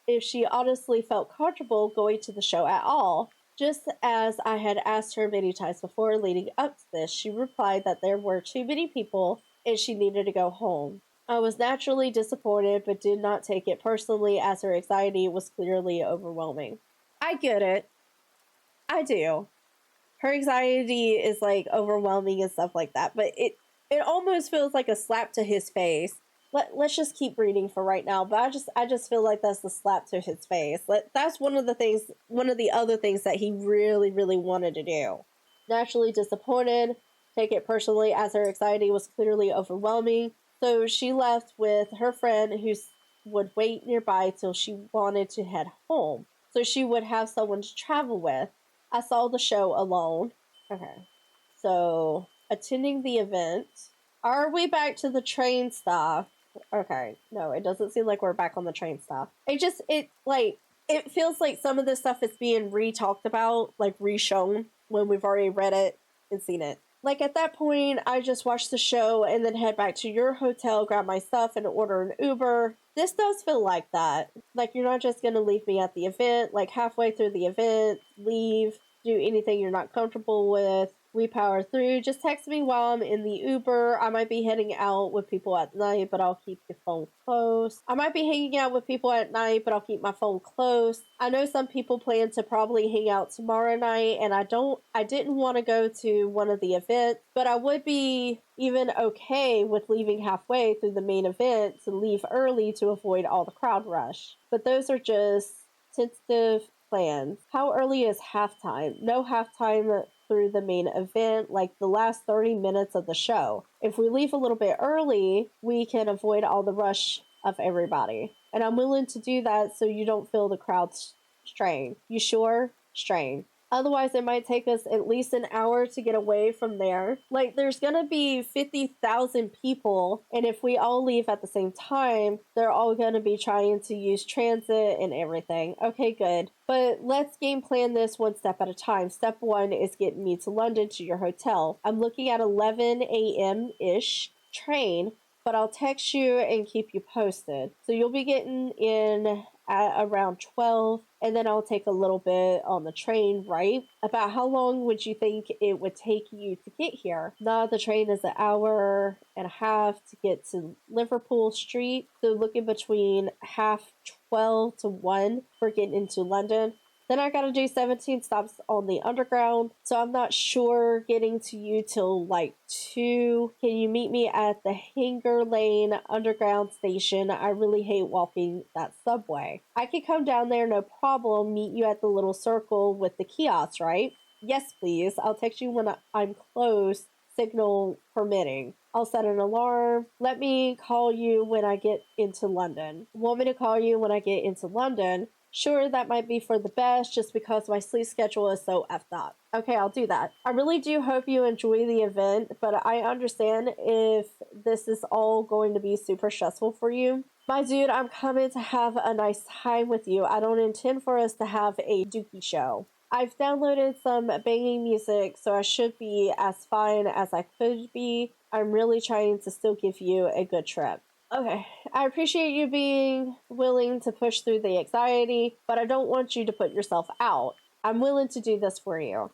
if she honestly felt comfortable going to the show at all. Just as I had asked her many times before leading up to this, she replied that there were too many people and she needed to go home. I was naturally disappointed, but did not take it personally as her anxiety was clearly overwhelming. I get it. I do. Her anxiety is like overwhelming and stuff like that, but it almost feels like a slap to his face. Let's just keep reading for right now, but I just feel like that's the slap to his face. That's one of the other things that he really, really wanted to do. Naturally disappointed, take it personally as her anxiety was clearly overwhelming. So she left with her friend who would wait nearby till she wanted to head home. So she would have someone to travel with. I saw the show alone. Okay. So, attending the event. Are we back to the train stuff? Okay. No, it doesn't seem like we're back on the train stuff. It feels like some of this stuff is being re-talked about, like re-shown when we've already read it and seen it. Like, at that point, I just watched the show and then head back to your hotel, grab my stuff, and order an Uber. This does feel like that. Like, you're not just gonna leave me at the event, like, halfway through the event, leave, do anything you're not comfortable with. We power through. Just text me while I'm in the Uber. I might be heading out with people at night, but I'll keep your phone close. I might be hanging out with people at night, but I'll keep my phone close. I know some people plan to probably hang out tomorrow night, and I didn't want to go to one of the events, but I would be even okay with leaving halfway through the main event to leave early to avoid all the crowd rush. But those are just tentative plans. How early is halftime? No halftime through the main event, like the last 30 minutes of the show. If we leave a little bit early, we can avoid all the rush of everybody. And I'm willing to do that so you don't feel the crowd strain. You sure? Strain. Otherwise, it might take us at least an hour to get away from there. Like, there's gonna be 50,000 people, and if we all leave at the same time, they're all gonna be trying to use transit and everything. Okay, good. But let's game plan this one step at a time. Step 1 is getting me to London to your hotel. I'm looking at 11 a.m.-ish train, but I'll text you and keep you posted. So you'll be getting in at around 12, and then I'll take a little bit on the train, right? About how long would you think it would take you to get here? Now the train is an hour and a half to get to Liverpool Street, so looking between 12 to 1 for getting into London. Then I gotta do 17 stops on the underground, so I'm not sure getting to you till like 2. Can you meet me at the Hanger Lane underground station? I really hate walking that subway. I can come down there, no problem, meet you at the little circle with the kiosks, right? Yes, please. I'll text you when I'm close, signal permitting. I'll set an alarm. Let me call you when I get into London. Want me to call you when I get into London? Sure, that might be for the best just because my sleep schedule is so effed up. Okay, I'll do that. I really do hope you enjoy the event, but I understand if this is all going to be super stressful for you. My dude, I'm coming to have a nice time with you. I don't intend for us to have a dookie show. I've downloaded some banging music, so I should be as fine as I could be. I'm really trying to still give you a good trip. Okay, I appreciate you being willing to push through the anxiety, but I don't want you to put yourself out. I'm willing to do this for you.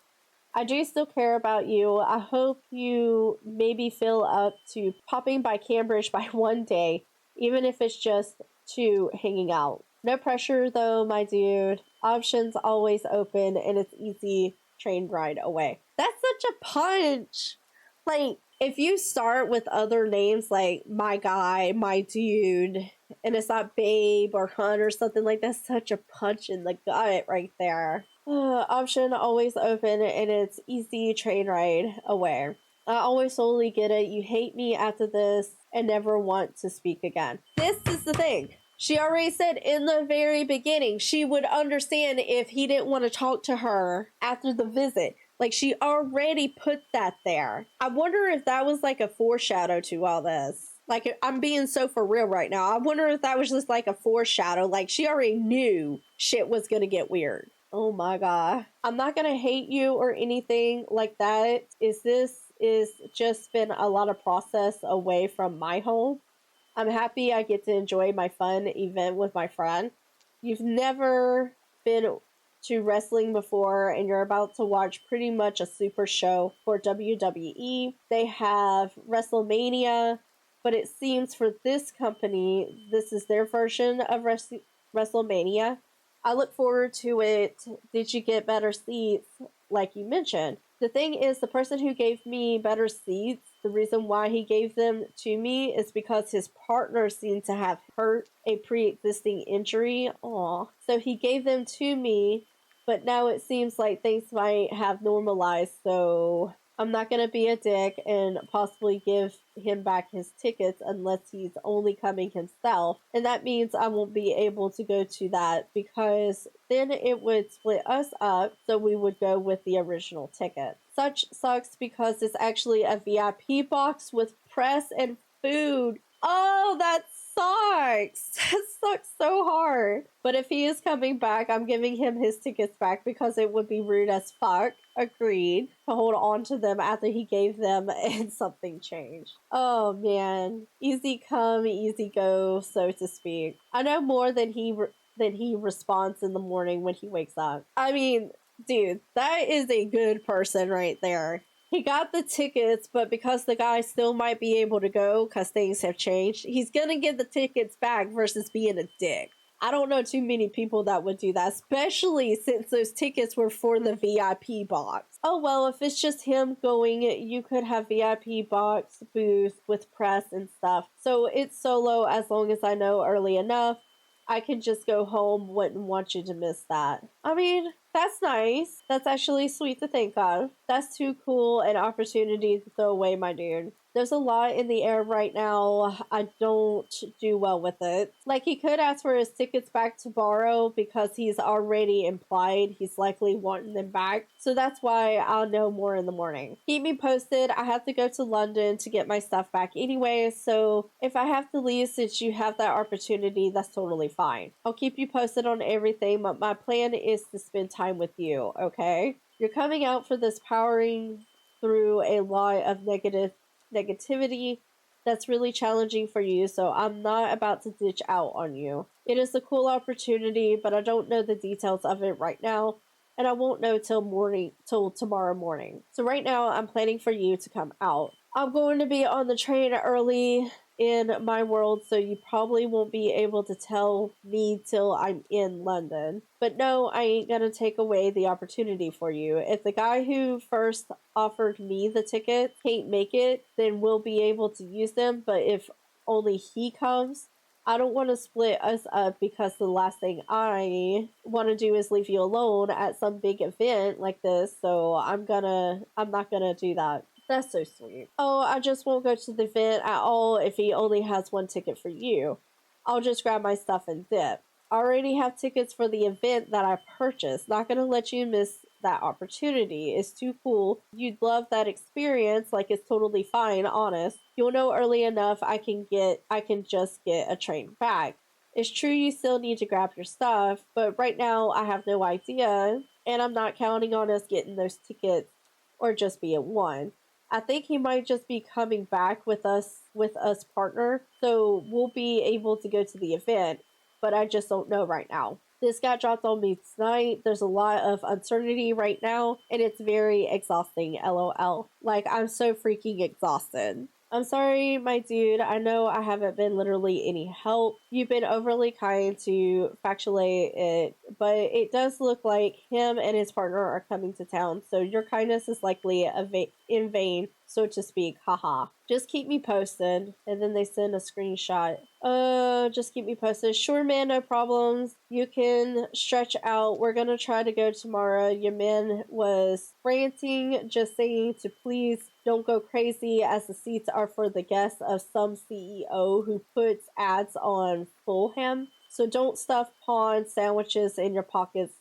I do still care about you. I hope you maybe feel up to popping by Cambridge by one day, even if it's just to hanging out. No pressure though, my dude. Options always open and it's easy train ride away. That's such a punch. Like, if you start with other names like my guy, my dude, and it's not babe or hun or something like that, such a punch in the gut right there. Option always open and it's easy train ride away. I always solely get it. You hate me after this and never want to speak again. This is the thing. She already said in the very beginning she would understand if he didn't want to talk to her after the visit. Like, she already put that there. I wonder if that was like a foreshadow to all this. Like, I'm being so for real right now. I wonder if that was just like a foreshadow. Like, she already knew shit was gonna get weird. Oh my god. I'm not gonna hate you or anything like that. This is just been a lot of process away from my home. I'm happy I get to enjoy my fun event with my friend. You've never been to wrestling before and you're about to watch pretty much a super show for WWE. They have WrestleMania, but it seems for this company, this is their version of WrestleMania. I look forward to it. Did you get better seats? Like you mentioned. The thing is, the person who gave me better seats, the reason why he gave them to me is because his partner seemed to have hurt a pre-existing injury. Aw. So he gave them to me, but now it seems like things might have normalized, so I'm not going to be a dick and possibly give him back his tickets unless he's only coming himself. And that means I won't be able to go to that because then it would split us up, so we would go with the original ticket. Such sucks because it's actually a VIP box with press and food. Oh, that sucks. That sucks so hard. But if he is coming back, I'm giving him his tickets back because it would be rude as fuck. Agreed. To hold on to them after he gave them and something changed. Oh man. Easy come, easy go, so to speak. I know more than he responds in the morning when he wakes up. I mean, dude, that is a good person right there. He got the tickets, but because the guy still might be able to go because things have changed, he's gonna give the tickets back versus being a dick. I don't know too many people that would do that, especially since those tickets were for the VIP box. Oh well, if it's just him going, you could have VIP box booth with press and stuff. So it's solo as long as I know early enough. I can just go home, wouldn't want you to miss that. I mean, that's nice. That's actually sweet to think of. That's too cool an opportunity to throw away, my dude. There's a lot in the air right now. I don't do well with it. Like, he could ask for his tickets back tomorrow because he's already implied he's likely wanting them back. So that's why I'll know more in the morning. Keep me posted. I have to go to London to get my stuff back anyway. So if I have to leave since you have that opportunity, that's totally fine. I'll keep you posted on everything, but my plan is to spend time with you, okay? You're coming out for this powering through a lot of negativity that's really challenging for you, so I'm not about to ditch out on you. It is a cool opportunity, but I don't know the details of it right now, and I won't know till tomorrow morning. So right now, I'm planning for you to come out. I'm going to be on the train early in my world, so you probably won't be able to tell me till I'm in London. But no, I ain't gonna take away the opportunity for you. If the guy who first offered me the ticket can't make it, then we'll be able to use them. But if only he comes, I don't want to split us up because the last thing I want to do is leave you alone at some big event like this. So I'm not gonna do that. That's so sweet. Oh, I just won't go to the event at all if he only has one ticket for you. I'll just grab my stuff and dip. already have tickets for the event that I purchased. Not gonna let you miss that opportunity. It's too cool. You'd love that experience. Like, it's totally fine, honest. You'll know early enough I can just get a train back. It's true you still need to grab your stuff, but right now I have no idea, and I'm not counting on us getting those tickets or just being one. I think he might just be coming back with us partner, so we'll be able to go to the event, but I just don't know right now. This got dropped on me tonight. There's a lot of uncertainty right now, and it's very exhausting, lol. Like, I'm so freaking exhausted. I'm sorry, my dude. I know I haven't been literally any help. You've been overly kind to factuate it, but it does look like him and his partner are coming to town, so your kindness is likely in vain, so to speak. Haha. Just keep me posted. And then they send a screenshot. Just keep me posted. Sure, man, no problems. You can stretch out. We're gonna try to go tomorrow. Your man was ranting, just saying to please don't go crazy, as the seats are for the guests of some CEO who puts ads on Fulham. So don't stuff pawn sandwiches in your pockets,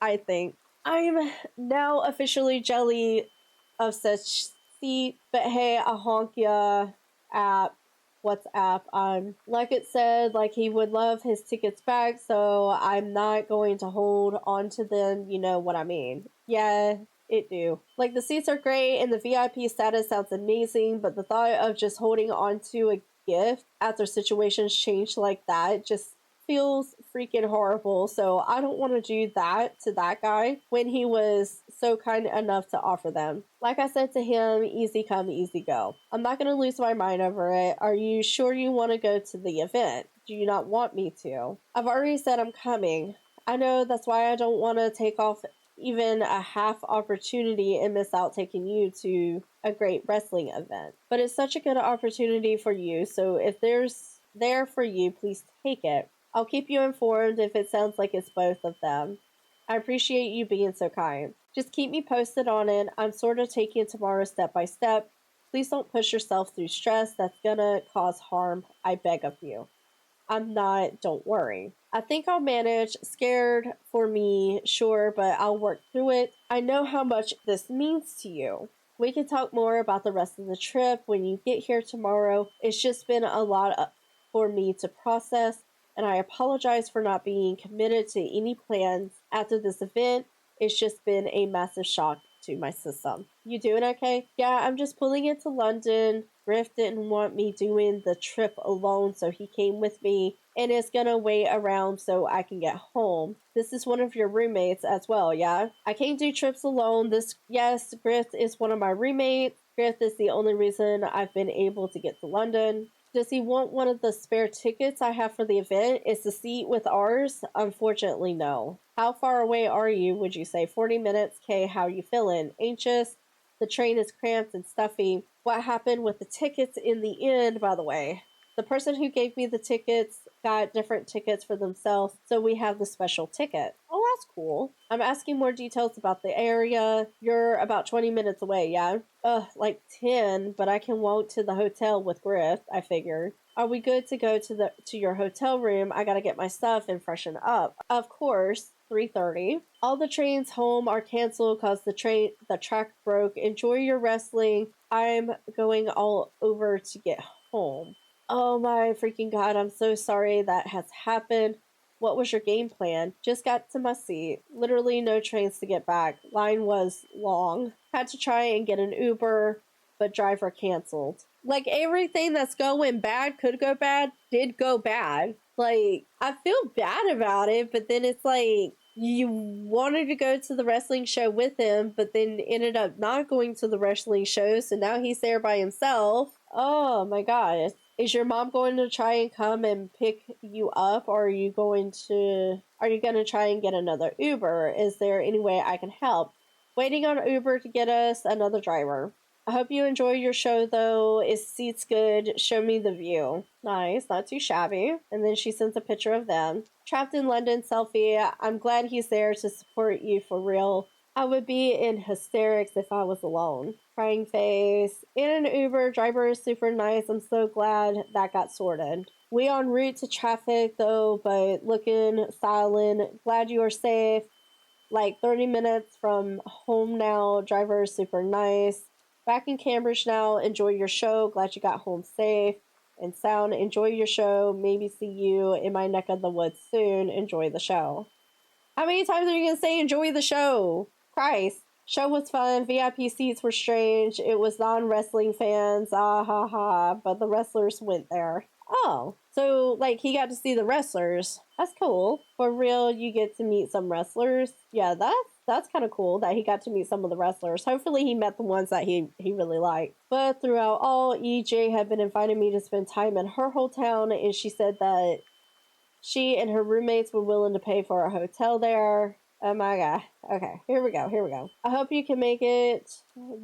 I think. I'm now officially jelly of such seat, but hey, I honk ya app. WhatsApp. Like it said, like he would love his tickets back, so I'm not going to hold on to them. You know what I mean? Yeah, it do. Like, the seats are great and the VIP status sounds amazing, but the thought of just holding on to a gift after situations change like that just feels freaking horrible. So I don't want to do that to that guy when he was so kind enough to offer them. Like I said to him, easy come, easy go. I'm not going to lose my mind over it. Are you sure you want to go to the event? Do you not want me to? I've already said I'm coming. I know, that's why I don't want to take off even a half opportunity and miss out taking you to a great wrestling event. But it's such a good opportunity for you, so if there's there for you, please take it. I'll keep you informed if it sounds like it's both of them. I appreciate you being so kind. Just keep me posted on it. I'm sort of taking tomorrow step by step. Please don't push yourself through stress. That's gonna cause harm. I beg of you. I'm not, don't worry. I think I'll manage. Scared for me, sure, but I'll work through it. I know how much this means to you. We can talk more about the rest of the trip when you get here tomorrow. It's just been a lot for me to process, and I apologize for not being committed to any plans after this event. It's just been a massive shock to my system. You doing okay? Yeah, I'm just pulling into London. Griff didn't want me doing the trip alone, so he came with me and is gonna wait around so I can get home. This is one of your roommates as well, yeah? I can't do trips alone. Yes, Griff is one of my roommates. Griff is the only reason I've been able to get to London. Does he want one of the spare tickets I have for the event? Is the seat with ours? Unfortunately, no. How far away are you, would you say? 40 minutes? Okay, how you feeling? Anxious? The train is cramped and stuffy. What happened with the tickets in the end, by the way? The person who gave me the tickets got different tickets for themselves, so we have the special ticket. Oh, that's cool. I'm asking more details about the area. You're about 20 minutes away, yeah? Like 10, but I can walk to the hotel with Griff, I figured. Are we good to go to your hotel room? I gotta get my stuff and freshen up. Of course. 3:30. All the trains home are canceled cause the track broke. Enjoy your wrestling. I'm going all over to get home. Oh my freaking god, I'm so sorry that has happened. What was your game plan? Just got to my seat. Literally no trains to get back. Line was long. Had to try and get an Uber, but driver canceled. Like, everything that's going bad could go bad, did go bad. Like, I feel bad about it, but then it's like, you wanted to go to the wrestling show with him, but then ended up not going to the wrestling show, so now he's there by himself. Oh my god. Is your mom going to try and come and pick you up, or are you going to try and get another Uber? Is there any way I can help? Waiting on Uber to get us another driver. I hope you enjoy your show, though. Is seats good? Show me the view. Nice, not too shabby. And then she sends a picture of them. Trapped in London selfie. I'm glad he's there to support you for real. I would be in hysterics if I was alone. Crying face. In an Uber, driver is super nice. I'm so glad that got sorted. We en route to traffic though, but looking silent. Glad you are safe. Like 30 minutes from home now. Driver is super nice. Back in Cambridge now. Enjoy your show. Glad you got home safe and sound. Enjoy your show. Maybe see you in my neck of the woods soon. Enjoy the show. How many times are you going to say enjoy the show? Christ. Show was fun. VIP seats were strange. It was non-wrestling fans. Ah ha ha. But the wrestlers went there. Oh. So, like, he got to see the wrestlers. That's cool. For real, you get to meet some wrestlers. Yeah, that's kind of cool that he got to meet some of the wrestlers. Hopefully he met the ones that he really liked. But throughout all, EJ had been inviting me to spend time in her hometown, and she said that she and her roommates were willing to pay for a hotel there. Oh my god. Okay, here we go. I hope you can make it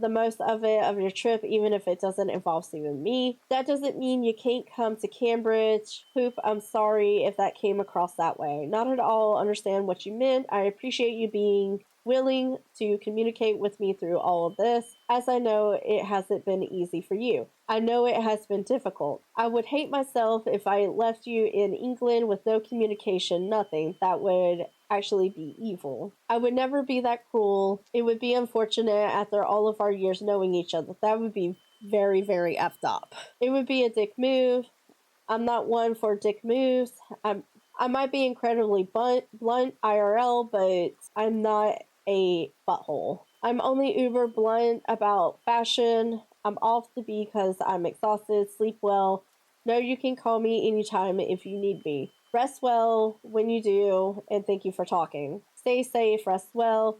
the most of your trip, even if it doesn't involve seeing me. That doesn't mean you can't come to Cambridge. Poop, I'm sorry if that came across that way. Not at all understand what you meant. I appreciate you being willing to communicate with me through all of this, as I know it hasn't been easy for you. I know it has been difficult. I would hate myself if I left you in England with no communication, nothing. That would actually be evil. I would never be that cruel. It would be unfortunate after all of our years knowing each other. That would be very, very effed up. It would be a dick move. I'm not one for dick moves. I might be incredibly blunt IRL, but I'm not a butthole. I'm only uber blunt about fashion. I'm off the beat because I'm exhausted. Sleep well. No, you can call me anytime if you need me. Rest well when you do, and thank you for talking. Stay safe, rest well.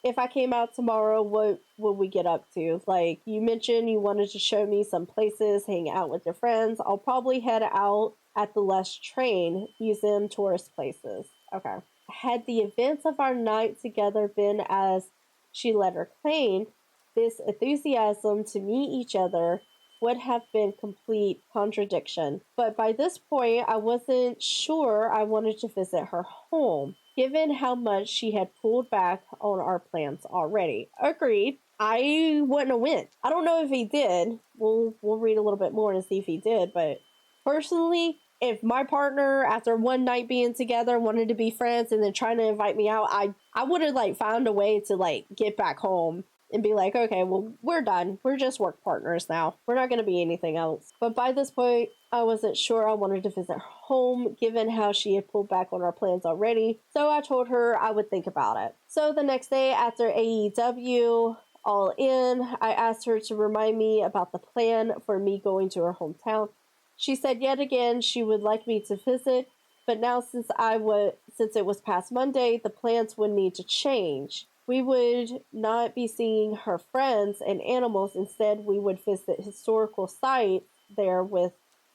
If I came out tomorrow, what would we get up to? Like, you mentioned you wanted to show me some places, hang out with your friends. I'll probably head out at the last train, museum, tourist places. Okay. Had the events of our night together been as she let her claim, this enthusiasm to meet each other would have been complete contradiction. But by this point, I wasn't sure I wanted to visit her home, given how much she had pulled back on our plans already. Agreed. I wouldn't have went. I don't know if he did. We'll read a little bit more and see if he did, but personally, if my partner, after one night being together, wanted to be friends and then trying to invite me out, I would have like found a way to like get back home and be like, okay, well, we're done. We're just work partners now. We're not going to be anything else. But by this point, I wasn't sure I wanted to visit her home, given how she had pulled back on our plans already. So I told her I would think about it. So the next day after AEW, all in, I asked her to remind me about the plan for me going to her hometown. She said yet again she would like me to visit, but now since it was past Monday, the plans would need to change. We would not be seeing her friends and animals. Instead, we would visit historical sites there with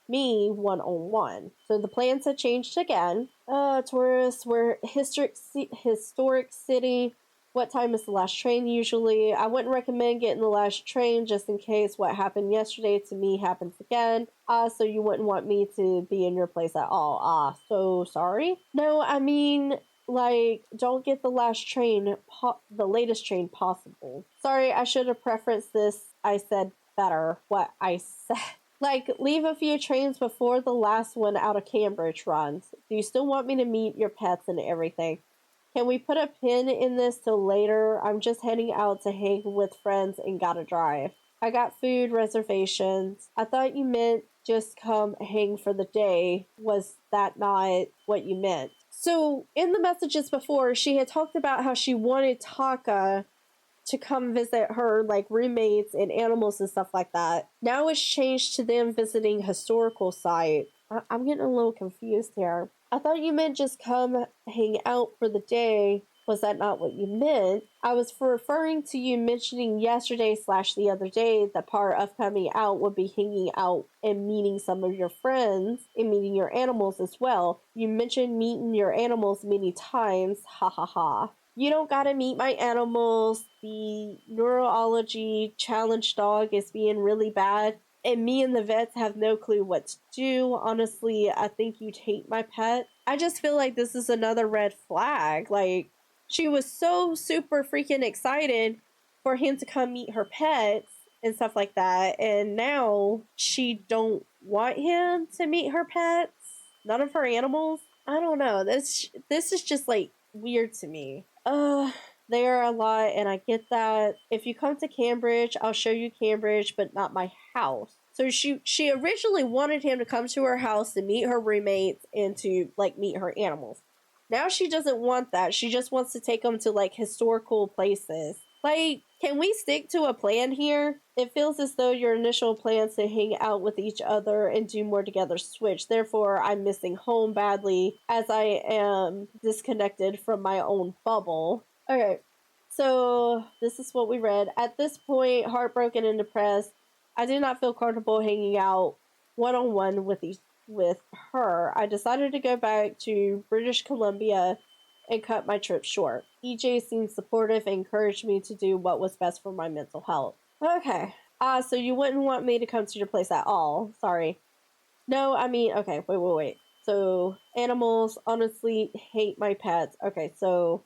me one-on-one. So the plans had changed again. Tourists were historic city. What time is the last train usually? I wouldn't recommend getting the last train just in case what happened yesterday to me happens again. So you wouldn't want me to be in your place at all. So sorry. No, I mean, like, don't get the last train, the latest train possible. Sorry, I should have preferenced this. I said better what I said. Like, leave a few trains before the last one out of Cambridge runs. Do you still want me to meet your pets and everything? Can we put a pin in this till later? I'm just heading out to hang with friends and gotta drive. I got food reservations. I thought you meant just come hang for the day. Was that not what you meant? So, in the messages before, she had talked about how she wanted Taka to come visit her, like, roommates and animals and stuff like that. Now it's changed to them visiting historical sites. I'm getting a little confused here. I thought you meant just come hang out for the day. Was that not what you meant? I was referring to you mentioning yesterday / the other day that part of coming out would be hanging out and meeting some of your friends and meeting your animals as well. You mentioned meeting your animals many times. Ha ha ha. You don't gotta meet my animals. The neurology challenge dog is being really bad. And me and the vets have no clue what to do. Honestly, I think you'd hate my pet. I just feel like this is another red flag. Like, she was so super freaking excited for him to come meet her pets. and stuff like that. And now she don't want him to meet her pets, none of her animals. I don't know. This is just like weird to me. They are a lot, and I get that. If you come to Cambridge, I'll show you Cambridge, but not my house. So she originally wanted him to come to her house to meet her roommates and to like meet her animals. Now she doesn't want that. She just wants to take them to like historical places. Like, can we stick to a plan here? It feels as though your initial plans to hang out with each other and do more together switch. Therefore, I'm missing home badly as I am disconnected from my own bubble. Okay, so this is what we read. At this point, heartbroken and depressed, I did not feel comfortable hanging out one-on-one with her. I decided to go back to British Columbia and cut my trip short. EJ seemed supportive and encouraged me to do what was best for my mental health. Okay. So you wouldn't want me to come to your place at all. Sorry. No, I mean, okay, wait. So, animals, honestly, hate my pets. Okay, so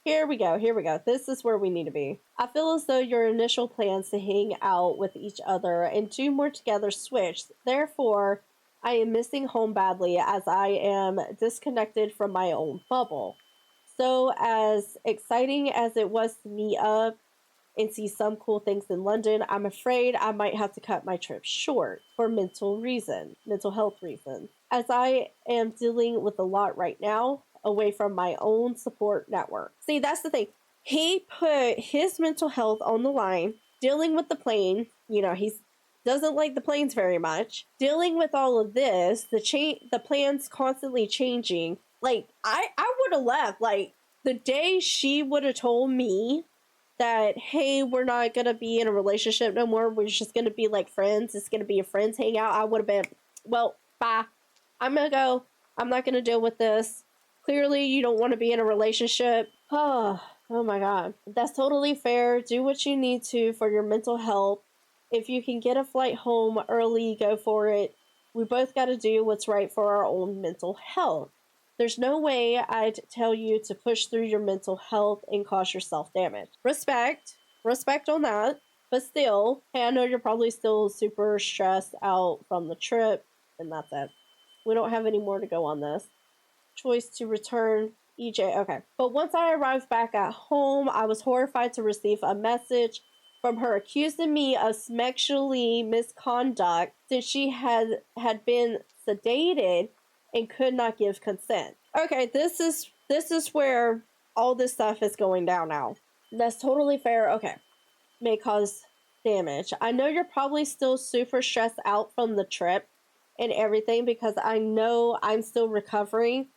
here we go. This is where we need to be. I feel as though your initial plans to hang out with each other and do more together switched. Therefore, I am missing home badly as I am disconnected from my own bubble. So, as exciting as it was to meet up and see some cool things in London, I'm afraid I might have to cut my trip short for mental health reasons, as I am dealing with a lot right now away from my own support network. See, that's the thing. He put his mental health on the line, dealing with the plane. You know, he doesn't like the planes very much. Dealing with all of this, the plan's constantly changing. Like, I would have left. Like, the day she would have told me that, hey, we're not going to be in a relationship no more, we're just going to be like friends, it's going to be a friends hangout, I would have been, well, bye. I'm going to go. I'm not going to deal with this. Clearly, you don't want to be in a relationship. Oh my God. That's totally fair. Do what you need to for your mental health. If you can get a flight home early, go for it. We both got to do what's right for our own mental health. There's no way I'd tell you to push through your mental health and cause yourself damage. Respect on that. But still, hey, I know you're probably still super stressed out from the trip, and that's it. We don't have any more to go on this. Choice to return EJ. Okay. But once I arrived back at home, I was horrified to receive a message from her accusing me of sexually misconduct since she had been sedated and could not give consent. Okay, this is where all this stuff is going down now. That's totally fair. Okay. May cause damage. I know you're probably still super stressed out from the trip and everything because I know I'm still recovering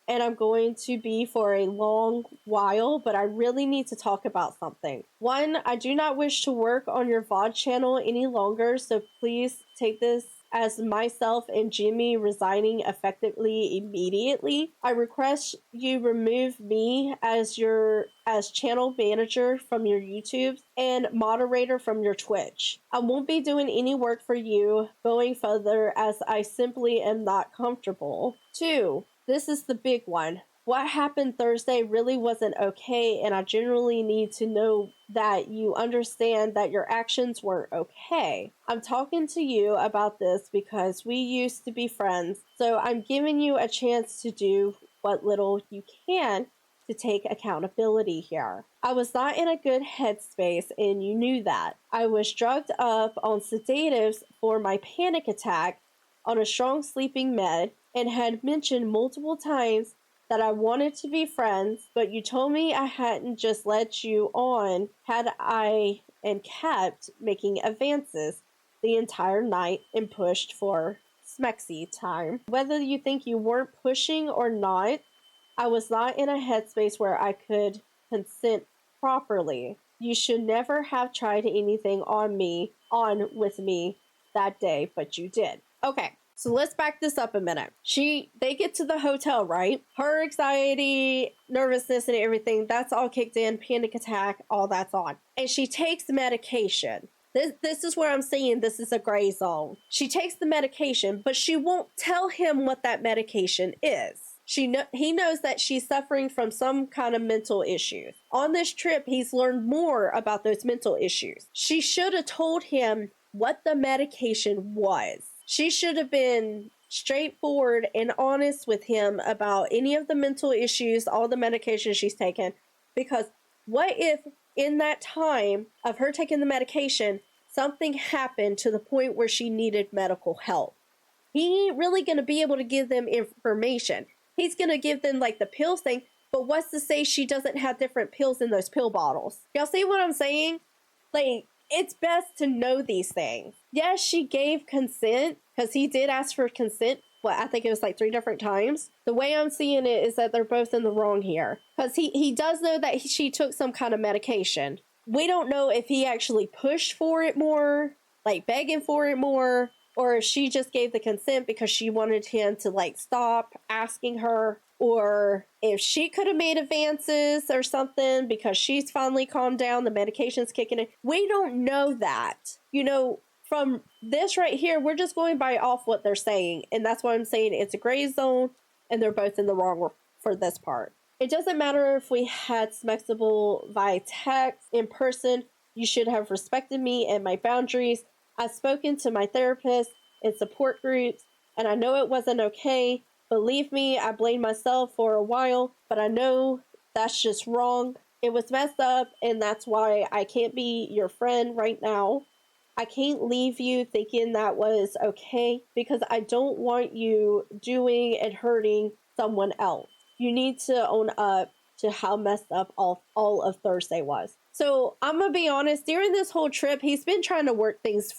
and I'm going to be for a long while, but I really need to talk about something. One, I do not wish to work on your VOD channel any longer, so please take this as myself and Jimmy resigning effectively immediately. I request you remove me as channel manager from your YouTube and moderator from your Twitch. I won't be doing any work for you going further as I simply am not comfortable. 2. This is the big one. What happened Thursday really wasn't okay, and I generally need to know that you understand that your actions weren't okay. I'm talking to you about this because we used to be friends, so I'm giving you a chance to do what little you can to take accountability here. I was not in a good headspace, and you knew that. I was drugged up on sedatives for my panic attack on a strong sleeping med, and had mentioned multiple times that I wanted to be friends, but you told me I hadn't just let you on had I and kept making advances the entire night and pushed for smexy time. Whether you think you weren't pushing or not, I was not in a headspace where I could consent properly. You should never have tried anything on with me that day, but you did. Okay. So let's back this up a minute. They get to the hotel, right? Her anxiety, nervousness, and everything, that's all kicked in. Panic attack, all that's on. And she takes medication. This is where I'm saying this is a gray zone. She takes the medication, but she won't tell him what that medication is. He knows that she's suffering from some kind of mental issues. On this trip, he's learned more about those mental issues. She should have told him what the medication was. She should have been straightforward and honest with him about any of the mental issues, all the medication she's taken. Because what if in that time of her taking the medication, something happened to the point where she needed medical help? He ain't really going to be able to give them information. He's going to give them like the pills thing, but what's to say she doesn't have different pills in those pill bottles? Y'all see what I'm saying? Like, it's best to know these things. Yes, she gave consent, because he did ask for consent. Well, I think it was like 3 different times. The way I'm seeing it is that they're both in the wrong here. Because he does know that she took some kind of medication. We don't know if he actually pushed for it more, like begging for it more, or if she just gave the consent because she wanted him to like stop asking her, or if she could have made advances or something because she's finally calmed down, the medication's kicking in. We don't know that. You know, from this right here, we're just going by off what they're saying. And that's why I'm saying it's a gray zone and they're both in the wrong for this part. It doesn't matter if we had Smexible via text, in person. You should have respected me and my boundaries. I've spoken to my therapist and support groups, and I know it wasn't okay. Believe me, I blamed myself for a while, but I know that's just wrong. It was messed up, and that's why I can't be your friend right now. I can't leave you thinking that was okay, because I don't want you doing and hurting someone else. You need to own up to how messed up all of Thursday was. So I'm gonna be honest, during this whole trip, he's been trying to work things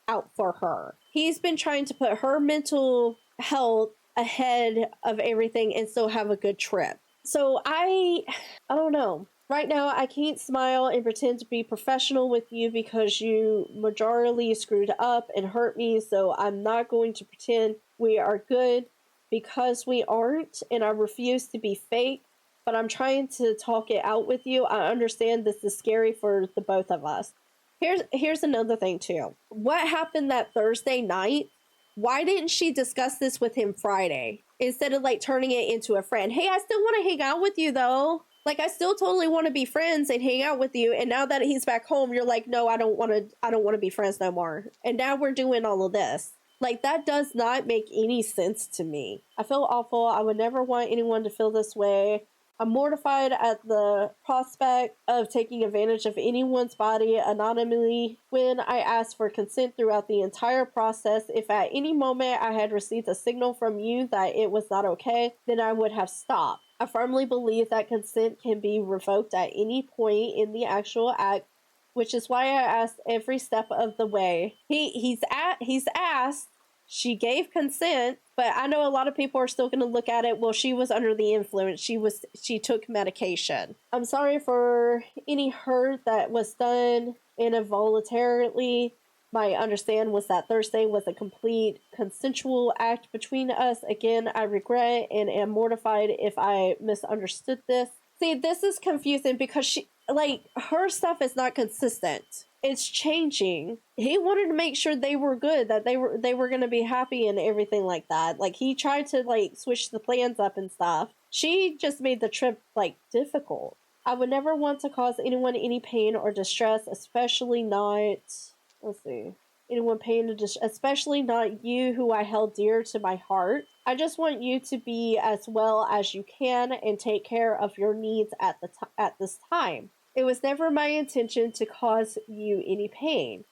out for her. He's been trying to put her mental health ahead of everything and still have a good trip. So I don't know. Right now, I can't smile and pretend to be professional with you because you majorly screwed up and hurt me. So I'm not going to pretend we are good because we aren't, and I refuse to be fake. But I'm trying to talk it out with you. I understand this is scary for the both of us. Here's another thing too. What happened that Thursday night? Why didn't she discuss this with him Friday instead of like turning it into a friend? Hey, I still want to hang out with you though. Like, I still totally want to be friends and hang out with you. And now that he's back home, you're like, no, I don't want to be friends no more. And now we're doing all of this. Like, that does not make any sense to me. I feel awful. I would never want anyone to feel this way. I'm mortified at the prospect of taking advantage of anyone's body anonymously when I asked for consent throughout the entire process. If at any moment I had received a signal from you that it was not okay, then I would have stopped. I firmly believe that consent can be revoked at any point in the actual act, which is why I asked every step of the way. He's asked, she gave consent, but I know a lot of people are still going to look at it, well, she was under the influence. She took medication. I'm sorry for any hurt that was done involuntarily. My understand was that Thursday was a complete consensual act between us. Again, I regret and am mortified if I misunderstood this. See, this is confusing because her stuff is not consistent. It's changing. He wanted to make sure they were good, that they were going to be happy and everything like that. Like, he tried to switch the plans up and stuff. She just made the trip difficult. I would never want to cause anyone any pain or distress, especially not, let's see, anyone pain or distress, especially not you, who I held dear to my heart. I just want you to be as well as you can and take care of your needs at this time. It was never my intention to cause you any pain.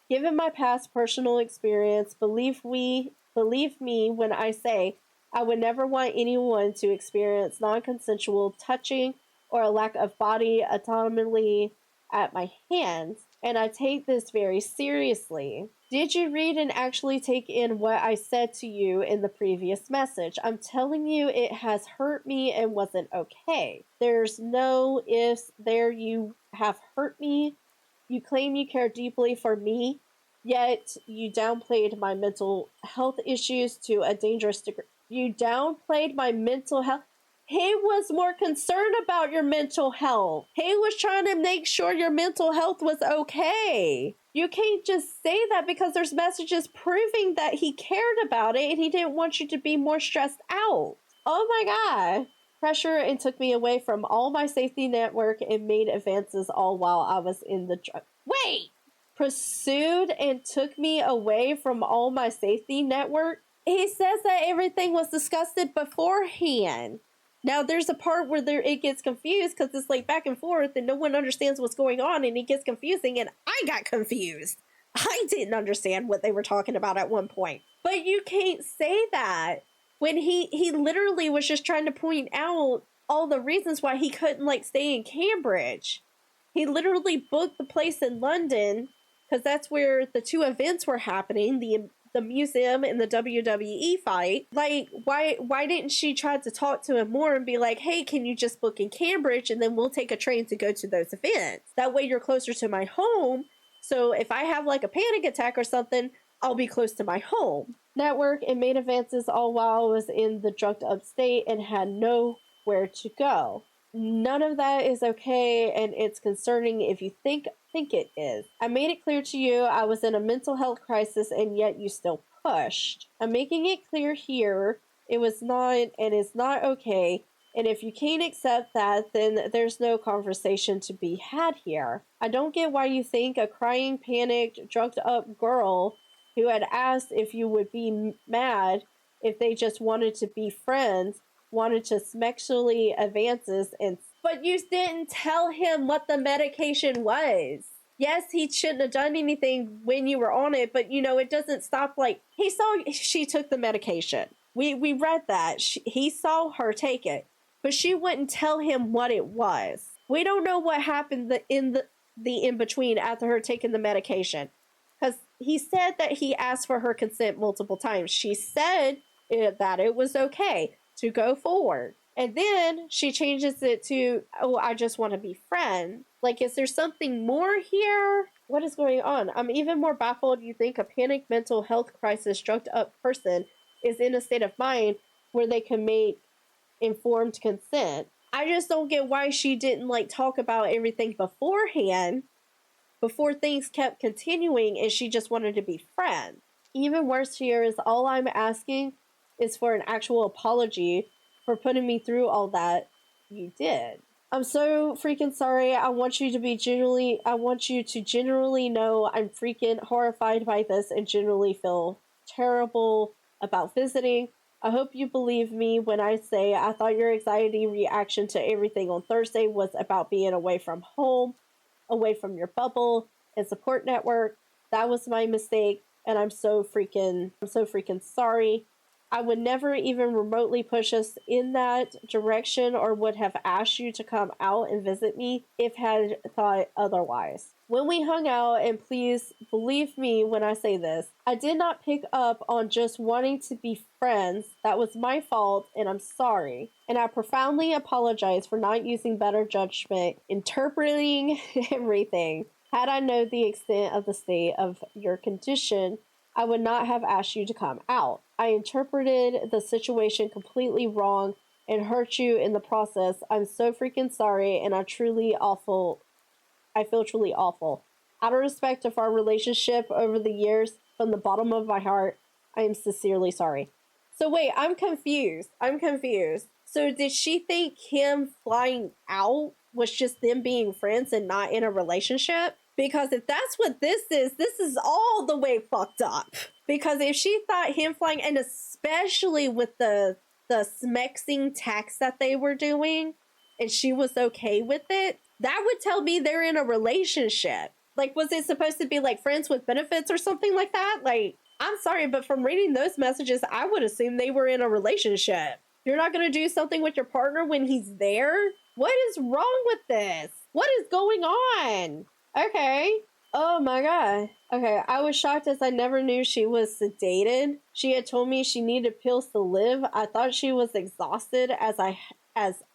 Given my past personal experience, believe me when I say I would never want anyone to experience non-consensual touching or a lack of body autonomy at my hands, and I take this very seriously. Did you read and actually take in what I said to you in the previous message? I'm telling you, it has hurt me and wasn't okay. There's no ifs there. You have hurt me. You claim you care deeply for me, yet you downplayed my mental health issues to a dangerous degree. You downplayed my mental health. He was more concerned about your mental health. He was trying to make sure your mental health was okay. You can't just say that because there's messages proving that he cared about it and he didn't want you to be more stressed out. Oh my God. Pressure and took me away from all my safety network and made advances all while I was in the drug. Wait! Pursued and took me away from all my safety network? He says that everything was discussed beforehand. Now there's a part where it gets confused because it's like back and forth and no one understands what's going on and it gets confusing and I got confused. I didn't understand what they were talking about at one point. But you can't say that when he literally was just trying to point out all the reasons why he couldn't like stay in Cambridge. He literally booked the place in London because that's where the two events were happening, the museum and the WWE fight. Like, why didn't she try to talk to him more and be like, hey, can you just book in Cambridge and then we'll take a train to go to those events? That way you're closer to my home. So if I have like a panic attack or something, I'll be close to my home. Network and made advances all while I was in the drugged up state and had nowhere to go. None of that is okay, and it's concerning if you think it is. I made it clear to you I was in a mental health crisis, and yet you still pushed. I'm making it clear here it was not and is not okay, and if you can't accept that, then there's no conversation to be had here. I don't get why you think a crying, panicked, drugged up girl who had asked if you would be mad if they just wanted to be friends wanted to sexually advances but you didn't tell him what the medication was. Yes, he shouldn't have done anything when you were on it, but it doesn't stop. Like, he saw she took the medication. We read that. He saw her take it, but she wouldn't tell him what it was. We don't know what happened in between after her taking the medication. Because he said that he asked for her consent multiple times. She said that it was okay to go forward. And then she changes it to, oh, I just want to be friends. Like, is there something more here? What is going on? I'm even more baffled. You think a panicked mental health crisis drugged up person is in a state of mind where they can make informed consent. I just don't get why she didn't like talk about everything beforehand before things kept continuing and she just wanted to be friends. Even worse here is all I'm asking is for an actual apology for putting me through all that you did. I'm so freaking sorry. I want you to generally know I'm freaking horrified by this and generally feel terrible about visiting. I hope you believe me when I say I thought your anxiety reaction to everything on Thursday was about being away from home, away from your bubble and support network. That was my mistake, and I'm so freaking sorry. I would never even remotely push us in that direction or would have asked you to come out and visit me if had thought otherwise. When we hung out, and please believe me when I say this, I did not pick up on just wanting to be friends. That was my fault, and I'm sorry. And I profoundly apologize for not using better judgment, interpreting everything. Had I known the extent of the state of your condition, I would not have asked you to come out. I interpreted the situation completely wrong and hurt you in the process. I'm so freaking sorry, and I feel truly awful. Out of respect of our relationship over the years, from the bottom of my heart, I am sincerely sorry. So wait, I'm confused. So did she think him flying out was just them being friends and not in a relationship? Because if that's what this is all the way fucked up. Because if she thought him flying, and especially with the smexing tax that they were doing, and she was okay with it, that would tell me they're in a relationship. Like, was it supposed to be like friends with benefits or something like that? Like, I'm sorry, but from reading those messages, I would assume they were in a relationship. You're not going to do something with your partner when he's there? What is wrong with this? What is going on? Okay. Oh my God. Okay, I was shocked as I never knew she was sedated. She had told me she needed pills to live. I thought she was exhausted as I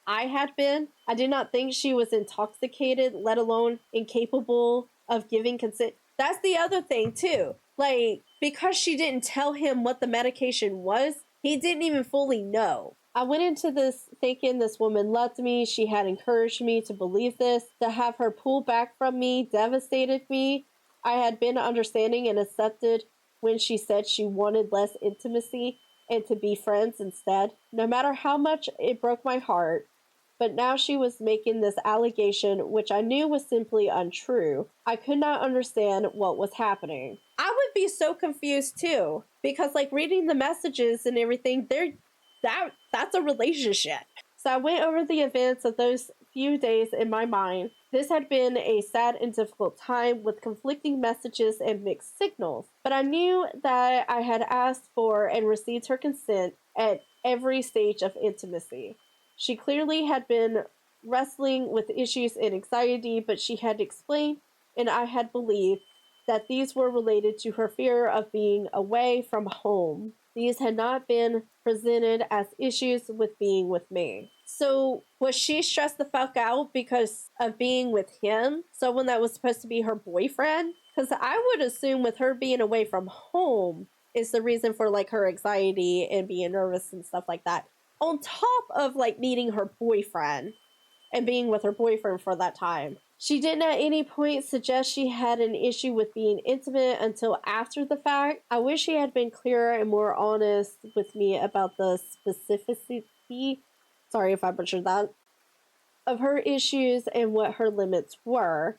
had been. I did not think she was intoxicated, let alone incapable of giving consent. That's the other thing too. Like, because she didn't tell him what the medication was, he didn't even fully know. I went into this thinking this woman loved me. She had encouraged me to believe this. To have her pull back from me devastated me. I had been understanding and accepted when she said she wanted less intimacy and to be friends instead, no matter how much it broke my heart. But now she was making this allegation, which I knew was simply untrue. I could not understand what was happening. I would be so confused too, because like reading the messages and everything, that's a relationship. So I went over the events of those few days in my mind. This had been a sad and difficult time with conflicting messages and mixed signals, but I knew that I had asked for and received her consent at every stage of intimacy. She clearly had been wrestling with issues and anxiety, but she had explained, and I had believed, that these were related to her fear of being away from home. These had not been presented as issues with being with me. So, was she stressed the fuck out because of being with him? Someone that was supposed to be her boyfriend? Because I would assume with her being away from home is the reason for like her anxiety and being nervous and stuff like that. On top of like meeting her boyfriend and being with her boyfriend for that time. She didn't at any point suggest she had an issue with being intimate until after the fact. I wish she had been clearer and more honest with me about the specificity, sorry if I butchered that, of her issues and what her limits were.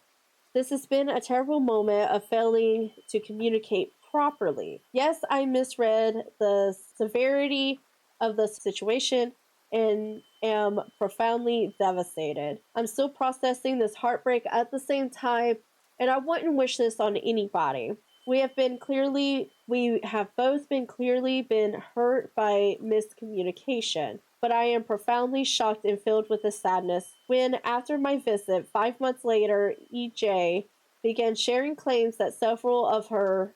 This has been a terrible moment of failing to communicate properly. Yes, I misread the severity of the situation and am profoundly devastated. I'm still processing this heartbreak at the same time, and I wouldn't wish this on anybody. We have both been clearly been hurt by miscommunication, but I am profoundly shocked and filled with a sadness when, after my visit, 5 months later, EJ began sharing claims that several of our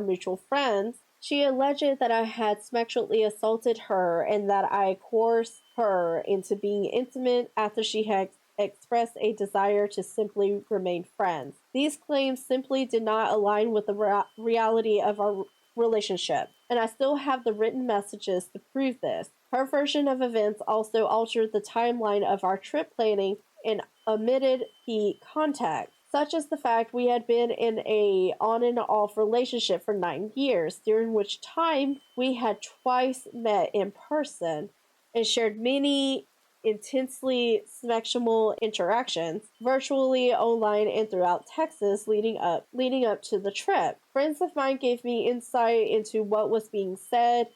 mutual friends. She alleged that I had sexually assaulted her and that I coerced her into being intimate after she had expressed a desire to simply remain friends. These claims simply did not align with the reality of our relationship, and I still have the written messages to prove this. Her version of events also altered the timeline of our trip planning and omitted key context, such as the fact we had been in a on and off relationship for 9 years, during which time we had twice met in person and shared many intensely sexual interactions, virtually, online, and throughout Texas leading up to the trip. Friends of mine gave me insight into what was being said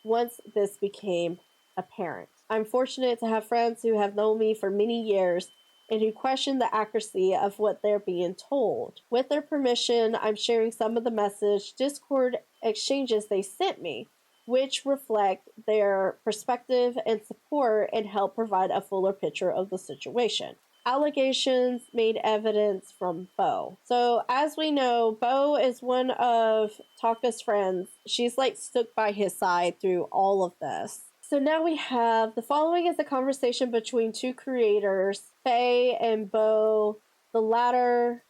once this became apparent. I'm fortunate to have friends who have known me for many years and who question the accuracy of what they're being told. With their permission, I'm sharing some of the message Discord exchanges they sent me, which reflect their perspective and support and help provide a fuller picture of the situation. Allegations made evidence from Bo. So, as we know, Bo is one of Taka's friends. She's like stuck by his side through all of this. So now we have the following is a conversation between two creators, Faye and Bo. The latter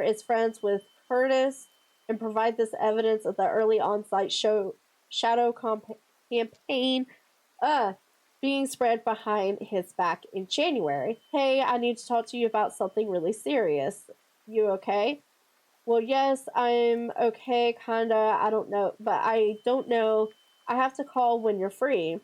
is friends with Curtis and provide this evidence of the early on-site shadow campaign being spread behind his back in January. Hey, I need to talk to you about something really serious. You okay? Well, yes, I'm okay, kinda. I don't know, but I don't know. I have to call when you're free.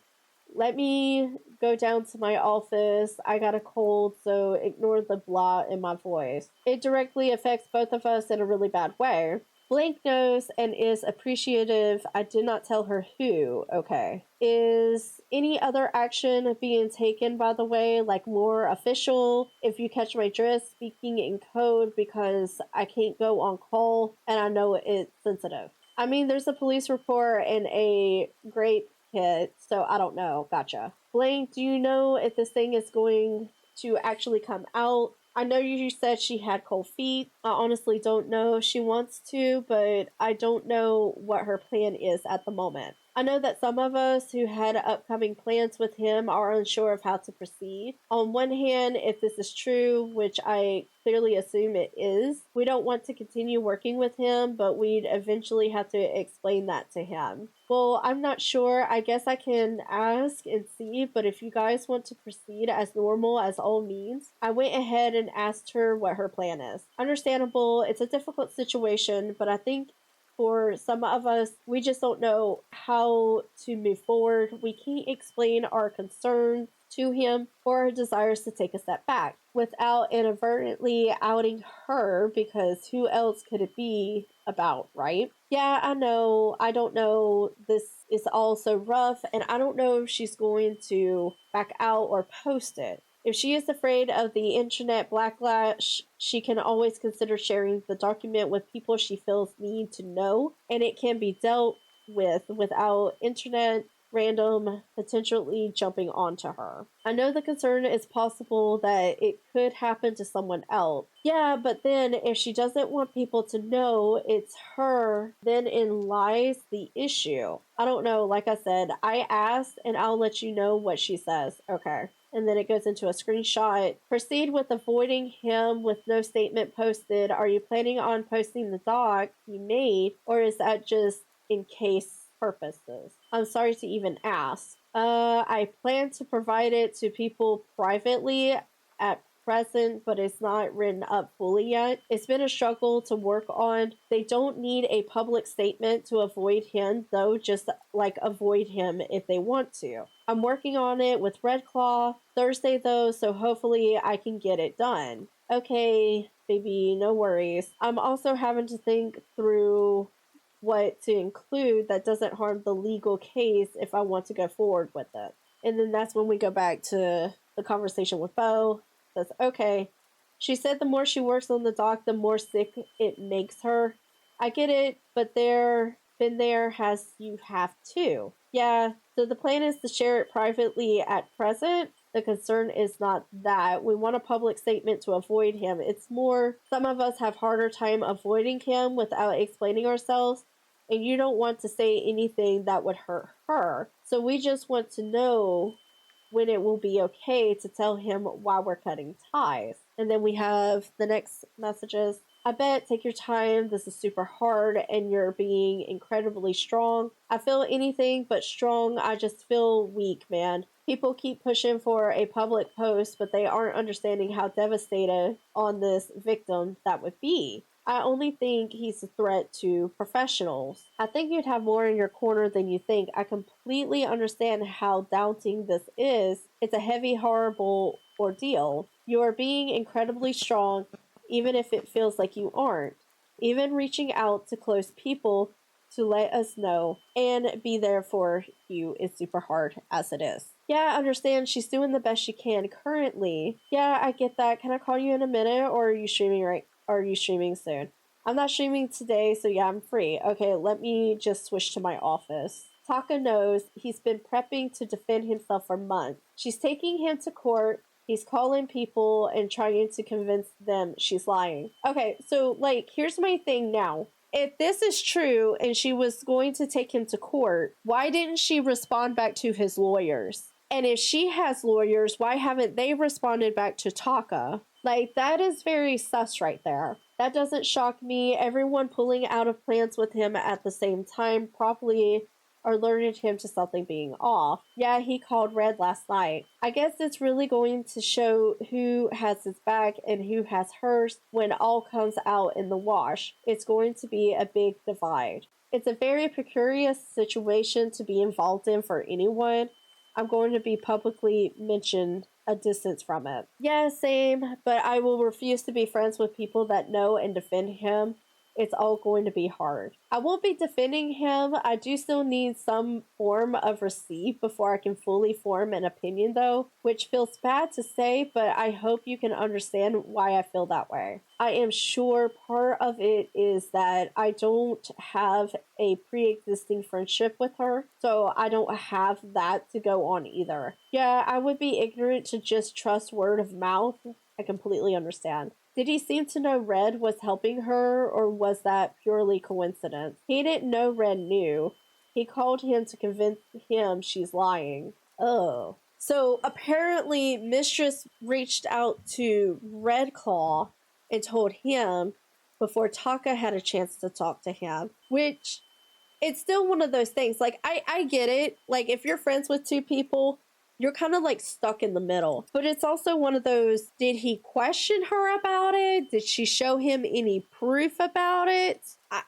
Let me go down to my office. I got a cold, so ignore the blah in my voice. It directly affects both of us in a really bad way. Blank knows and is appreciative. I did not tell her who. Okay. Is any other action being taken, by the way, like more official? If you catch my drift, speaking in code because I can't go on call and I know it's sensitive. I mean, there's a police report and a great hit, so I don't know. Gotcha. Blank, do you know if this thing is going to actually come out? I know you said she had cold feet. I honestly don't know if she wants to, but I don't know what her plan is at the moment. I know that some of us who had upcoming plans with him are unsure of how to proceed. On one hand, if this is true, which I clearly assume it is, we don't want to continue working with him, but we'd eventually have to explain that to him. Well, I'm not sure. I guess I can ask and see, but if you guys want to proceed as normal as all means, I went ahead and asked her what her plan is. Understandable, it's a difficult situation, but I think For some of us, we just don't know how to move forward. We can't explain our concerns to him or our desires to take a step back without inadvertently outing her, because who else could it be about, right? Yeah, I know. I don't know. This is all so rough, and I don't know if she's going to back out or post it. If she is afraid of the internet backlash, she can always consider sharing the document with people she feels need to know, and it can be dealt with without internet random potentially jumping onto her. I know the concern is possible that it could happen to someone else. Yeah, but then if she doesn't want people to know it's her, then in lies the issue. I don't know, like I said, I asked and I'll let you know what she says. Okay. And then it goes into a screenshot. Proceed with avoiding him with no statement posted. Are you planning on posting the doc you made, or is that just in case purposes? I'm sorry to even ask. I plan to provide it to people privately at present, but it's not written up fully yet. It's been a struggle to work on. They don't need a public statement to avoid him, though, just like avoid him if they want to. I'm working on it with Red Claw Thursday, though, so hopefully I can get it done. Okay, baby, no worries. I'm also having to think through what to include that doesn't harm the legal case if I want to go forward with it. And then that's when we go back to the conversation with Bo. Says, okay. She said the more she works on the doc, the more sick it makes her. I get it, but been there has you have too. Yeah, so the plan is to share it privately at present. The concern is not that. We want a public statement to avoid him. It's more, some of us have harder time avoiding him without explaining ourselves, and you don't want to say anything that would hurt her. So we just want to know when it will be okay to tell him why we're cutting ties. And then we have the next messages. I bet, take your time. This is super hard and you're being incredibly strong. I feel anything but strong. I just feel weak, man. People keep pushing for a public post, but they aren't understanding how devastated on this victim that would be. I only think he's a threat to professionals. I think you'd have more in your corner than you think. I completely understand how daunting this is. It's a heavy, horrible ordeal. You are being incredibly strong, even if it feels like you aren't. Even reaching out to close people to let us know and be there for you is super hard as it is. Yeah, I understand she's doing the best she can currently. Yeah, I get that. Can I call you in a minute, or are you streaming soon? I'm not streaming today, so yeah, I'm free. Okay, let me just switch to my office. Taka knows he's been prepping to defend himself for months. She's taking him to court. He's calling people and trying to convince them she's lying. Okay, so, here's my thing now. If this is true and she was going to take him to court, why didn't she respond back to his lawyers? And if she has lawyers, why haven't they responded back to Taka? That is very sus right there. That doesn't shock me. Everyone pulling out of plans with him at the same time probably alerted him to something being off. Yeah, he called Red last night. I guess it's really going to show who has his back and who has hers when all comes out in the wash. It's going to be a big divide. It's a very precarious situation to be involved in for anyone. I'm going to be publicly mentioned a distance from it. Yeah, same, but I will refuse to be friends with people that know and defend him. It's all going to be hard. I won't be defending him. I do still need some form of receipt before I can fully form an opinion, though, which feels bad to say, but I hope you can understand why I feel that way. I am sure part of it is that I don't have a pre-existing friendship with her, so I don't have that to go on either. Yeah, I would be ignorant to just trust word of mouth. I completely understand. Did he seem to know Red was helping her, or was that purely coincidence? He didn't know Red knew. He called him to convince him she's lying. Oh. So apparently Mistress reached out to Red Claw and told him before Taka had a chance to talk to him, which it's still one of those things. I get it. If you're friends with two people you're kind of like stuck in the middle. But it's also one of those, did he question her about it? Did she show him any proof about it?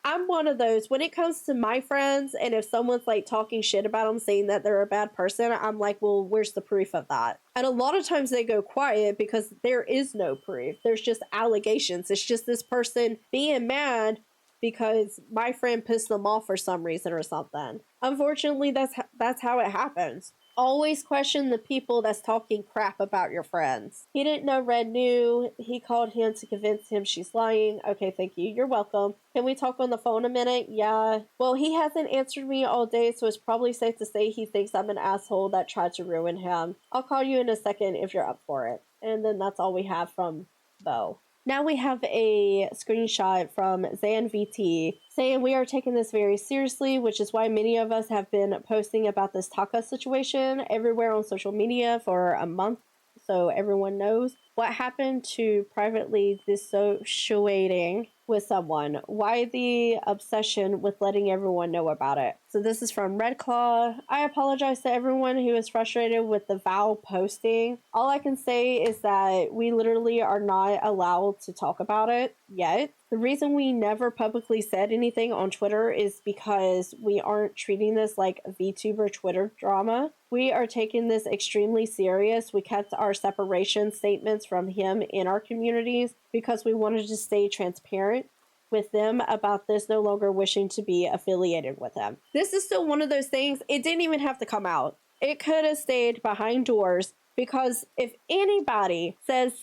I'm one of those, when it comes to my friends, and if someone's like talking shit about them, saying that they're a bad person, I'm like, well, where's the proof of that? And a lot of times they go quiet because there is no proof. There's just allegations. It's just this person being mad because my friend pissed them off for some reason or something. Unfortunately, that's how it happens. Always question the people that's talking crap about your friends. He didn't know Red knew. He called him to convince him she's lying. Okay, thank you. You're welcome. Can we talk on the phone a minute? Yeah. Well, he hasn't answered me all day, so it's probably safe to say he thinks I'm an asshole that tried to ruin him. I'll call you in a second if you're up for it. And then that's all we have from Bo. Now we have a screenshot from ZanVT saying we are taking this very seriously, which is why many of us have been posting about this Taka situation everywhere on social media for a month, so everyone knows what happened to privately dissociating with someone. Why the obsession with letting everyone know about it? So this is from Red Claw. I apologize to everyone who is frustrated with the Val posting. All I can say is that we literally are not allowed to talk about it yet. The reason we never publicly said anything on Twitter is because we aren't treating this like a VTuber Twitter drama. We are taking this extremely serious. We kept our separation statements from him in our communities because we wanted to stay transparent with them about this no longer wishing to be affiliated with him. This is still one of those things, it didn't even have to come out. It could have stayed behind doors, because if anybody says,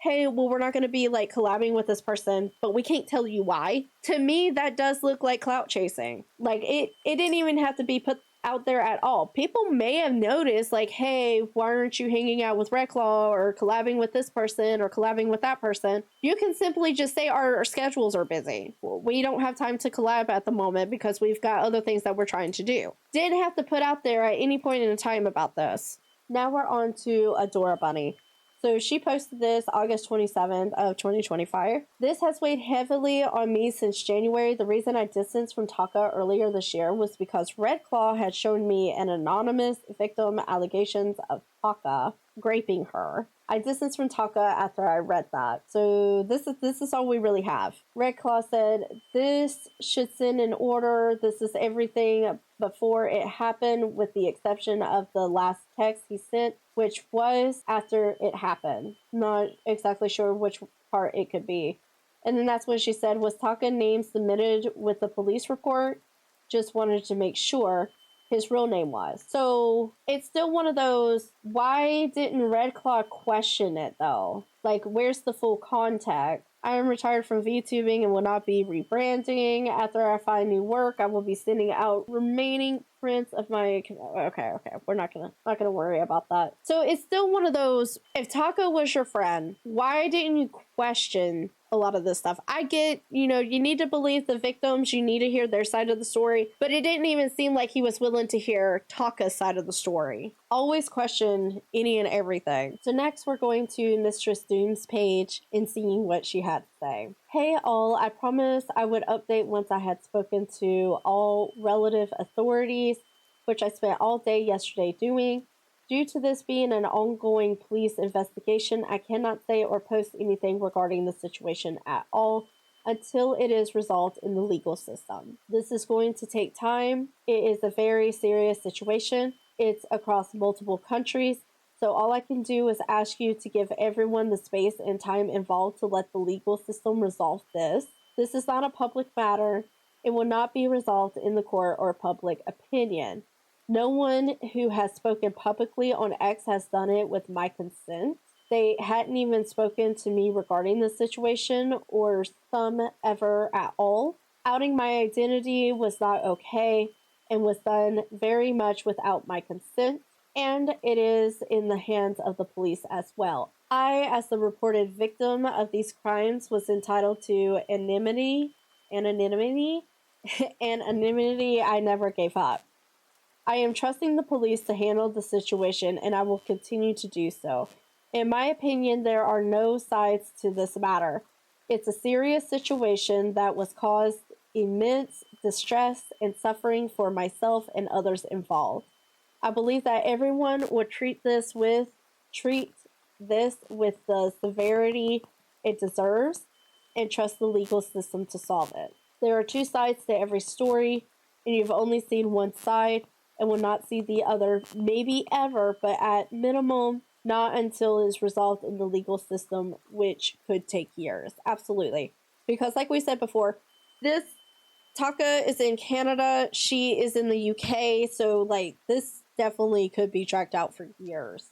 hey, well, we're not going to be like collabing with this person, but we can't tell you why, to me, that does look like clout chasing. Like, it didn't even have to be put out there at all. People may have noticed, like, hey, why aren't you hanging out with Red Claw or collabing with this person or collabing with that person? You can simply just say our schedules are busy. We don't have time to collab at the moment because we've got other things that we're trying to do. Didn't have to put out there at any point in time about this. Now we're on to Adora Bunny. So she posted this August 27th of 2025. This has weighed heavily on me since January. The reason I distanced from Taka earlier this year was because Red Claw had shown me an anonymous victim allegations of Taka graping her. I distanced from Taka after I read that. So this is all we really have. Red Claw said, this should send an order. This is everything before it happened, with the exception of the last text he sent, which was after it happened. Not exactly sure which part it could be. And then that's when she said, was Taka name submitted with the police report? Just wanted to make sure his real name was. So it's still one of those, why didn't Red Claw question it though? Like, where's the full contact? I am retired from VTubing and will not be rebranding. After I find new work, I will be sending out remaining prints of my... Okay, we're not gonna worry about that. So it's still one of those, if Taka was your friend, why didn't you question a lot of this stuff? I get, you need to believe the victims, you need to hear their side of the story, but it didn't even seem like he was willing to hear Taka's side of the story. Always question any and everything. So next we're going to Mistress Doom's page and seeing what she had to say. Hey all, I promised I would update once I had spoken to all relative authorities, which I spent all day yesterday doing. Due to this being an ongoing police investigation, I cannot say or post anything regarding the situation at all until it is resolved in the legal system. This is going to take time. It is a very serious situation. It's across multiple countries. So all I can do is ask you to give everyone the space and time involved to let the legal system resolve this. This is not a public matter. It will not be resolved in the court or public opinion. No one who has spoken publicly on X has done it with my consent. They hadn't even spoken to me regarding the situation, or some ever at all. Outing my identity was not okay and was done very much without my consent, and it is in the hands of the police as well. I, as the reported victim of these crimes, was entitled to anonymity, and anonymity I never gave up. I am trusting the police to handle the situation, and I will continue to do so. In my opinion, there are no sides to this matter. It's a serious situation that was caused immense distress and suffering for myself and others involved. I believe that everyone would treat this with the severity it deserves and trust the legal system to solve it. There are two sides to every story, and you've only seen one side and will not see the other, maybe ever, but at minimum, not until it is resolved in the legal system, which could take years. Absolutely. Because, like we said before, this Taka is in Canada, she is in the UK, so like this definitely could be dragged out for years.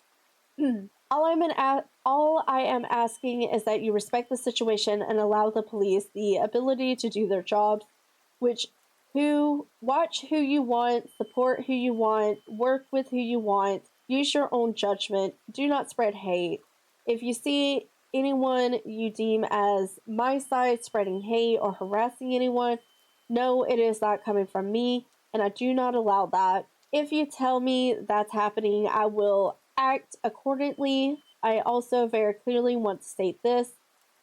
All I am asking is that you respect the situation and allow the police the ability to do their jobs, which watch who you want, support who you want, work with who you want, use your own judgment, do not spread hate. If you see anyone you deem as my side spreading hate or harassing anyone, no, it is not coming from me, and I do not allow that. If you tell me that's happening, I will act accordingly. I also very clearly want to state this.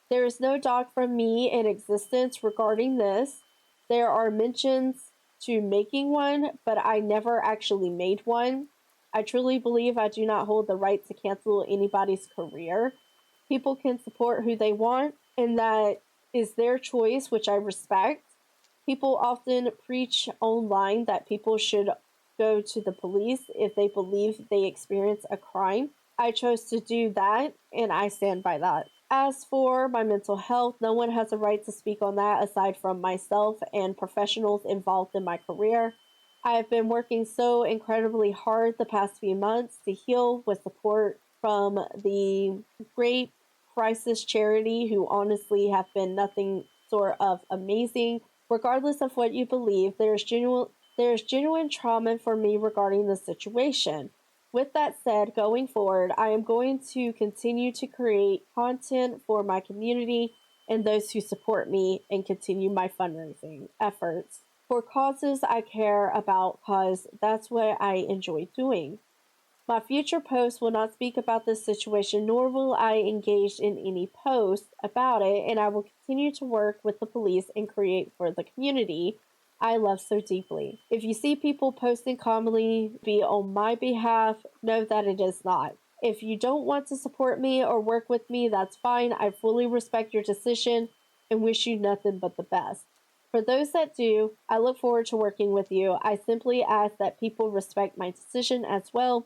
There is no doc from me in existence regarding this. There are mentions to making one, but I never actually made one. I truly believe I do not hold the right to cancel anybody's career. People can support who they want, and that is their choice, which I respect. People often preach online that people should go to the police if they believe they experience a crime. I chose to do that, and I stand by that. As for my mental health, no one has a right to speak on that aside from myself and professionals involved in my career. I have been working so incredibly hard the past few months to heal with support from the great crisis charity, who honestly have been nothing sort of amazing. Regardless of what you believe, there's genuine trauma for me regarding the situation. With that said, going forward, I am going to continue to create content for my community and those who support me and continue my fundraising efforts for causes I care about, because that's what I enjoy doing. My future posts will not speak about this situation, nor will I engage in any posts about it, and I will continue to work with the police and create for the community I love so deeply. If you see people posting commonly be on my behalf, know that it is not. If you don't want to support me or work with me, that's fine. I fully respect your decision and wish you nothing but the best. For those that do, I look forward to working with you. I simply ask that people respect my decision as well.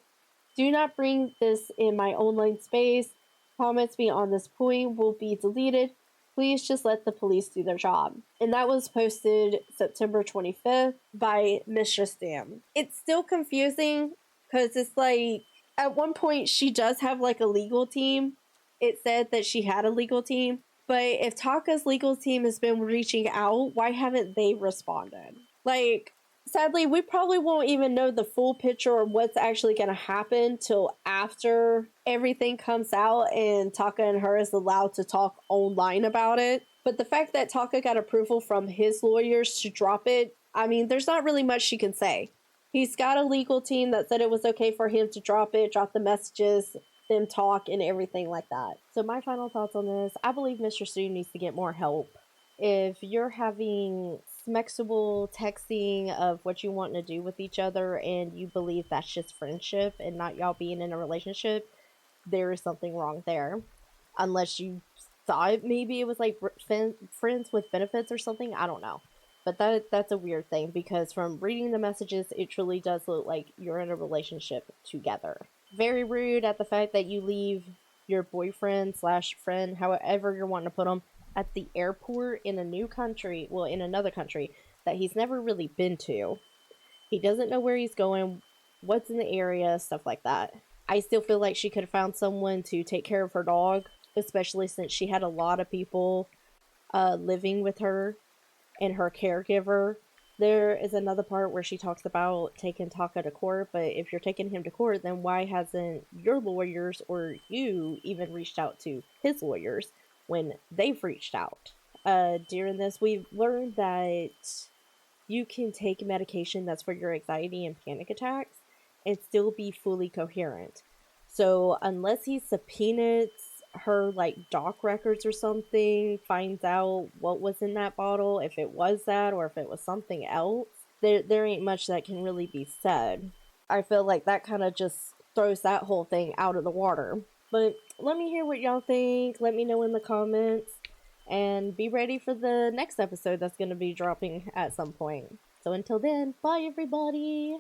Do not bring this in my online space. Comments beyond this point will be deleted. Please just let the police do their job. And that was posted September 25th by Mistress Dam. It's still confusing because it's like at one point she does have like a legal team. It said that she had a legal team. But if Taka's legal team has been reaching out, why haven't they responded? Like, sadly, we probably won't even know the full picture of what's actually going to happen till after everything comes out and Taka and her is allowed to talk online about it. But the fact that Taka got approval from his lawyers to drop it, I mean, there's not really much she can say. He's got a legal team that said it was okay for him to drop it, drop the messages, them talk, and everything like that. So my final thoughts on this, I believe Mr. Sue needs to get more help. If you're having flexible texting of what you want to do with each other and you believe that's just friendship and not y'all being in a relationship, there is something wrong there. Unless you thought maybe it was like friends with benefits or something, I don't know. But that's a weird thing, because from reading the messages, it truly does look like you're in a relationship together. Very rude at the fact that you leave your boyfriend slash friend, however you're wanting to put them, at the airport in a new country, well, in another country that he's never really been to. He doesn't know where he's going, what's in the area, stuff like that. I still feel like she could have found someone to take care of her dog, especially since she had a lot of people living with her and her caregiver. There is another part where she talks about taking Taka to court, but if you're taking him to court, then why hasn't your lawyers or you even reached out to his lawyers when they've reached out? During this, we've learned that you can take medication that's for your anxiety and panic attacks and still be fully coherent. So unless he subpoenaed her like doc records or something, finds out what was in that bottle, if it was that or if it was something else, there ain't much that can really be said. I feel like that kind of just throws that whole thing out of the water. But let me hear what y'all think. Let me know in the comments. And be ready for the next episode that's going to be dropping at some point. So until then, bye everybody!